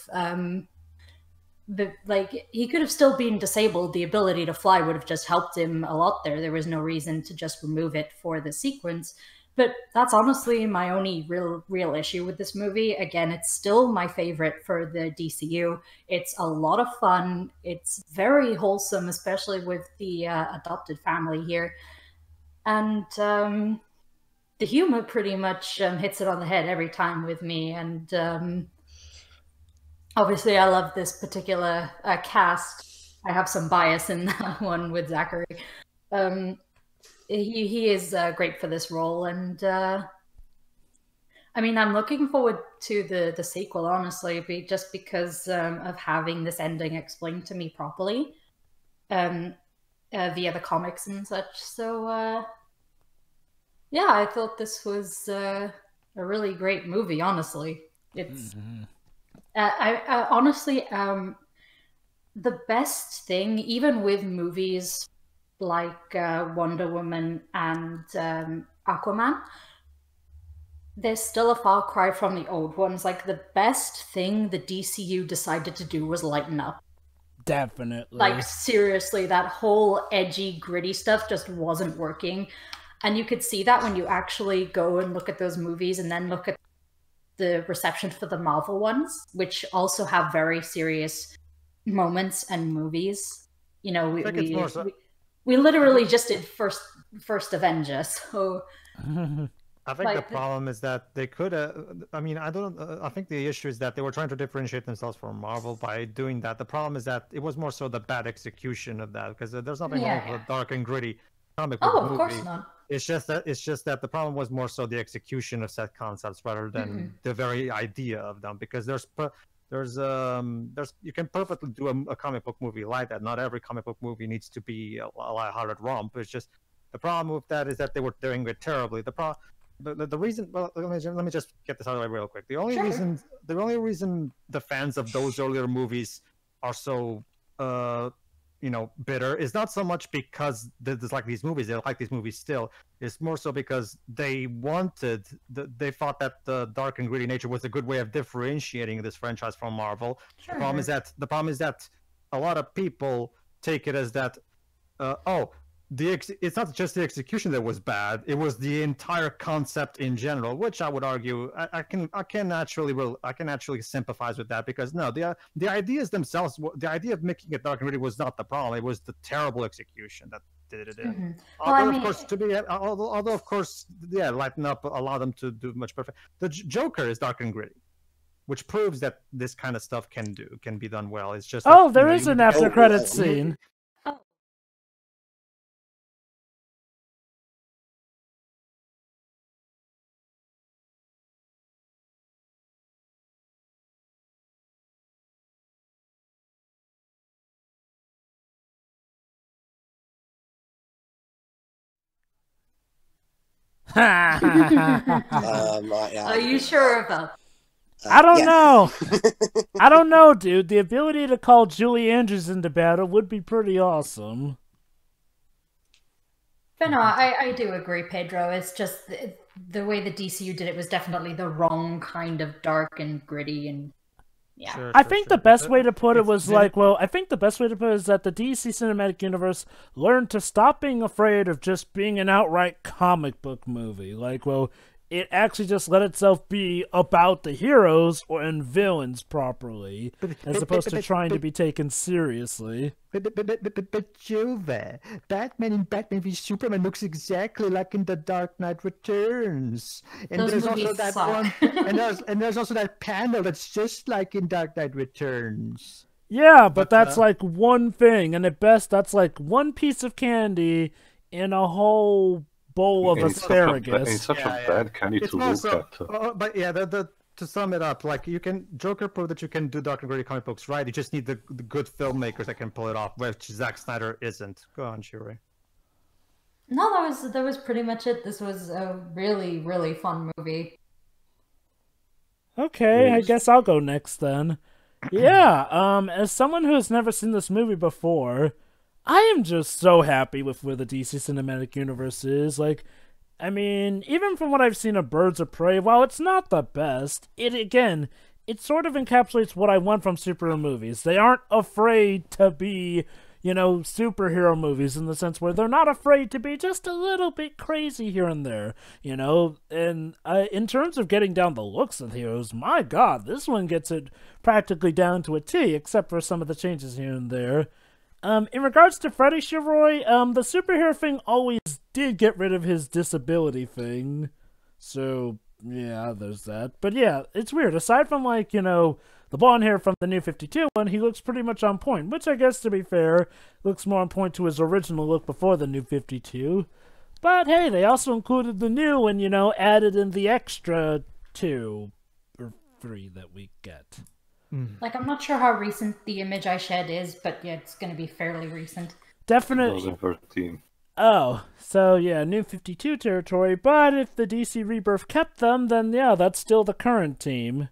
he could have still been disabled. The ability to fly would have just helped him a lot there. There was no reason to just remove it for the sequence. But that's honestly my only real issue with this movie. Again, it's still my favorite for the DCU. It's a lot of fun. It's very wholesome, especially with the adopted family here. And the humor pretty much hits it on the head every time with me. And obviously, I love this particular cast. I have some bias in that one with Zachary. He is great for this role, and I'm looking forward to the sequel, honestly, just because of having this ending explained to me properly via the comics and such. So, yeah, I thought this was a really great movie, honestly. It's... I honestly, the best thing, even with movies like Wonder Woman and Aquaman, there's still a far cry from the old ones. Like, the best thing the DCU decided to do was lighten up. Definitely. Like, seriously, that whole edgy, gritty stuff just wasn't working. And you could see that when you actually go and look at those movies and then look at the reception for the Marvel ones, which also have very serious moments and movies. We literally just did first Avengers, so I think the problem is that they could I think the issue is that they were trying to differentiate themselves from Marvel by doing that. The problem is that it was more so the bad execution of that, because there's nothing wrong with a dark and gritty comic book movie. Of course not. It's just that the problem was more so the execution of set concepts rather than the very idea of them. Because you can perfectly do a comic book movie like that. Not every comic book movie needs to be a lighthearted romp. It's just the problem with that is that they were doing it terribly. The reason, well, let me just get this out of the way real quick. The only reason the fans of those earlier movies are so bitter is not so much because they dislike these movies. They like these movies still. It's more so because they thought that the dark and gritty nature was a good way of differentiating this franchise from Marvel. Sure. The problem is that a lot of people take it as that it's not just the execution that was bad, it was the entire concept in general, which I would argue I can actually sympathize with that, because no, the ideas themselves, the idea of making it dark and gritty was not the problem. It was the terrible execution that did it. Mm-hmm. Although, of course, lighten up, allow them to do much perfect. The Joker is dark and gritty, which proves that this kind of stuff can be done well. It's just there is an after credits scene. Are you sure about that? I don't know. I don't know, dude. The ability to call Julie Andrews into battle would be pretty awesome. But no, I do agree, Pedro. It's just the way the DCU did it was definitely the wrong kind of dark and gritty and yeah. I think the best way to put it was I think the best way to put it is that the DC Cinematic Universe learned to stop being afraid of just being an outright comic book movie. It actually just let itself be about the heroes and villains properly, as opposed to trying to be taken seriously. But Juve, Batman in Batman v Superman looks exactly like in The Dark Knight Returns. And there's also that one, and there's also that panel that's just like in Dark Knight Returns. Yeah, but that's like one thing, and at best that's like one piece of candy in a whole bowl of asparagus. It's such a bad candy to look at. But yeah, to sum it up, Joker proved that you can do dark and gritty comic books, right? You just need the good filmmakers that can pull it off, which Zack Snyder isn't. Go on, Shuri. No, that was pretty much it. This was a really, really fun movie. Okay, I guess I'll go next then. Yeah, as someone who has never seen this movie before, I am just so happy with where the DC Cinematic Universe is. Even from what I've seen of Birds of Prey, while it's not the best, it sort of encapsulates what I want from superhero movies. They aren't afraid to be, superhero movies in the sense where they're not afraid to be just a little bit crazy here and there, And in terms of getting down the looks of the heroes, my God, this one gets it practically down to a T, except for some of the changes here and there. In regards to Freddy Chivalry, the superhero thing always did get rid of his disability thing. So, yeah, there's that. But yeah, it's weird. Aside from, the blonde hair from the New 52 one, he looks pretty much on point. Which, I guess, to be fair, looks more on point to his original look before the New 52. But hey, they also included the new and, added in the extra 2 or 3 that we get. I'm not sure how recent the image I shed is, but yeah, it's going to be fairly recent. Definitely. 2013. Oh, so yeah, New 52 territory, but if the DC Rebirth kept them, then yeah, that's still the current team.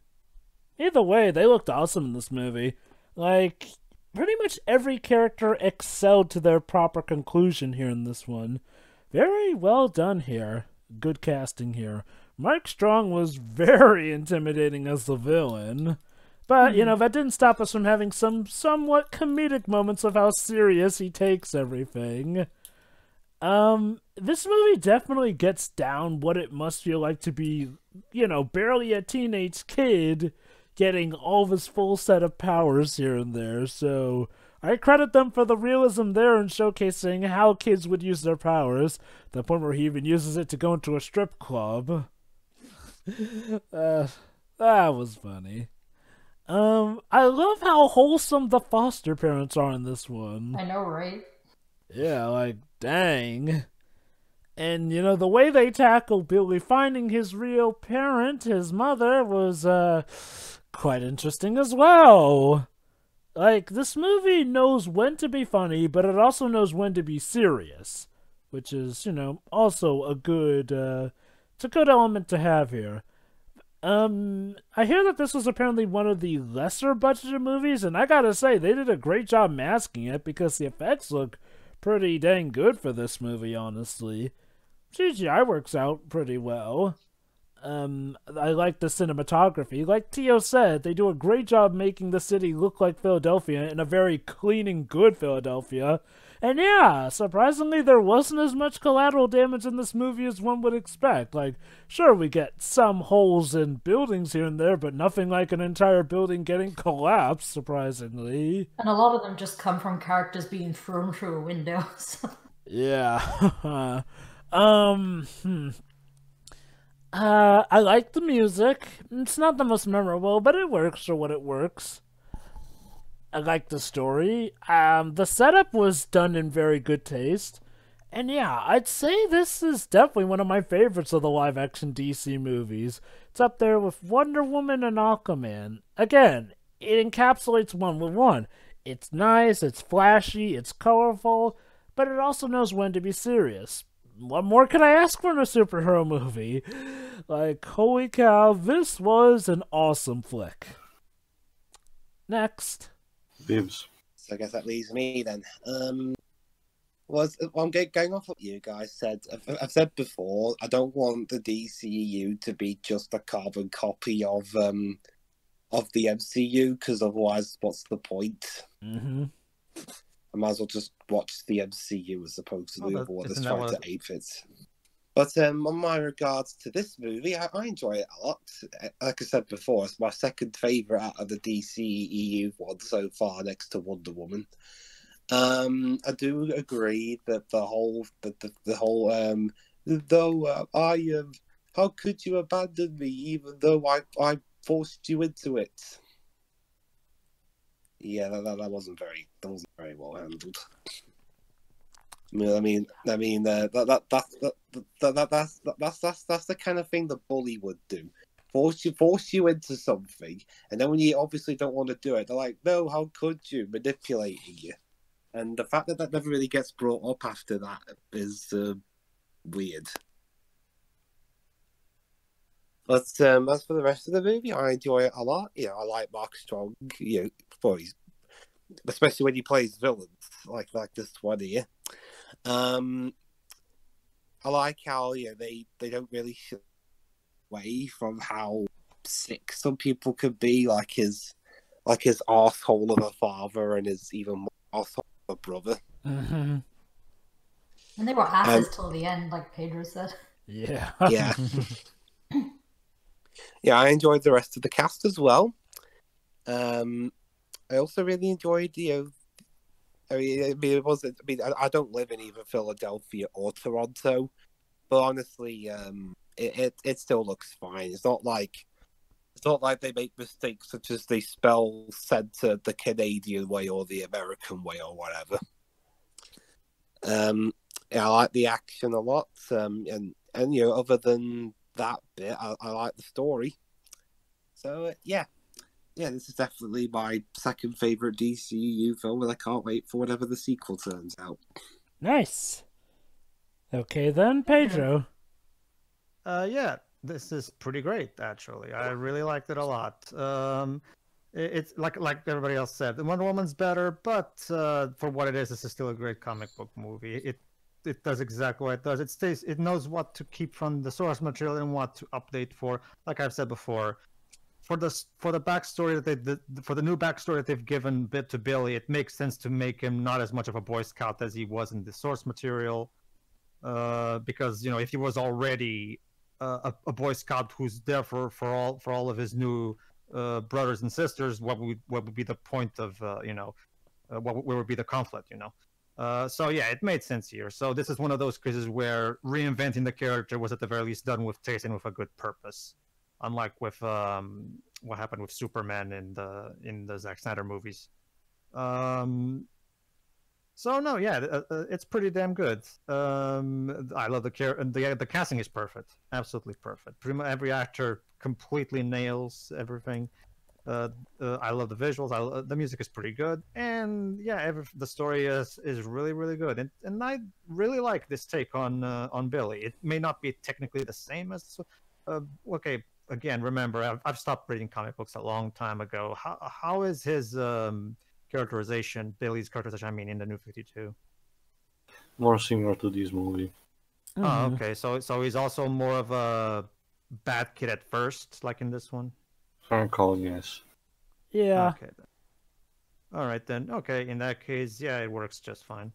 Either way, they looked awesome in this movie. Pretty much every character excelled to their proper conclusion here in this one. Very well done here. Good casting here. Mike Strong was very intimidating as the villain. But, that didn't stop us from having some somewhat comedic moments of how serious he takes everything. This movie definitely gets down what it must feel like to be, barely a teenage kid getting all of his full set of powers here and there. So, I credit them for the realism there in showcasing how kids would use their powers. The point where he even uses it to go into a strip club. That was funny. I love how wholesome the foster parents are in this one. I know, right? Yeah, dang. And, the way they tackle Billy finding his real parent, his mother, was, quite interesting as well. This movie knows when to be funny, but it also knows when to be serious. Which is, also a good, it's a good element to have here. I hear that this was apparently one of the lesser budgeted movies, and I gotta say, they did a great job masking it because the effects look pretty dang good for this movie, honestly. CGI works out pretty well. I like the cinematography. Like Tio said, they do a great job making the city look like Philadelphia in a very clean and good Philadelphia. And yeah, surprisingly, there wasn't as much collateral damage in this movie as one would expect. Sure, we get some holes in buildings here and there, but nothing like an entire building getting collapsed, surprisingly. And a lot of them just come from characters being thrown through a window. Yeah. I like the music. It's not the most memorable, but it works for what it works. I like the story. The setup was done in very good taste. And yeah, I'd say this is definitely one of my favorites of the live-action DC movies. It's up there with Wonder Woman and Aquaman. Again, it encapsulates one with one. It's nice, it's flashy, it's colorful, but it also knows when to be serious. What more could I ask from a superhero movie? Like, holy cow, this was an awesome flick. Next. Bibs. So I guess that leaves me then. Well, I'm going off what you guys said. I've said before, I don't want the DCEU to be just a carbon copy of the MCU, because otherwise, what's the point? Mm-hmm. I might as well just watch the MCU as opposed to the other one that's isn't that trying to what- ape it. But on my regards to this movie, I enjoy it a lot. Like I said before, it's my second favourite out of the DCEU one so far, next to Wonder Woman. I do agree that the whole how could you abandon me even though I forced you into it? Yeah, that wasn't very well handled. That's the kind of thing the bully would do. Force you into something, and then when you obviously don't want to do it, they're like, "No, how could you?" Manipulating you. And the fact that that never really gets brought up after that is weird. But as for the rest of the movie, I enjoy it a lot. I like Mark Strong. Especially when he plays villains like this one here. I like how they don't really shy away from how sick some people could be, like his arsehole of a father and his even more arsehole of a brother. Mm-hmm. And they were asses till the end, like Pedro said. Yeah. Yeah. Yeah, I enjoyed the rest of the cast as well. I also really enjoyed I don't live in either Philadelphia or Toronto, but honestly, it still looks fine. It's not like they make mistakes such as they spell center the Canadian way or the American way or whatever. I like the action a lot, and other than that bit, I like the story. So yeah, this is definitely my second favorite DCEU film, and I can't wait for whatever the sequel turns out. Nice. Okay then, Pedro. Yeah, this is pretty great actually. I really liked it a lot. It's like everybody else said, Wonder Woman's better, but for what it is, this is still a great comic book movie. It does exactly what it does. It knows what to keep from the source material and what to update for. Like I've said before, for the backstory for the new backstory that they've given to Billy, it makes sense to make him not as much of a Boy Scout as he was in the source material, because if he was already a Boy Scout who's there for all of his new brothers and sisters, what would be the point of where would be the conflict? So yeah, it made sense here. So this is one of those cases where reinventing the character was at the very least done with taste and with a good purpose. Unlike with what happened with Superman in the Zack Snyder movies. So no, yeah, it's pretty damn good. I love the casting is perfect, absolutely perfect. Pretty much every actor completely nails everything. I love the visuals. The music is pretty good, and yeah, the story is really really good. And I really like this take on Billy. It may not be technically the same as okay. Again, remember, I've stopped reading comic books a long time ago. How is his characterization, Billy's characterization, I mean, in the New 52? More similar to this movie. Mm-hmm. Oh, okay. So he's also more of a bad kid at first, like in this one? I'm calling yes. Yeah. Okay. All right, then. Okay, in that case, yeah, it works just fine.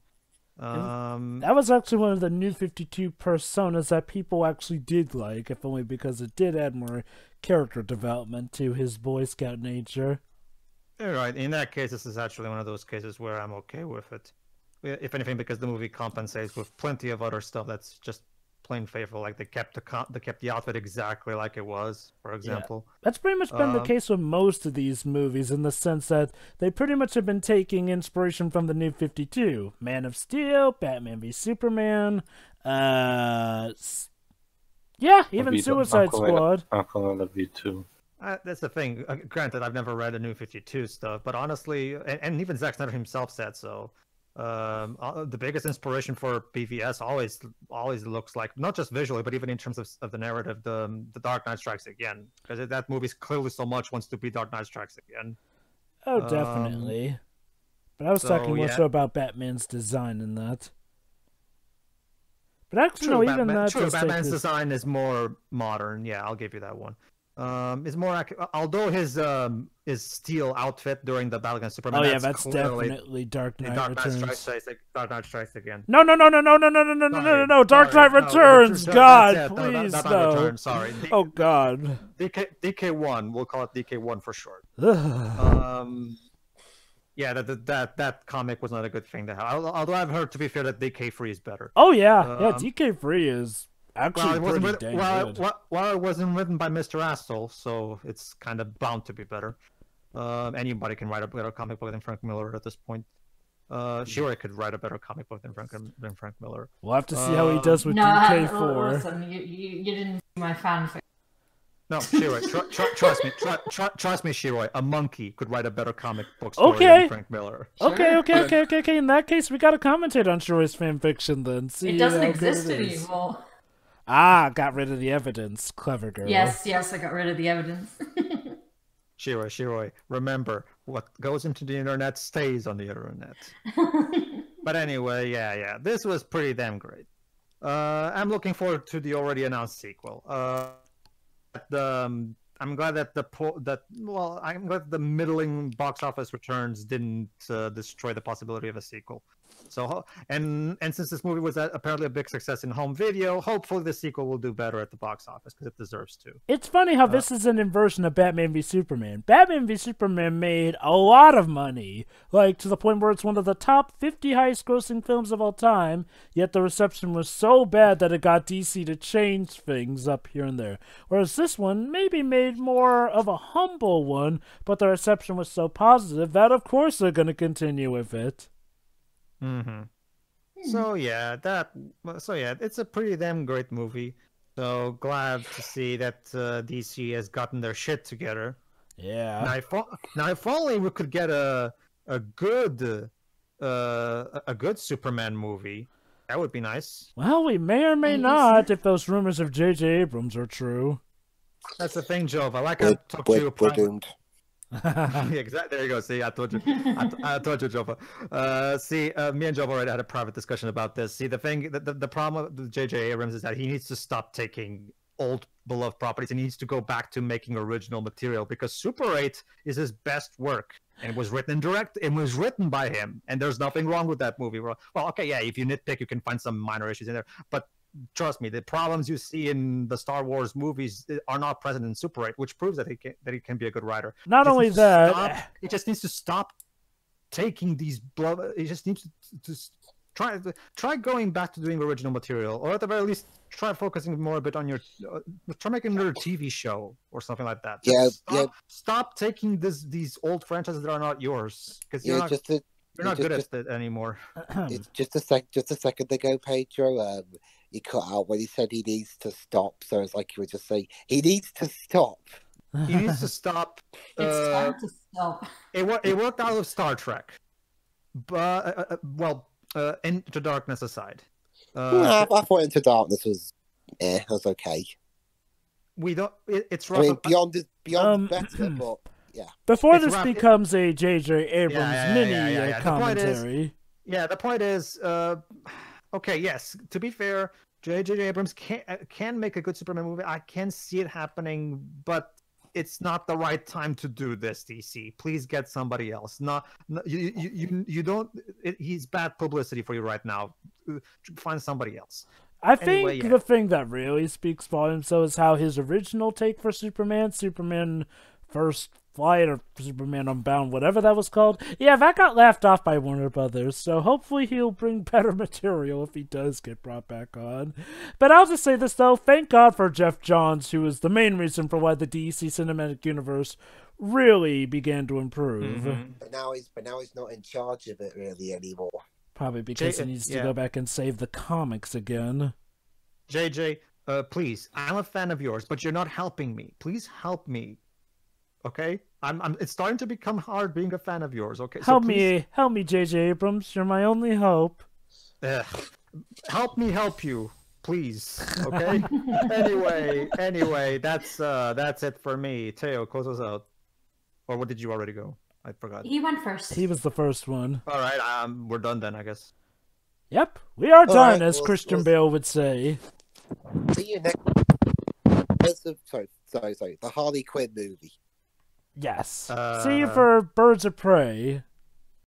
That was actually one of the New 52 personas that people actually did like, if only because it did add more character development to his Boy Scout nature. All right, in that case, this is actually one of those cases where I'm okay with it. if anything, because the movie compensates with plenty of other stuff that's just plain faithful. Like they kept the outfit exactly like it was, for example. Yeah. That's pretty much been the case with most of these movies, in the sense that they pretty much have been taking inspiration from the New 52, Man of Steel, Batman v Superman, even Suicide Squad. Aquaman V2. That's the thing. Granted, I've never read the New 52 stuff, but honestly, and even Zack Snyder himself said so. The biggest inspiration for BVS always looks like, not just visually, but even in terms of the narrative, the Dark Knight Strikes Again, because that movie clearly so much wants to be Dark Knight Strikes Again. Oh, definitely. But I was talking more so about Batman's design in that. But actually, no, even that. True, Batman's design is more modern. Yeah, I'll give you that one. Is more although his steel outfit during the battle against Superman. Oh yeah, that's definitely Dark Knight Returns. Dark Knight Strikes Again. No! Dark Knight Returns. God, please no. Return, sorry. Oh God. DK1. We'll call it DK1 for short. Yeah, that comic was not a good thing to have. Although I've heard, to be fair, that DK3 is better. Oh yeah, DK3 is. Actually, well, it wasn't written by Mr. Astle, so it's kind of bound to be better. Anybody can write a better comic book than Frank Miller at this point. Sure, I could write a better comic book than Frank Miller. We'll have to see how he does with DK4. Listen, you didn't see my fanfic. No, Shiroi, trust me, Shiroi. A monkey could write a better comic book story than Frank Miller. Sure. Okay. In that case, we gotta commentate on Shiroi's fanfiction then. See, it doesn't exist anymore. Got rid of the evidence. Clever girl. Yes, I got rid of the evidence. Shiroi, remember, what goes into the internet stays on the internet. But anyway, yeah, this was pretty damn great. I'm looking forward to the already announced sequel. I'm glad that the middling box office returns didn't destroy the possibility of a sequel. So, and since this movie was apparently a big success in home video, hopefully the sequel will do better at the box office, because it deserves to. It's funny how this is an inversion of Batman v Superman. Batman v Superman made a lot of money, like to the point where it's one of the top 50 highest-grossing films of all time, yet the reception was so bad that it got DC to change things up here and there. Whereas this one maybe made more of a humble one, but the reception was so positive that of course they're going to continue with it. Mm-hmm. So yeah, it's a pretty damn great movie. So glad to see that DC has gotten their shit together. Yeah. Now if only we could get a good Superman movie, that would be nice. Well, we may or may not if those rumors of J.J. Abrams are true. That's the thing, Jova. Like I talked to you. We're doomed. Yeah, exactly. There you go. See, I told you. I told you, Jova. Me and Jova already had a private discussion about this. See, the thing, the problem with J.J. Abrams is that he needs to stop taking old beloved properties and he needs to go back to making original material, because Super 8 is his best work and it was written by him, and there's nothing wrong with that movie. Well, okay, yeah, if you nitpick, you can find some minor issues in there, but trust me, the problems you see in the Star Wars movies are not present in Super 8, which proves that he can be a good writer. Not only that, he just needs to stop taking these he just needs to try going back to doing original material, or at the very least try focusing more a bit on your try making another TV show or something like that. Stop taking these old franchises that are not yours, because you're not good at it anymore. It's just a second ago, Pedro. He cut out when he said he needs to stop. So it's like he would just say, he needs to stop. He needs to stop. It's time to stop. It worked out of Star Trek. But, Into Darkness aside. I thought Into Darkness was okay. We don't... It's rough. I mean, beyond better, but... Yeah. Before this becomes a J.J. Abrams mini commentary. The point is... Okay, yes. To be fair, J.J. Abrams can make a good Superman movie. I can see it happening, but it's not the right time to do this, DC. Please get somebody else. You don't... he's bad publicity for you right now. Find somebody else. I think the thing that really speaks volumes, though, is how his original take for Superman first Flight or Superman Unbound, whatever that was called. Yeah, that got laughed off by Warner Brothers, so hopefully he'll bring better material if he does get brought back on. But I'll just say this, though. Thank God for Jeff Johns, who is the main reason for why the DC Cinematic Universe really began to improve. Mm-hmm. But now he's not in charge of it really anymore. Probably because he needs to go back and save the comics again. JJ, please, I'm a fan of yours, but you're not helping me. Please help me. Okay? It's starting to become hard being a fan of yours, okay? Help me, JJ Abrams. You're my only hope. Help me help you, please. Okay? anyway, that's it for me. Teo, close us out. Or what, did you already go? I forgot. He went first. He was the first one. All right, we're done then, I guess. Yep, we are done, right, as Christian Bale would say. See you next. Sorry. The Harley Quinn movie. Yes. See you for Birds of Prey.